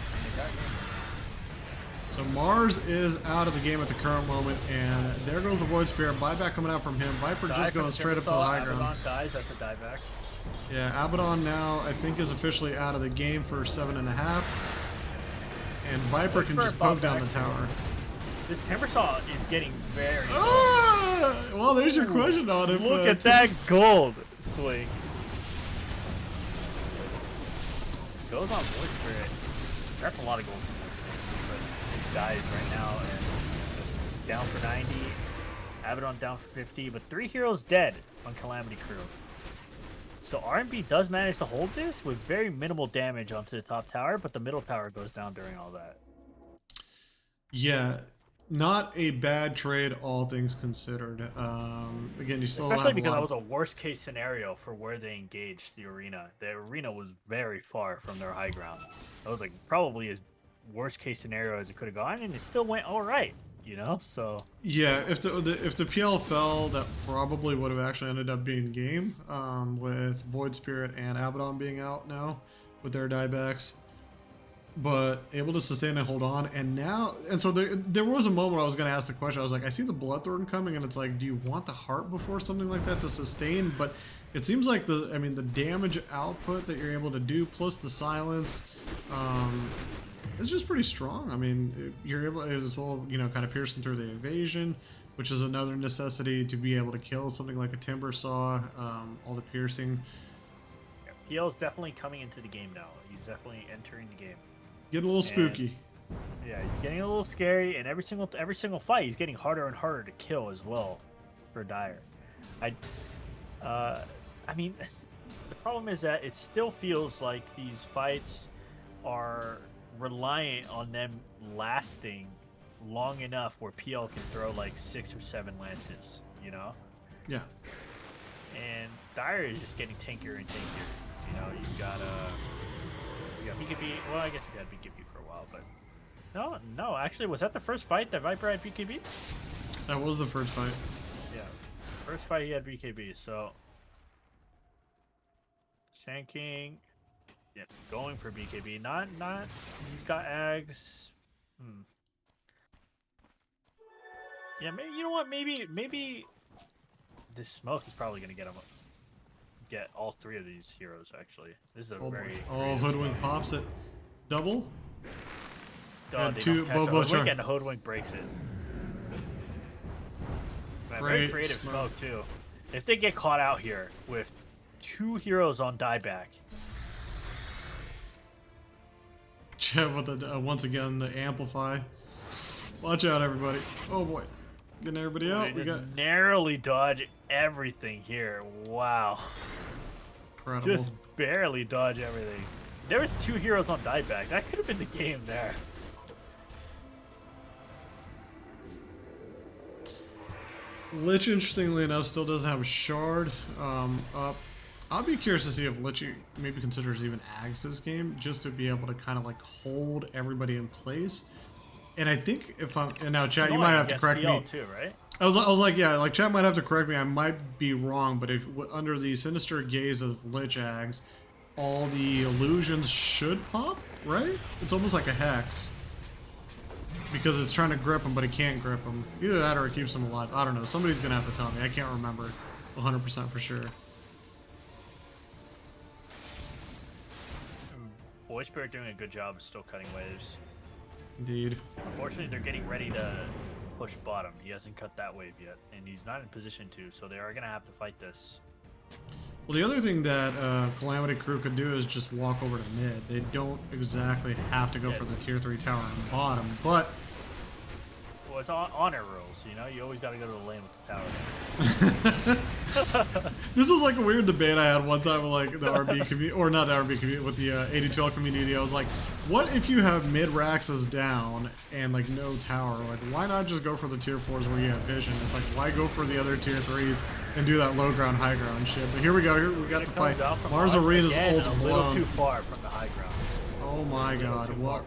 So Mars is out of the game at the current moment, and there goes the Void Spirit. Buyback coming out from him. Viper just going straight up to the high ground. Abaddon dies, that's a dieback. Yeah, Abaddon now I think is officially out of the game for 7.5. And Viper can just poke down the tower. This Timbersaw is getting very well, there's your question on it. Look at that gold swing. Goes on Void Spirit. That's a lot of gold. But this dies right now and down for 90. Abaddon down for 50, but 3 heroes dead on Calamity Crew. So RMB does manage to hold this with very minimal damage onto the top tower, but the middle tower goes down during all that. Yeah, not a bad trade, all things considered. Again, you still especially have because that was a worst case scenario for where they engaged the arena. The arena was very far from their high ground. That was like probably as worst case scenario as it could have gone, and it still went all right. You know, so yeah, if the PL fell, that probably would have actually ended up being game, with Void Spirit and Abaddon being out now with their diebacks, but able to sustain and hold on. And now, and so there was a moment I was going to ask the question. I was like, I see the Bloodthorn coming, and it's like, do you want the heart before something like that to sustain? But it seems like the damage output that you're able to do plus the silence, it's just pretty strong. I mean, you're able as well, you know, kind of piercing through the evasion, which is another necessity to be able to kill something like a timber saw. All the piercing. Yeah, PL's definitely coming into the game now. He's definitely entering the game. Getting a little spooky. Yeah, he's getting a little scary, and every single fight, he's getting harder and harder to kill as well for Dire. I mean, the problem is that it still feels like these fights are reliant on them lasting long enough where PL can throw like 6 or 7 lances, you know? Yeah. And Dire is just getting tankier and tankier. You know, you've got BKB. Well, I guess we had BKB for a while, but no. Actually, was that the first fight that Viper had BKB? That was the first fight. Yeah, first fight he had BKB. So Sand King. Yeah, going for BKB. Not. He's got Ags. Yeah, maybe you know what? Maybe this smoke is probably gonna get all 3 of these heroes. Actually, this is a very. Oh, Hoodwink pops it. Double. Oh, and they 2 don't catch a Bobo Hoodwink, and the Hoodwink breaks it. Man, very creative smoke too. If they get caught out here with 2 heroes on dieback. With the once again the amplify. Watch out, everybody! Oh boy, getting everybody out. We got narrowly dodge everything here. Wow, incredible. Just barely dodge everything. There was 2 heroes on dieback. That could have been the game there. Lich, interestingly enough, still doesn't have a shard up. I'll be curious to see if Lich maybe considers even Ags this game, just to be able to kind of like hold everybody in place. And I think if I'm, and now chat, you might have to correct me. Too, right? I was like, yeah, like chat might have to correct me. I might be wrong, but if under the sinister gaze of Lich Ags, all the illusions should pop, right? It's almost like a hex. Because it's trying to grip him, but it can't grip him. Either that or it keeps him alive. I don't know. Somebody's going to have to tell me. I can't remember 100% for sure. Void Spirit doing a good job of still cutting waves. Indeed. Unfortunately, they're getting ready to push bottom. He hasn't cut that wave yet, and he's not in position to, so they are going to have to fight this. Well, the other thing that Calamity Crew could do is just walk over to mid. They don't exactly have to go for the tier 3 tower on bottom, but... Well, it's honor rules, you know? You always got to go to the lane with the tower. This was like a weird debate I had one time with like the RB community, or not the RB community, with the AD2L community. I was like, what if you have mid Raxes down and like no tower? Like, why not just go for the tier 4s where you have vision? It's like, why go for the other tier 3s and do that low ground, high ground shit? But here we go. Here we got the fight. Mars Arena's ult blown. A little too far from the high ground. Oh my god. What?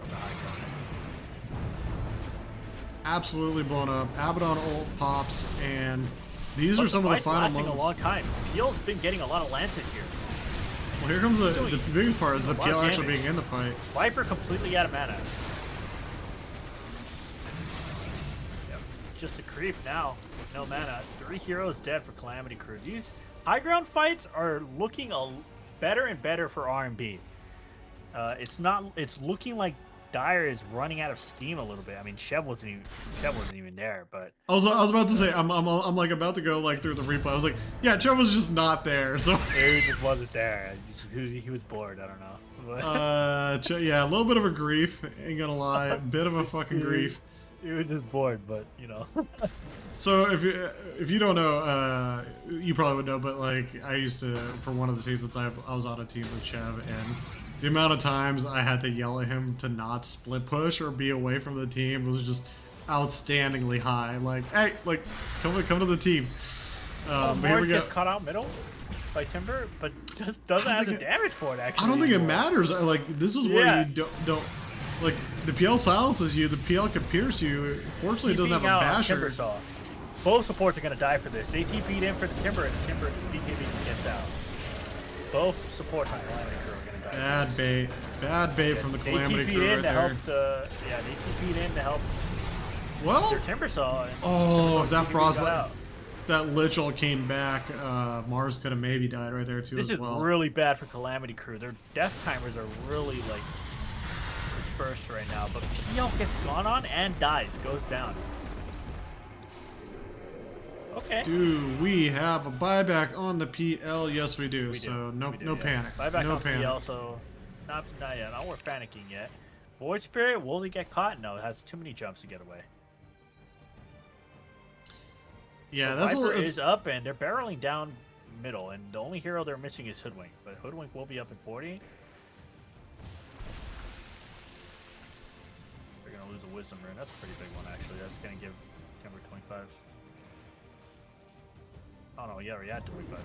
absolutely blown up. Abaddon ult pops, and these are some of the final lasting moments. a long time. PL's been getting a lot of lances here. Well, here comes the biggest part is the PL actually damage. being in the fight. Viper completely out of mana. Yep. Just a creep now with no mana. 3 heroes dead for Calamity crew. These high ground fights are looking better and better for R&B. It's looking like Dire is running out of steam a little bit. I mean, Chev wasn't even there, but I was about to say I'm like about to go like through the replay. I was like, yeah, Chev was just not there. So he just wasn't there. He was bored. I don't know. Yeah, a little bit of a grief. Ain't gonna lie, a bit of a fucking grief. He was just bored, but you know. So if you don't know, you probably would know, but like I used to, for one of the seasons, I was on a team with Chev, and the amount of times I had to yell at him to not split push or be away from the team was just outstandingly high. Like, hey, like come to the team. But here we gets caught out middle by Timber, but doesn't have the damage for it. Actually, I don't think it matters. Like this is where you don't. Like, the PL silences you, the PL can pierce you. Fortunately, it doesn't have a basher. Timber saw. Both supports are going to die for this. They TP'd in for the Timber, and the Timber BKB gets out. Both supports on Calamity crew are going to die. Bad bait from the Calamity crew right there. They TP'd in to help their Timber saw. Oh, that Frostbite. That Lich all came back. Mars could have maybe died right there, too, as well. This is really bad for Calamity crew. Their death timers are really, like, dispersed right now, but PL gets gone on and dies, goes down. Okay. Do we have a buyback on the PL? Yes, we do. No panic. Buyback no on panic. PL, so not yet. Not worth panicking yet. Void Spirit, will he get caught? No, it has too many jumps to get away. Yeah, so that's Viper is up, and they're barreling down middle, and the only hero they're missing is Hoodwink, but Hoodwink will be up in 40. Lose a wisdom rune. That's a pretty big one, actually. That's gonna give Timber 25. Oh no, yeah, we had 25.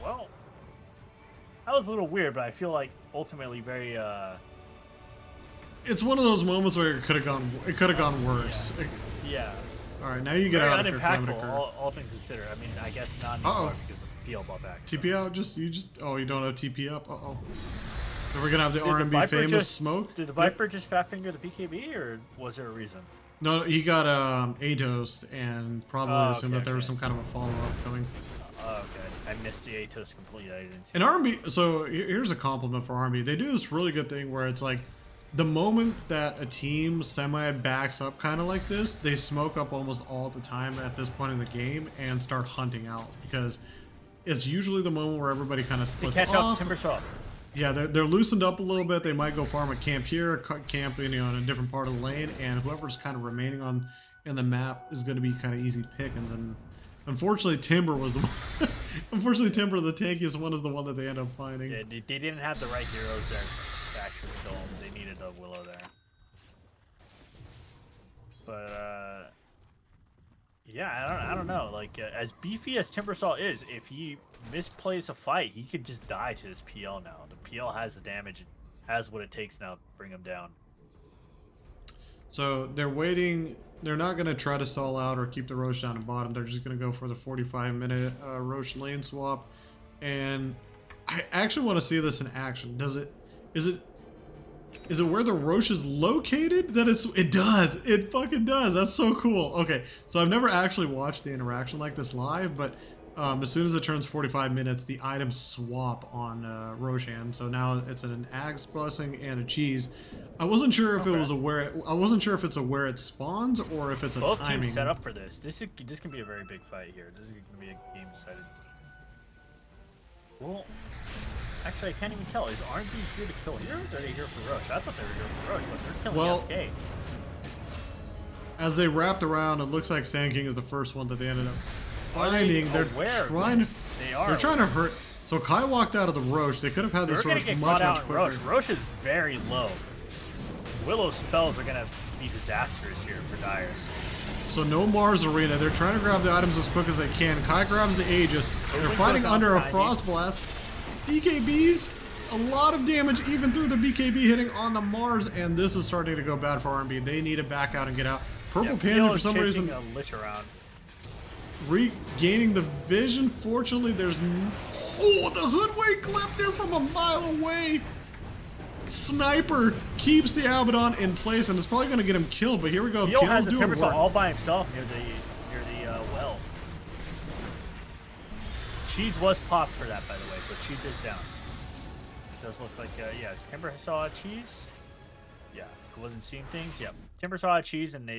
Well, that was a little weird, but I feel like ultimately very. It's one of those moments where it could have gone. It could have gone worse. Yeah. All right, now you get out of here. Unimpactful, all things considered. I mean, I guess not because the PL bought back. TP out. Oh, you don't have TP up. So we're gonna have the R&B famous smoke. Did the Viper just fat finger the BKB, or was there a reason? No, he got A-toast and probably assumed that there was some kind of a follow-up coming. Okay, I missed the A-toast completely. I didn't see. And R&B, so here's a compliment for R&B. They do this really good thing where it's like, the moment that a team semi-backs up kind of like this, they smoke up almost all the time at this point in the game and start hunting out, because it's usually the moment where everybody kind of splits off. Catch up, Timber saw. Yeah, they're loosened up a little bit. They might go farm a camp here, camp in a different part of the lane, and whoever's kind of remaining in the map is going to be kind of easy pickings. And unfortunately, Timber was the one. Unfortunately, Timber, the tankiest one, is the one that they end up finding. Yeah, they didn't have the right heroes there to actually kill him. They needed a Willow there. But yeah, I don't know. Like as beefy as Timbersaw is, if he misplays a fight, he could just die to this PL now. The PL has the damage, has what it takes now to bring him down. So they're waiting. They're not going to try to stall out or keep the Roche down at bottom. They're just going to go for the 45-minute Roche lane swap. And I actually want to see this in action. Is it where the Roche is located? It does. It fucking does. That's so cool. Okay, so I've never actually watched the interaction like this live, but as soon as it turns 45 minutes, the items swap on Roshan. So now it's an Axe Blessing and a Cheese. I wasn't sure if it was I wasn't sure if it's a where it spawns or if it's a Both timing. teams set up for this. This can be a very big fight here. This is going to be a game decided. Well, actually, I can't even tell. Is R&B here to kill heroes, or are they here for Roche? I thought they were here for Roche, but they're killing SK. As they wrapped around, it looks like Sand King is the first one that they ended up finding. They're trying to hurt. So Kai walked out of the Roche. They could have had this Roche much quicker. Roche is very low. Willow's spells are going to be disastrous here for Dire. So no Mars Arena. They're trying to grab the items as quick as they can. Kai grabs the Aegis. They're fighting under a Frost Blast. BKBs. A lot of damage even through the BKB hitting on the Mars, and this is starting to go bad for R&B. They need to back out and get out. Purple Pansy for some reason a lich around. regaining the vision. Fortunately, there's oh, the Hoodwink left there from a mile away. Sniper keeps the Abaddon in place, and it's probably going to get him killed. But here we go. Peel has the Timber Saw all by himself near the well. Cheese was popped for that, by the way, so Cheese is down. It does look like, yeah, Timber saw Cheese. Yeah, he wasn't seeing things. Yep, Timber saw Cheese, and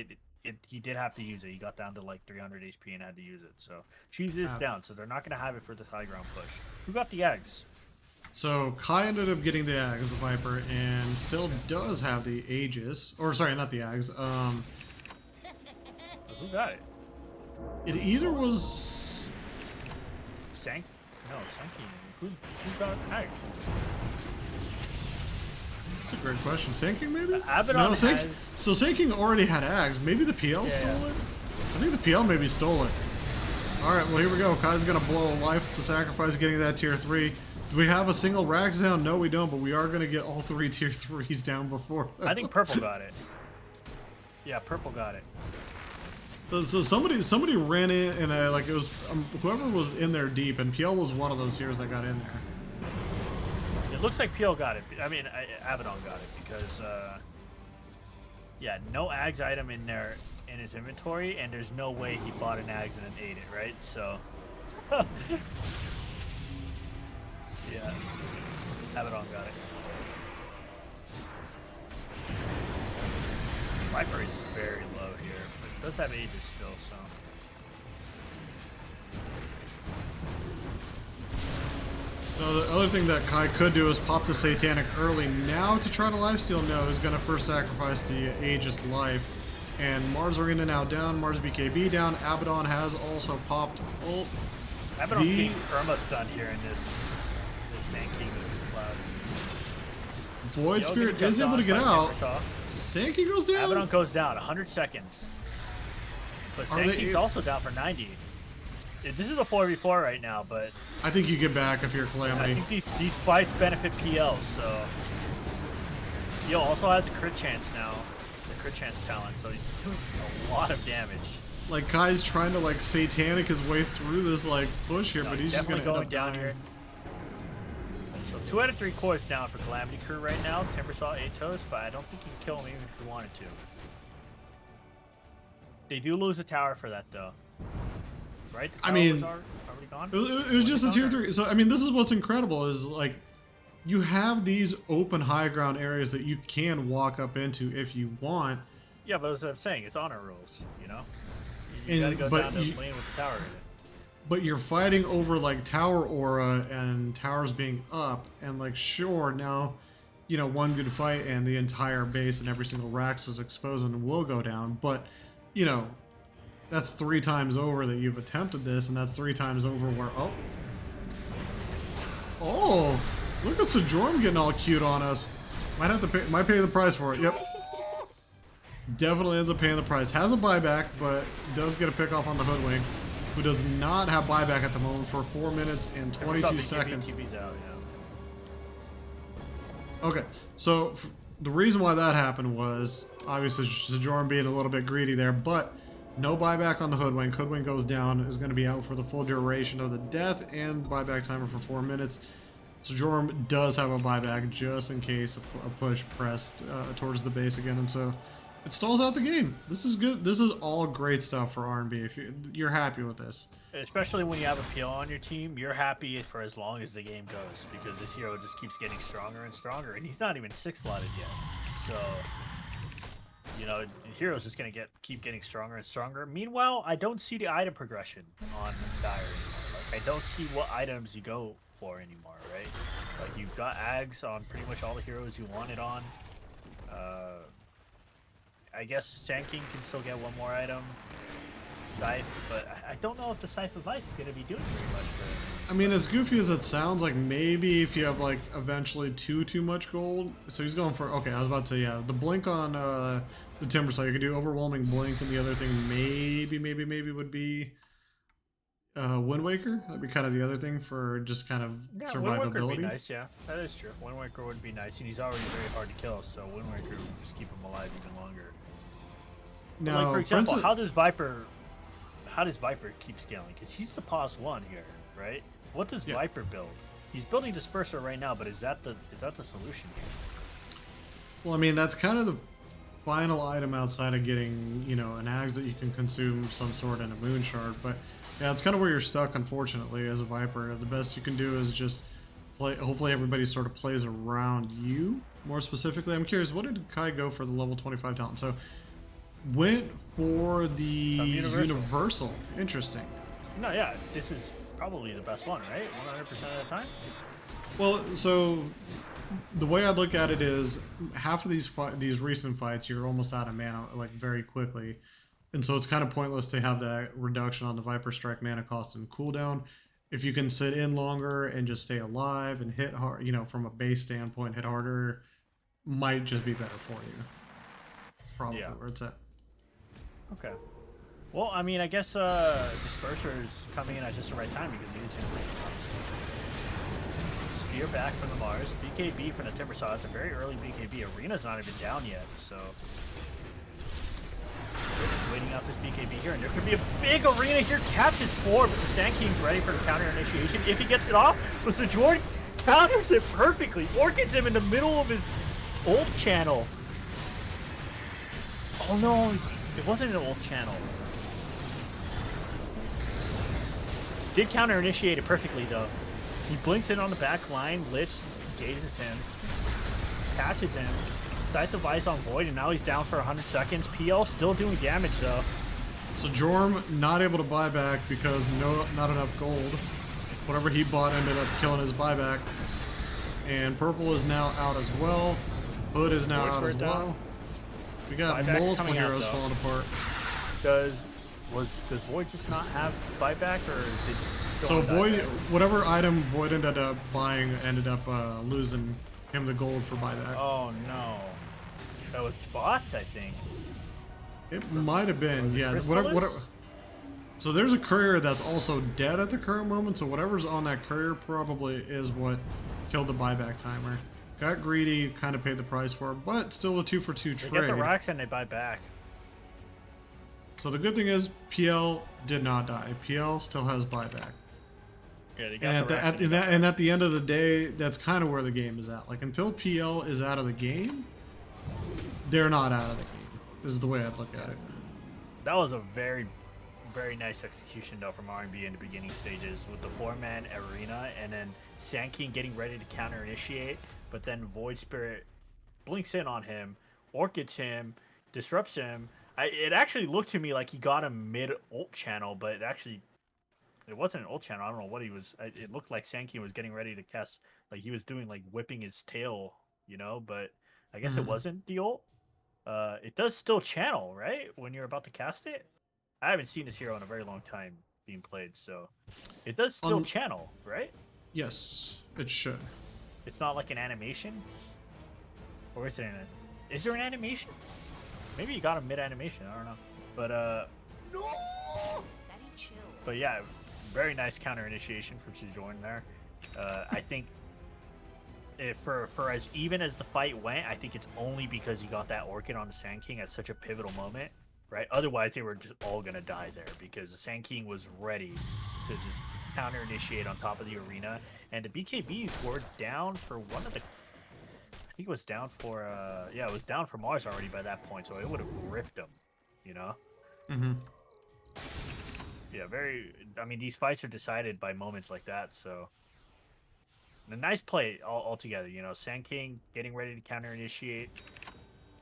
he did have to use it. He got down to like 300 HP and had to use it. So Cheese is down, so they're not going to have it for this high ground push. Who got the eggs? So Kai ended up getting the Ags, the Viper, and still does have the Aegis. Or sorry, not the Ags. Who got it? It either was Sank? No, Sanky. Who got eggs? That's a great question. Sanking maybe? Abaddon no, so Sanking already had Ags. Maybe the PL stole it? I think the PL maybe stole it. Alright, well here we go. Kai's gonna blow a life to sacrifice getting that tier 3. Do we have a single Rags down? No, we don't, but we are going to get all 3 tier 3s down before. I think Purple got it. Yeah, Purple got it. So somebody ran in, and like it was whoever was in there deep, and PL was one of those heroes that got in there. It looks like PL got it. I mean, Abaddon got it because, yeah, no Ags item in there in his inventory, and there's no way he bought an Ags and then ate it, right? So. Yeah, Abaddon got it. Viper is very low here, but it does have Aegis still, so. So the other thing that Kai could do is pop the Satanic early now to try to lifesteal. No, he's going to first sacrifice the Aegis life. And Mars Arena now down, Mars BKB down. Abaddon has also popped ult. Abaddon getting Irma stun here in this Sand King cloud. Void Spirit is able to get out. Sand King goes down. Abaddon goes down 100 seconds. But Sand King's also down for 90. This is a 4v4 right now, but I think you get back if you're Calamity. I think these fights benefit PL, so PL also has a crit chance now. The crit chance talent, so he's doing a lot of damage. Like Kai's trying to like Satanic his way through this like push here, but he's just gonna go down here. So 2 out of 3 cores down for Calamity Crew right now. Timbersaw 8 toes, but I don't think you can kill him even if you wanted to. They do lose a tower for that though. Right? The tower was already gone? It was just a tier 3. So I mean, this is what's incredible is like you have these open high ground areas that you can walk up into if you want. Yeah, but as I'm saying, it's honor rules, you know? You gotta go down to the lane with the tower in it. But you're fighting over like tower aura and towers being up, and like sure now, you know, one good fight and the entire base and every single Rax is exposed and will go down, but you know, that's 3 times over that you've attempted this, and that's 3 times over where oh, look at Sojourn getting all cute on us. Might pay the price for it. Yep. Definitely ends up paying the price. Has a buyback, but does get a pick off on the Hoodwink, who does not have buyback at the moment for 4 minutes and 22 seconds. Okay, so the reason why that happened was obviously Sojourn being a little bit greedy there, but no buyback on the Hoodwink. Hoodwink goes down, is going to be out for the full duration of the death and the buyback timer for 4 minutes. Sojourn does have a buyback just in case a push pressed towards the base again, and so it stalls out the game. This is good. This is all great stuff for R&B. If you're happy with this, especially when you have a PO on your team, you're happy for as long as the game goes because this hero just keeps getting stronger and stronger, and he's not even 6 slotted yet. So, you know, the hero's just gonna keep getting stronger and stronger. Meanwhile, I don't see the item progression on Dire anymore. Like, I don't see what items you go for anymore, right? Like, you've got Ags on pretty much all the heroes you want it on. I guess Sand King can still get 1 more item. Scythe, but I don't know if the Scythe of Ice is going to be doing very much for him. I mean, as goofy as it sounds, like maybe if you have like eventually too much gold. So he's going for, okay, I was about to say, yeah, the blink on the Timber, so you could do overwhelming blink, and the other thing maybe would be Wind Waker. That'd be kind of the other thing for just kind of Yeah, Wind Waker would be survivability. nice. Yeah, that is true. Wind Waker would be nice, and he's already very hard to kill. So Wind Waker would just keep him alive even longer. But like Now, for example, Prince, how does Viper keep scaling? Because he's the pos one here, right? What does Yeah. Viper build? He's building Disperser right now, but is that the solution here? well, I mean, that's kind of the final item outside of getting, you know, an axe that you can consume some sort and a moon shard. But yeah, it's kind of where you're stuck, unfortunately, as a Viper. The best you can do is just play. Hopefully, everybody sort of plays around you more specifically. I'm curious, what did Kai go for the level 25 talent? So went for the universal. Interesting. No, yeah, this is probably the best one, right? 100% of the time. Well, so the way I look at it is half of these recent fights, you're almost out of mana like very quickly, and so it's kind of pointless to have that reduction on the Viper Strike mana cost and cooldown. If you can sit in longer and just stay alive and hit hard, you know, from a base standpoint, hit harder, might just be better for you. Probably Yeah. where it's at. Okay. Well, I mean, I guess Disperser is coming in at just the right time because these two Spear back from the Mars. BKB from the Timbersaw. It's a very early BKB. Arena's not even down yet, so we're just waiting out this BKB here, and there could be a big arena here. Catches 4, but the Sand King's ready for the counter initiation. If he gets it off, but Jordan counters it perfectly. Orchids him in the middle of his ult channel. Oh no, it wasn't an ult channel. Did counter initiate it perfectly though. He blinks in on the back line, Lich gazes him, catches him, Scythe of Ice on Void, and now he's down for 100 seconds. PL still doing damage though. So Jorm not able to buy back because not enough gold. Whatever he bought ended up killing his buyback. And Purple is now out as well. Hood is now out as well. We got Buyback's multiple coming out, heroes though. falling apart. Does Void just not have buyback, or did So Storm die Void, there? whatever item Void ended up buying, ended up losing him the gold for buyback. Oh no, that was bots, I think. It might have been, yeah. Chrysalis? Whatever. So there's a courier that's also dead at the current moment. So whatever's on that courier probably is what killed the buyback timer. Got greedy, kind of paid the price for it, but still a 2-for-2 They trade. get the racks and they buy back. So the good thing is PL did not die. PL still has buyback. Yeah, they got And the racks and they got and at the end of the day, that's kind of where the game is at. Like until PL is out of the game, they're not out of the game. Is the way I'd look at it. That was a very, very nice execution though from R&B in the beginning stages with the 4-man arena, and then Sand King getting ready to counter initiate, but then Void Spirit blinks in on him, orchids him, disrupts him. It actually looked to me like he got him mid ult channel, but it wasn't an ult channel. I don't know what he was. It looked like Sand King was getting ready to cast, like he was doing like whipping his tail, you know. But I guess it wasn't the ult. It does still channel, right? When you're about to cast it. I haven't seen this hero in a very long time being played, so it does still channel, right? Yes, it should. It's not like an animation, or is it is there an animation? Maybe you got a mid animation. I don't know, but No! That ain't chill. but yeah, very nice counter initiation from Sojourn there. I think for as even as the fight went, I think it's only because he got that Orchid on the Sand King at such a pivotal moment, right? Otherwise, they were just all gonna die there because the Sand King was ready to just counter initiate on top of the arena, and the BKBs were down for one of the. I think it was down for yeah, it was down for Mars already by that point, so it would have ripped him, you know. Mm-hmm. Yeah, very. I mean, these fights are decided by moments like that. So, a nice play altogether. You know, Sand King getting ready to counter initiate,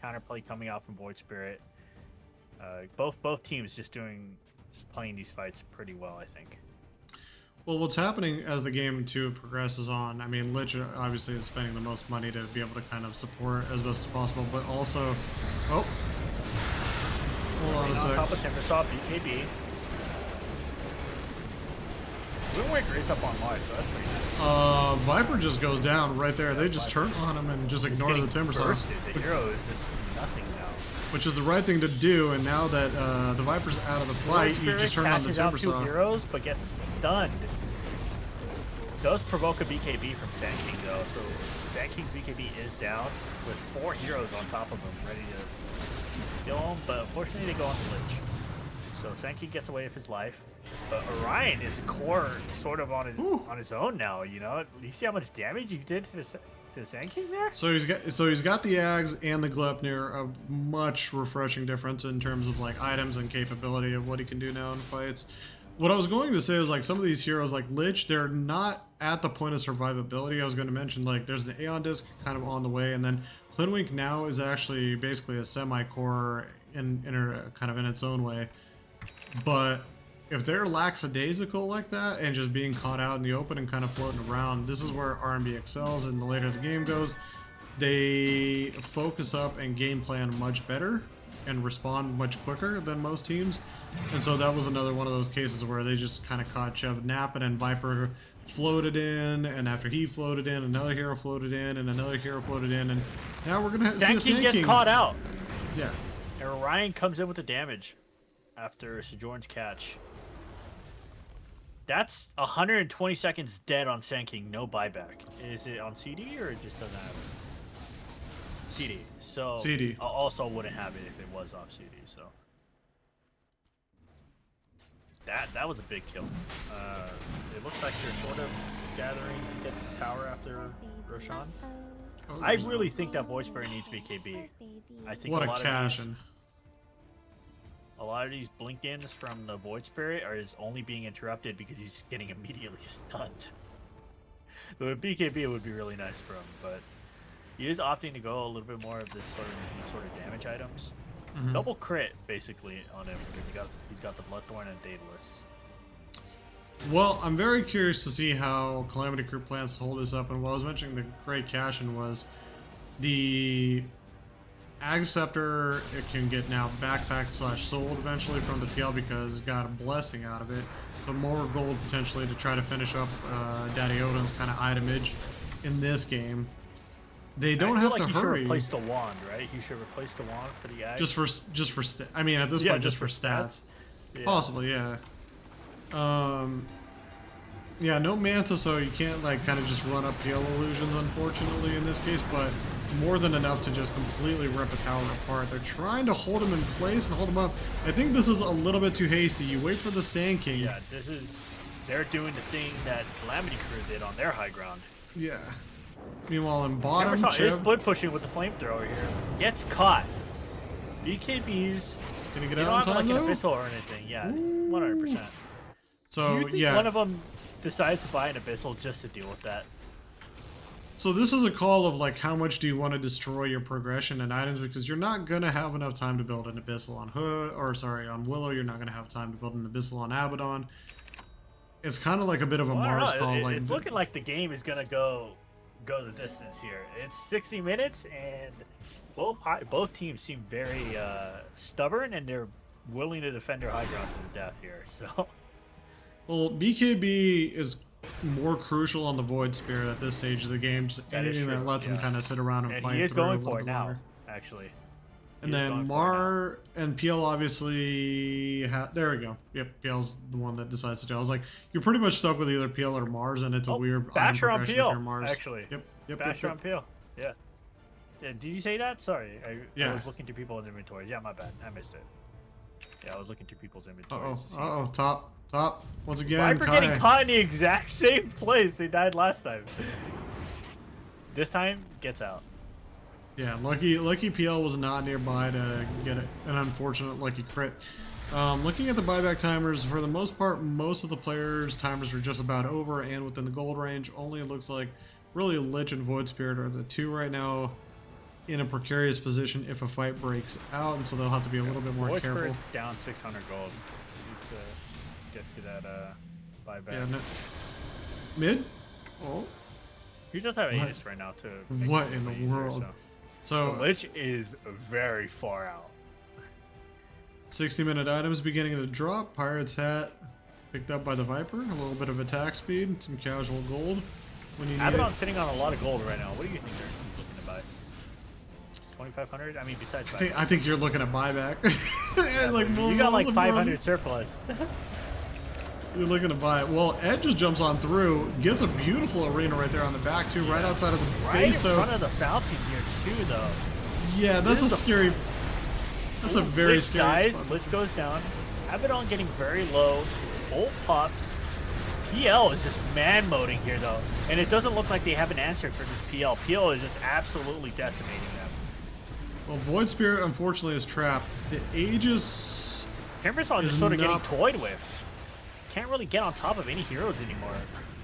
counterplay coming out from Void Spirit. Both teams just playing these fights pretty well, I think. Well, what's happening as the game 2 progresses on, I mean, Lich obviously is spending the most money to be able to kind of support as best as possible, but also... Oh! Hold on a On sec. top of Timbersaw, BKB. Wind Waker is up on Mars, so that's pretty nice. Viper just goes down right there. They just turn on him and just ignore the Getting Timbersaw. bursted. The hero is just nothing now. which is the right thing to do. And now that the Viper's out of the fight, you just turn on the catches out Timber two Saw. heroes, but gets stunned. Does provoke a BKB from Sand King though, so Sand King's BKB is down with 4 heroes on top of him, ready to kill him. But unfortunately, they go on the lich. So Sand King gets away with his life. But Orion is core sort of on his own now. You know, you see how much damage he did to the Sand King there. So he's got the Ags and the Gleipnir, a much refreshing difference in terms of like items and capability of what he can do now in fights. What I was going to say was like some of these heroes like Lich, they're not at the point of survivability. I was going to mention like there's an Aeon Disc kind of on the way, and then Hoodwink now is actually basically a semi-core in kind of in its own way. But if they're lackadaisical like that and just being caught out in the open and kind of floating around, this is where RMB excels, and the later the game goes, they focus up and game plan much better and respond much quicker than most teams. And so that was another one of those cases where they just kind of caught Chubb napping, and Viper floated in, and after he floated in, another hero floated in, and another hero floated in, and now we're gonna see a Sand King gets caught out. Yeah. And Orion comes in with the damage after Sojourn's catch. That's 120 seconds dead on Sand King, no buyback. Is it on CD or it just doesn't have it? CD. So CD. Also wouldn't have it if it was off CD. So that was a big kill. It looks like they're sort of gathering to get the tower after Roshan. I really think that Void Spirit needs BKB. I think What a cash in. A lot of these blink-ins from the Void Spirit is only being interrupted because he's getting immediately stunned. So with BKB, it would be really nice for him, but he is opting to go a little bit more of these sort of damage items. Double crit, basically, on him because he's got the Bloodthorn and Daedalus. Well, I'm very curious to see how Calamity Crew plans to hold this up, and what I was mentioning the great cash-in was the Ag Scepter. It can get now backpacked / sold eventually from the PL because it got a blessing out of it. So more gold potentially to try to finish up Daddy Odin's kind of itemage in this game. They don't have to hurry. You should replace the wand, right? You should replace the wand for the Ag. Just for I mean, at this point, just for stats. Yeah. Possibly, yeah. Yeah, no Manta, so you can't like kind of just run up PL illusions, unfortunately, in this case, but more than enough to just completely rip a tower apart. They're trying to hold him in place and hold him up. I think this is a little bit too hasty. You wait for the Sand King. Yeah, they're doing the thing that Calamity Crew did on their high ground. Yeah. Meanwhile, in bottom, is split pushing with the flamethrower here. Gets caught. BKBs. Can he get You out don't in have time, like an though? abyssal or anything. Yeah, 100%. So, Do you think yeah. one of them decides to buy an abyssal just to deal with that? So this is a call of like how much do you want to destroy your progression and items, because you're not gonna have enough time to build an abyssal on on Willow. You're not gonna have time to build an abyssal on Abaddon. It's kind of like a bit of a Mars call. It's looking like the game is gonna go the distance here. It's 60 minutes, and both teams seem very stubborn, and they're willing to defend their high ground to the death here. So, well, BKB is more crucial on the Void Spirit at this stage of the game. Just anything that lets him kind of sit around and fight. He is through going a for little it bit now, longer. actually. And then Mar and PL obviously there we go. Yep, PL's the one that decides to do. I was like, you're pretty much stuck with either PL or Mars, and it's a weird Basher on item PL, progression if you're Mars. actually. Yep. Basher on PL. Yeah. Did you say that? Sorry, Yeah. I was looking through people's inventories. Yeah, my bad. I missed it. Yeah, I was looking through people's inventories. Top. Once again, Viper getting caught in the exact same place they died last time. This time, gets out. Yeah, lucky PL was not nearby to get an unfortunate lucky crit. Looking at the buyback timers, for the most part, most of the players' timers are just about over and within the gold range. Only it looks like really Lich and Void Spirit are the two right now in a precarious position if a fight breaks out, and so they'll have to be a little bit more Void careful. Spirit's down 600 gold. Let's get to that buyback. Yeah, no. Mid? Oh. He does have Aegis right now too. What in the world? So the Lich is very far out. 60-minute items beginning to drop. Pirate's Hat picked up by the Viper. A little bit of attack speed, some casual gold when you need Abaddon's sitting on a lot of gold right now. What do you think they're looking to buy? 2,500. I mean, besides I think you're looking at buyback. yeah, like you got like 500 surplus. You're looking to buy it. Well, Ed just jumps on through, gets a beautiful arena right there on the back too, right outside of the right base in though. front of the fountain here too, though. Yeah, that's a scary. That's a very scary spot. Blitz goes down. Abaddon getting very low. Ult pops. PL is just man-moding here though, and it doesn't look like they have an answer for this PL. PL is just absolutely decimating them. Well, Void Spirit unfortunately is trapped. The Aegis Timbersaw is just sort of not- getting toyed with. Can't really get on top of any heroes anymore.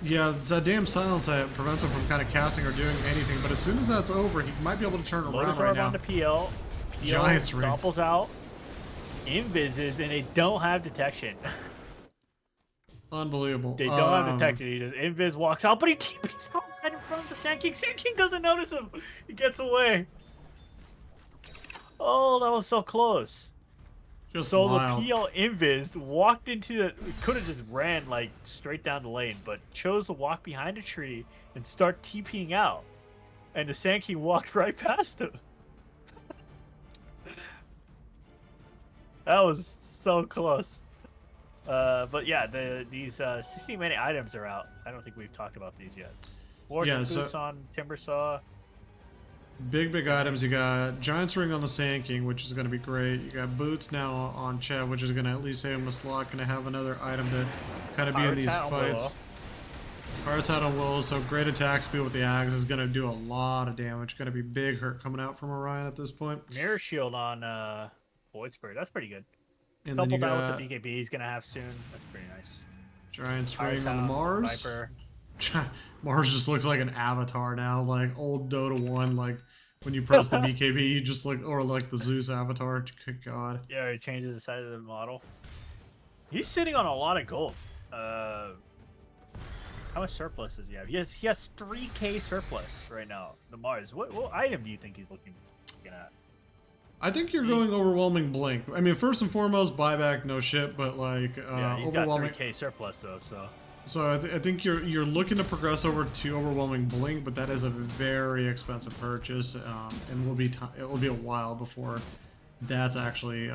Yeah, it's that damn silence that prevents him from kind of casting or doing anything. But as soon as that's over, he might be able to turn Lotus around right Orb now. on the PL. PL Giants ring. doppels out. Invises, and they don't have detection. Unbelievable. They don't have detection. He just Invis walks out, but he TP's out right in front of the Sand King. Sand King doesn't notice him. He gets away. Oh, that was so close. Just So wild. the PL Invis walked into the. Could have just ran like straight down the lane, but chose to walk behind a tree and start TPing out. And the Sand King walked right past him. That was so close. But yeah, these 60-minute items are out. I don't think we've talked about these yet. Force boots on Timbersaw. Big items. You got Giant's Ring on the Sand King, which is going to be great. You got boots now on Chet, which is going to at least save him a slot. Going to have another item to kind of be in these fights. Pirate's Hat on Willow, so great attack speed with the axe is going to do a lot of damage. Going to be big hurt coming out from Orion at this point. Mirror Shield on Void Spirit. That's pretty good. And Couple then you that got with the BKB he's going to have soon. That's pretty nice. Giant's Pirate's Ring on Hat Mars. Viper. Mars just looks like an avatar now, like old Dota 1, like when you press the BKB, you just look, or like the Zeus avatar. Good God. Yeah, he changes the side of the model. He's sitting on a lot of gold. How much surplus does he have? He has 3K surplus right now. The Mars. What item do you think he's looking at? I think you're going overwhelming blink. I mean, first and foremost, buyback, no shit, but like Yeah, he's overwhelming. got 3K surplus though, so. So I think you're looking to progress over to overwhelming blink, but that is a very expensive purchase, and it will be a while before that's actually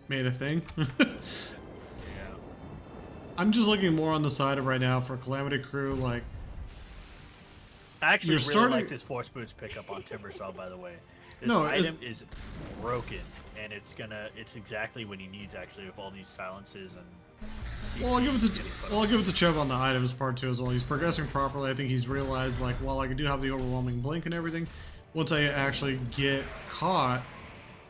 made a thing. Yeah. I'm just looking more on the side of right now for Calamity Crew, like. I actually You're really starting- like this Force Boots pickup on Timbersaw, by the way. This No, item is broken, and it's exactly what he needs actually with all these silences and. Well, I'll give it CCs to getting put I'll give it to Chev on the items part too as well. He's progressing properly. I think he's realized, like, while I do have the overwhelming blink and everything, once I actually get caught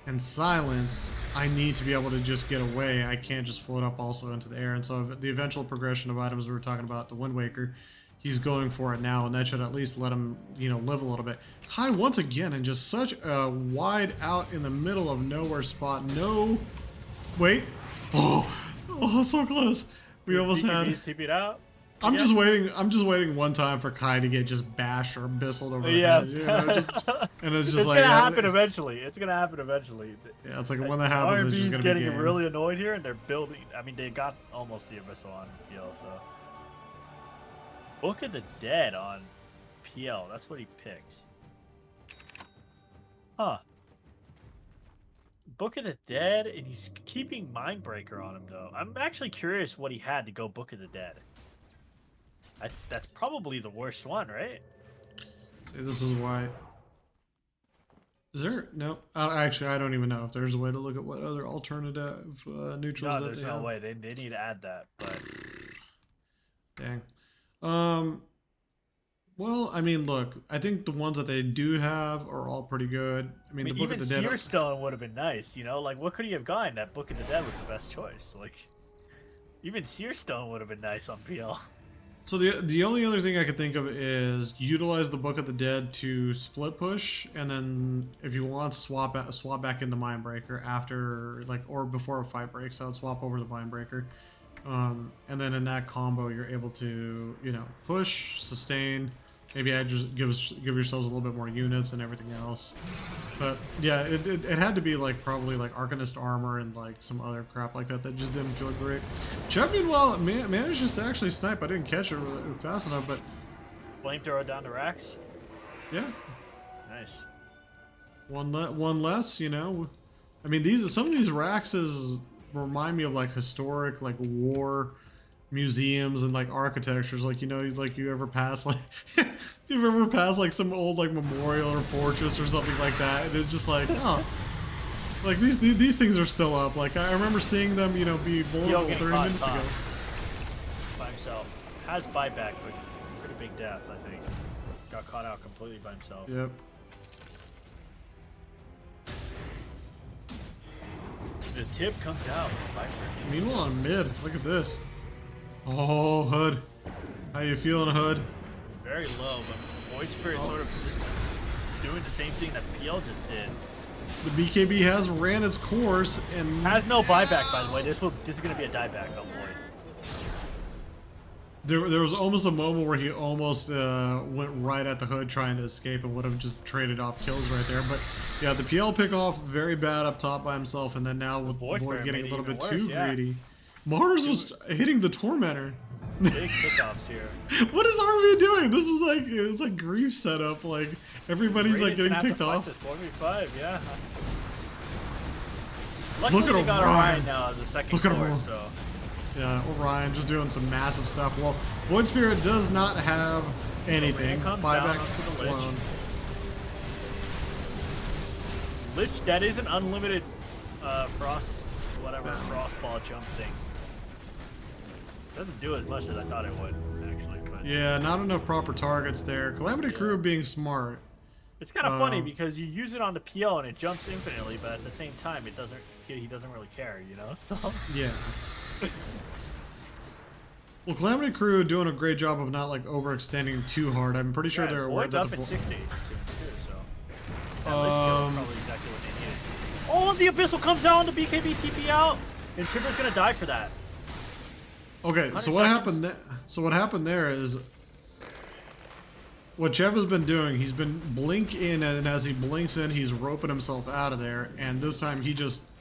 and silenced, I need to be able to just get away. I can't just float up also into the air. And so the eventual progression of items we were talking about, the Wind Waker, he's going for it now, and that should at least let him, live a little bit. Kai once again in just such a wide out in the middle of nowhere spot. No, wait, oh, so close. We almost had. TP'd out. I'm just waiting one time for Kai to get just bashed or bistled over the Yeah. head. And it's just It's like gonna happen eventually. It's gonna happen eventually. Yeah, it's like when that happens, it's R&B's just gonna be getting game. really annoyed here, and they're building. I mean, they got almost the abyssal on PL, so. Book of the Dead on PL. That's what he picked. Huh. Book of the Dead, and he's keeping Mindbreaker on him, though. I'm actually curious what he had to go Book of the Dead. That's probably the worst one, right? See, this is why. Is there? No. Actually, I don't even know if there's a way to look at what other alternative neutrals No, that there's they no have. way. They need to add that, but... Dang. Well, I mean, look, I think the ones that they do have are all pretty good. I mean, the Book even of the Dead. Searstone would have been nice, Like, what could he have gotten? That Book of the Dead was the best choice. Like, even Searstone would have been nice on PL. So the only other thing I could think of is utilize the Book of the Dead to split push, and then if you want, swap back into Mindbreaker after, like, or before a fight breaks out, swap over the Mindbreaker. And then in that combo, you're able to, push, sustain. Maybe I just give yourselves a little bit more units and everything else. But yeah, it had to be like probably like Arcanist armor and like some other crap like that just didn't feel great. Chubb, meanwhile, managed just to actually snipe. I didn't catch it really fast enough, but Flamethrower down to Rax. yeah. Nice. one less, you know. I mean, some of these racks remind me of like historic like war museums and like architectures. Like, you know, like you ever pass like you ever pass like some old like memorial or fortress or something like that, and it's just like, oh, like these things are still up. Like I remember seeing them, you know, be vulnerable 30 minutes ago. By himself. Has buyback, but pretty big death, I think. Got caught out completely by himself. Yep. The tip comes out. Viper. Meanwhile, on mid, look at this. Oh, Hood. How you feeling, Hood? Very low, but Void Spirit sort of just doing the same thing that PL just did. The BKB has ran its course and Has no buyback, by the way. This is going to be a dieback on Void. there was almost a moment where he almost went right at the Hood trying to escape and would have just traded off kills right there. But yeah, the PL pick off very bad up top by himself, and then now with Void getting a little bit too greedy. Mars was hitting the Tormentor. Big pickoffs here. What is RV doing? This is like, it's like grief setup. Like everybody's like getting picked off. 4v5, yeah. Look Luckily at they got Orion. Orion now as a second Look at core, Orion. so. Yeah, Orion just doing some massive stuff. Well, Void Spirit does not have anything. Comes Buyback down onto the Lich. alone. Lich, that is an unlimited frost ball jump thing. Doesn't do as much as I thought it would, actually. But Yeah, not enough proper targets there. Calamity Crew being smart. it's kind of funny because you use it on the PL and it jumps infinitely, but at the same time, he doesn't really care, you know. So Yeah. Well, Calamity Crew doing a great job of not like overextending too hard. I'm pretty sure they're aware Void's that up the at 60 soon too, so that Lich kill is probably exactly what they needed. Oh, the Abyssal comes down, the BKB TP out, and Timber's gonna die for that. Okay, so 100 what seconds. happened? So what happened there is what Chev has been doing. He's been blink in, and as he blinks in, he's roping himself out of there. And this time, he just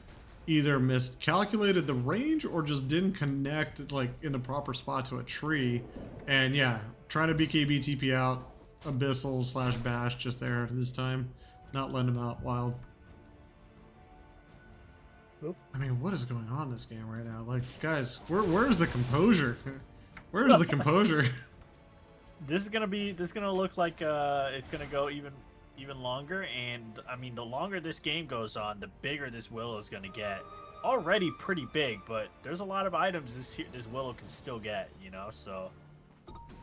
either miscalculated the range or just didn't connect like in the proper spot to a tree. And yeah, trying to BKB TP out Abyssal / Bash just there this time, not letting him out wild. I mean, what is going on in this game right now? Like, guys, where's the composure? Where's the composure? This is gonna look like it's gonna go even longer, and I mean, the longer this game goes on, the bigger this Willow is gonna get. Already pretty big, but there's a lot of items this Willow can still get, you know. So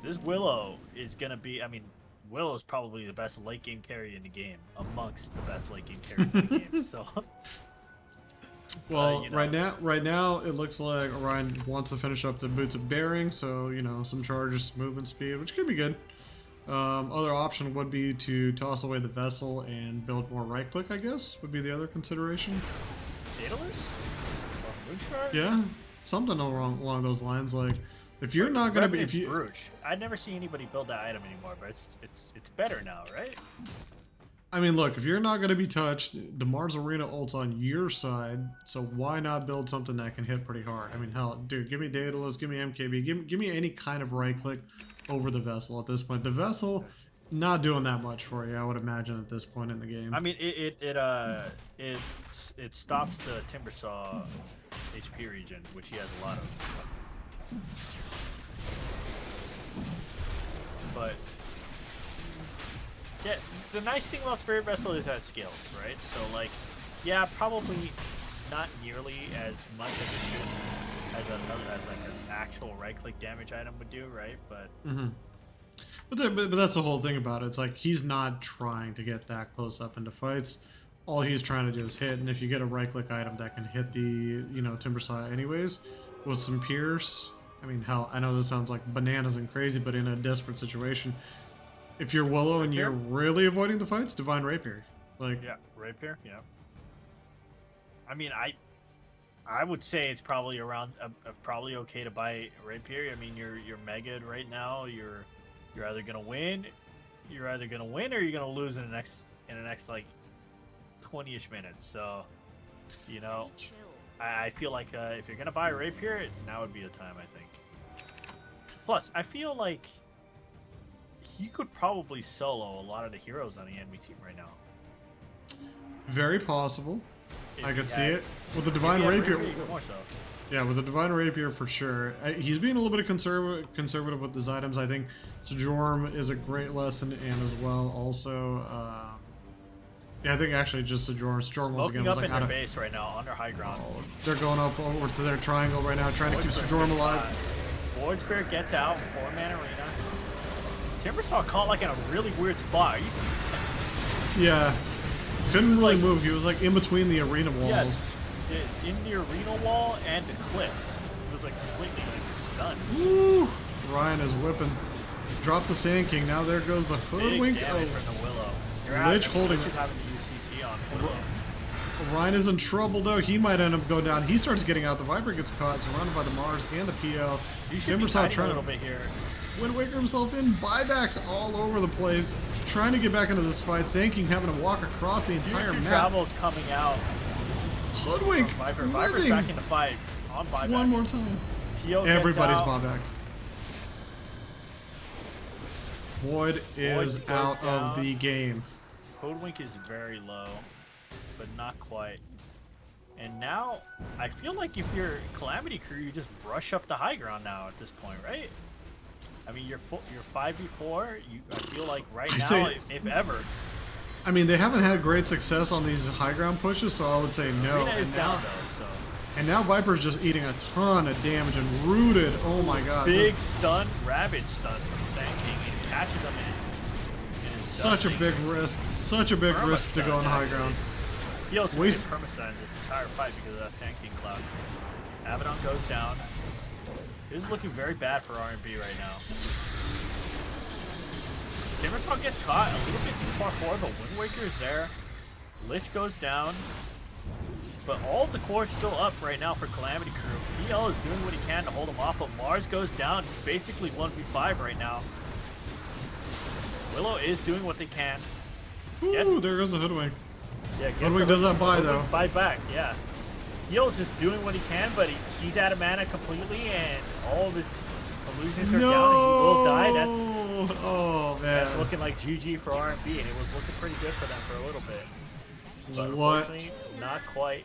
this Willow is gonna be. I mean, Willow is probably the best late game carry in the game, amongst the best late game carries in the game. So. Well, you know. right now it looks like Orion wants to finish up the boots of bearing, so you know, some charges, movement speed, which could be good. Other option would be to toss away the vessel and build more right click, I guess, would be the other consideration. Daedalus? Or Moonshard? Yeah, something along those lines. Like, if you're not gonna be, if you, Brooch. I'd never see anybody build that item anymore, but it's better now, right? I mean, look, if you're not going to be touched, the Mars Arena ult's on your side, so why not build something that can hit pretty hard? I mean, hell, dude, give me Daedalus, give me MKB, give me any kind of right click over the vessel at this point. The vessel, not doing that much for you, I would imagine, at this point in the game. I mean, it stops the Timbersaw HP regen, which he has a lot of. But yeah, the nice thing about Spirit Vessel is that it scales, right? So like, yeah, probably not nearly as much as it should, as like an actual right-click damage item would do, right? But But that's the whole thing about it. It's like he's not trying to get that close up into fights. All he's trying to do is hit, and if you get a right-click item that can hit the, you know, Timbersaw anyways, with some Pierce, I mean, hell, I know this sounds like bananas and crazy, but in a desperate situation, if you're Willow and you're really avoiding the fights, Divine Rapier. Like, yeah, Rapier, yeah. I mean, I would say it's probably around probably okay to buy Rapier. I mean, you're mega'd right now. You're either gonna win, or you're gonna lose in the next like 20-ish minutes. So, you know, Chill. I feel like if you're gonna buy Rapier, now would be the time, I think. Plus, I feel like he could probably solo a lot of the heroes on the enemy team right now. Very possible. If I he could see had- it with the if he divine had rapier. even more so. Yeah, with the divine rapier for sure. He's being a little bit of conservative with his items. I think Sojourn is a great lesson, and as well also. Yeah, I think actually just Sojourn. Sojourn once again Smoking was up like in out their of. base right now, on their high ground. Oh, they're going up over to their triangle right now, trying to keep Sojourn alive. Void Spirit gets out, 4-man arena. Timbersaw caught like in a really weird spot. Are you see- Yeah, couldn't really like- move. He was like in between the arena walls. Yeah, in the arena wall and the cliff. It was like completely like stunned. Woo! Ryan is whipping. Drop the Sand King. Now there goes the Big hoodwink. damage Oh, from the Willow. Lich holding Lich it. is having the UCC on Willow. Ryan is in trouble though. He might end up going down. He starts getting out. The Viper gets caught, surrounded by the Mars and the PL. You should be Timbersaw hiding a trying little to bit here. Wind Waker himself in. Buybacks all over the place. Trying to get back into this fight. Sand King having to walk across the entire Two map. Travels coming out. Hoodwink. Viper's back Living. in the fight. On buyback. One more time. Pio gets Everybody's out. buyback. Void is goes out of down. the game. Hoodwink is very low, but not quite. And now, I feel like if you're Calamity crew, you just rush up the high ground now at this point, right? I mean, you're 5v4. I feel like right I now, say- if ever, I mean, they haven't had great success on these high ground pushes, so I would say no. Arena is And down now, though. So and now Viper's just eating a ton of damage and rooted. Oh my god. big stun, Ravage stun from Sand King, and catches him in his Such a dusting. big risk. Such a big Perma risk to go on stun, high actually. ground. He also Waste- did permastun this entire fight because of that Sand King cloud. Abaddon goes down. This is looking very bad for R&B right now. Timbersaw gets caught a little bit too far forward, but Wind Waker is there. Lich goes down. But all of the core is still up right now for Calamity Crew. PL is doing what he can to hold him off, but Mars goes down. He's basically 1v5 right now. Willow is doing what they can. Ooh, there goes the hoodwink. Yeah, gets Hoodwink the- does not buy, Hoodwink though. Buy back, yeah. Heel's just doing what he can, but he's out of mana completely, and all of his illusions are No! down, and he will die. Oh man. That's looking like GG for R&B, and it was looking pretty good for them for a little bit. But What? unfortunately, not quite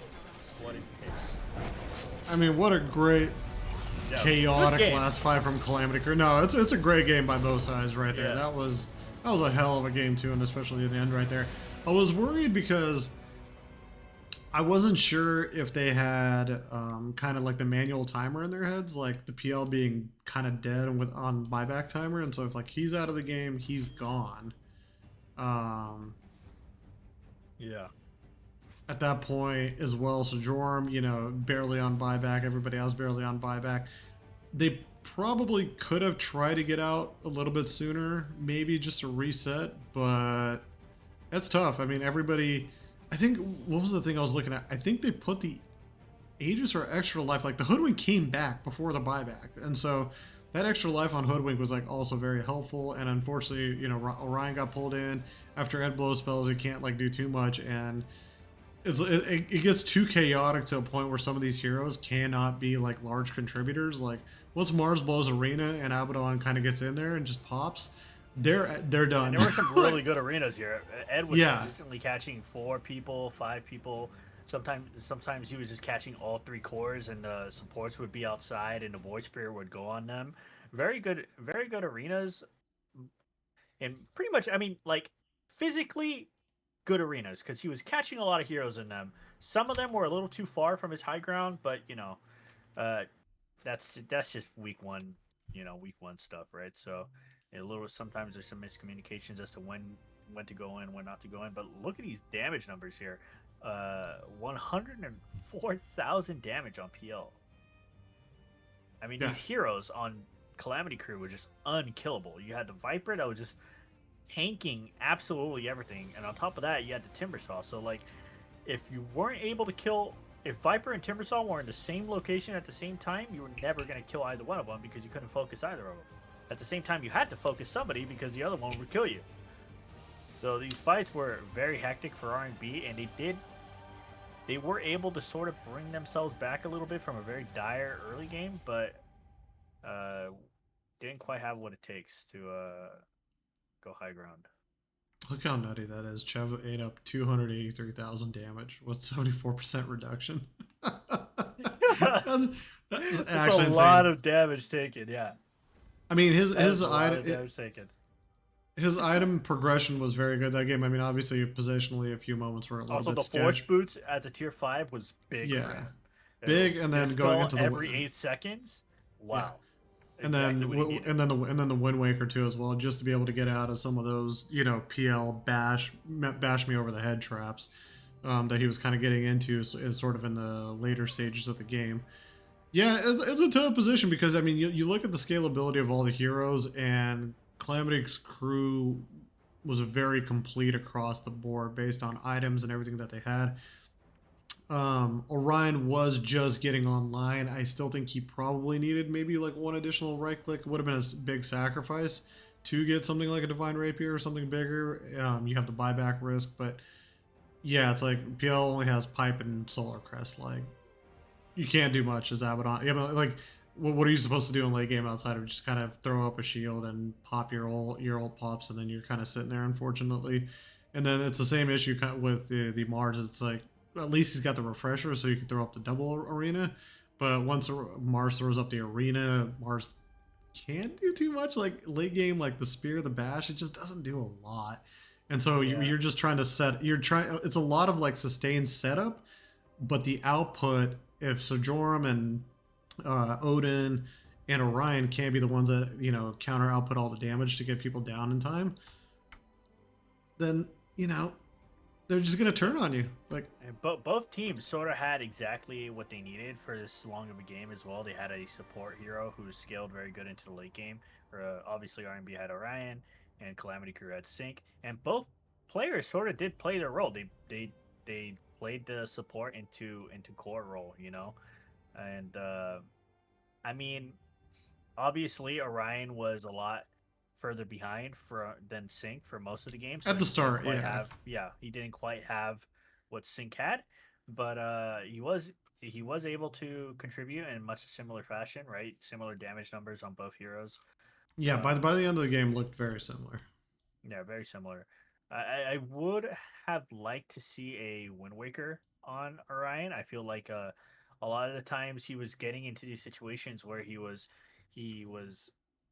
what it takes. I mean, what a great Yeah, chaotic good game. last fight from Calamity Crew. No, it's a great game by both sides right there. Yeah. That was a hell of a game too, and especially at the end right there. I was worried because I wasn't sure if they had kind of like the manual timer in their heads, like the PL being kind of dead with on buyback timer, and so if like he's out of the game, he's gone. Yeah. At that point as well, Sojourn, you know, barely on buyback, everybody else barely on buyback. They probably could have tried to get out a little bit sooner, maybe just a reset, but that's tough. I mean, everybody, I think, what was the thing I was looking at? I think they put the Aegis or extra life, like the Hoodwink came back before the buyback, and so that extra life on Hoodwink was like also very helpful, and unfortunately, you know, Orion got pulled in after Ed blow spells. He can't like do too much, and it gets too chaotic to a point where some of these heroes cannot be like large contributors. Like once Mars blows Arena and Abaddon kind of gets in there and just pops, they're done. And there were some really good arenas here. Ed was Yeah. consistently catching 4 people, 5 people. Sometimes he was just catching all 3 cores, and the supports would be outside, and the Void Spirit would go on them. Very good arenas. And pretty much, I mean, like physically good arenas because he was catching a lot of heroes in them. Some of them were a little too far from his high ground, but you know, that's just week 1, week 1 stuff, right? So sometimes there's some miscommunications as to when to go in, when not to go in. But look at these damage numbers here. 104,000 damage on PL. I mean, Yeah. these heroes on Calamity Crew were just unkillable. You had the Viper that was just tanking absolutely everything, and on top of that, you had the Timbersaw. So, like, if you weren't able to kill, if Viper and Timbersaw were in the same location at the same time, you were never going to kill either one of them because you couldn't focus either of them. At the same time, you had to focus somebody because the other one would kill you. So these fights were very hectic for R&B, and they were able to sort of bring themselves back a little bit from a very dire early game, but didn't quite have what it takes to go high ground. Look how nutty that is. Chev ate up 283,000 damage with 74% reduction. that's, that's It's a actually lot insane. of damage taken. Yeah, I mean, that's a lot of damage taken. his item progression was very good that game. I mean, obviously positionally, a few moments were a little Also, bit the sketch. Forge Boots as a tier 5 was big for Yeah, him. big, and then going Dispel into every 8 seconds. yeah, Wow. Exactly what he needed. and then the Wind Waker too as well, just to be able to get out of some of those PL bash me over the head traps that he was kind of getting into is sort of in the later stages of the game. Yeah, it's a tough position because I mean you look at the scalability of all the heroes, and Calamity's crew was very complete across the board based on items and everything that they had. Orion was just getting online. I still think he probably needed maybe like one additional right click. Would have been a big sacrifice to get something like a Divine Rapier or something bigger. You have the buyback risk, but yeah, it's like PL only has Pipe and Solar Crest. Like you can't do much as Abaddon. Yeah, but like what are you supposed to do in late game outside of just kind of throw up a shield and pop your old pops, and then you're kind of sitting there, unfortunately. And then it's the same issue with the Mars. It's like at least he's got the refresher, so you can throw up the double arena. But once Mars throws up the arena, Mars can't do too much. Like late game, like the spear, the bash, it just doesn't do a lot. And so Yeah. you're just trying to set. You're trying. It's a lot of like sustained setup, but the output, if Sojourn and Odin and Orion can't be the ones that counter output all the damage to get people down in time, then they're just gonna turn on you. Like And both teams sort of had exactly what they needed for this long of a game as well. They had a support hero who scaled very good into the late game. Obviously, R&B had Orion, and Calamity Crew had Sync, and both players sort of did play their role. They played the support into core role, and I mean, obviously Orion was a lot further behind than Sync for most of the game, so at the he didn't start, quite yeah. have he didn't quite have what Sync had, but he was able to contribute in much similar fashion, right? Similar damage numbers on both heroes. Yeah, by Um, the end of the game looked very similar. yeah, very similar. I would have liked to see a Wind Waker on Orion. I feel like a lot of the times he was getting into these situations where he was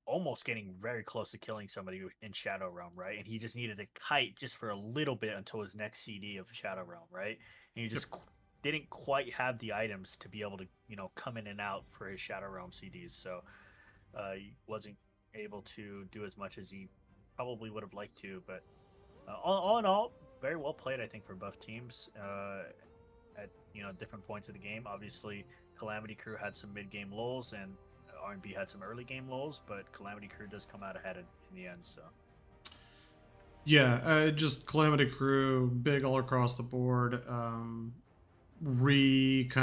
almost getting very close to killing somebody in Shadow Realm, right? And he just needed a kite just for a little bit until his next CD of Shadow Realm, right? And he just didn't quite have the items to be able to come in and out for his Shadow Realm CDs, so he wasn't able to do as much as he probably would have liked to. But all in all, very well played, I think, for both teams at different points of the game. Obviously, Calamity Crew had some mid-game lulls, and R&B had some early game lulls, but Calamity Crew does come out ahead in the end. So Yeah, just Calamity Crew, big all across the board. Kind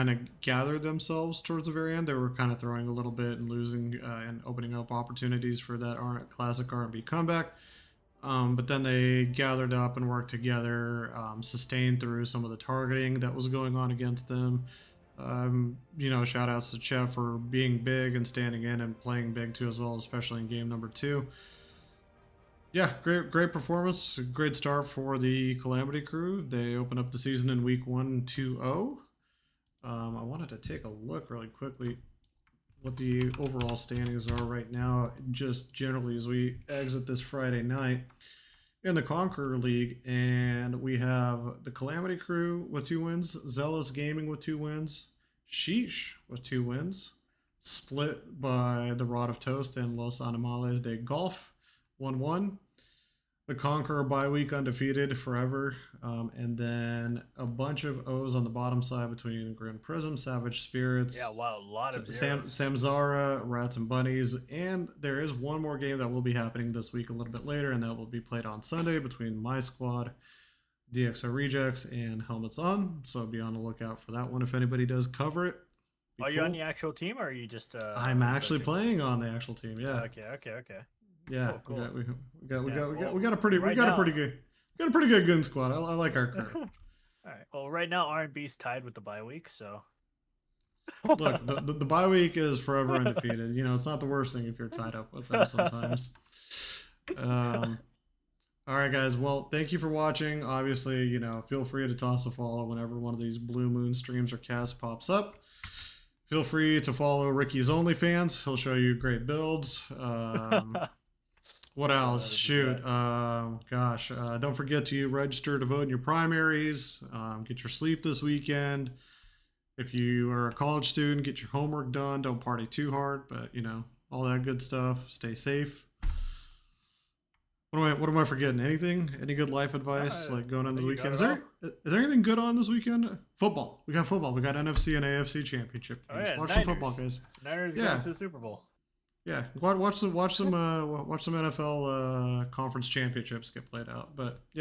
of gathered themselves towards the very end. They were kind of throwing a little bit and losing and opening up opportunities for that classic R&B comeback. But then they gathered up and worked together, sustained through some of the targeting that was going on against them. Shout outs to Chef for being big and standing in and playing big too as well, especially in game number 2. Yeah, great performance. Great start for the Calamity Crew. They open up the season in week 1 2-0. I wanted to take a look really quickly what the overall standings are right now, just generally as we exit this Friday night in the Conqueror League. And we have the Calamity Crew with 2 wins, Zealous Gaming with 2 wins, Sheesh with 2 wins, split by the Rod of Toast and Los Animales de Golf 1-1. The Conqueror bye week undefeated forever, and then a bunch of O's on the bottom side between Grim Prism, Savage Spirits, yeah, wow, a lot of zeros. Samzara, Rats and Bunnies, and there is one more game that will be happening this week a little bit later, and that will be played on Sunday between my squad, DXO Rejects, and Helmets On. So be on the lookout for that one if anybody does cover it. Are you on the actual team, or are you just? I'm actually playing on the actual team. Yeah. Okay. Yeah, Cool. we got a pretty good gun squad. I like our crew. All right. Well, right now R&B's tied with the bye week, so. Look, the bye week is forever undefeated. It's not the worst thing if you're tied up with them sometimes. All right, guys. Well, thank you for watching. Obviously, feel free to toss a follow whenever one of these Blue Moon streams or casts pops up. Feel free to follow Ricky's OnlyFans. He'll show you great builds. What else? Shoot. Gosh. Don't forget to register to vote in your primaries. Get your sleep this weekend. If you are a college student, get your homework done. Don't party too hard, but all that good stuff. Stay safe. What am I forgetting? Anything? Any good life advice like going into the weekend? Is there anything good on this weekend? Football. We got football. We got NFC and AFC championship games. Oh, yeah, Watch Niners. some football, guys. Niners Yeah. going to the Super Bowl. Yeah, watch some NFL conference championships get played out. But yeah.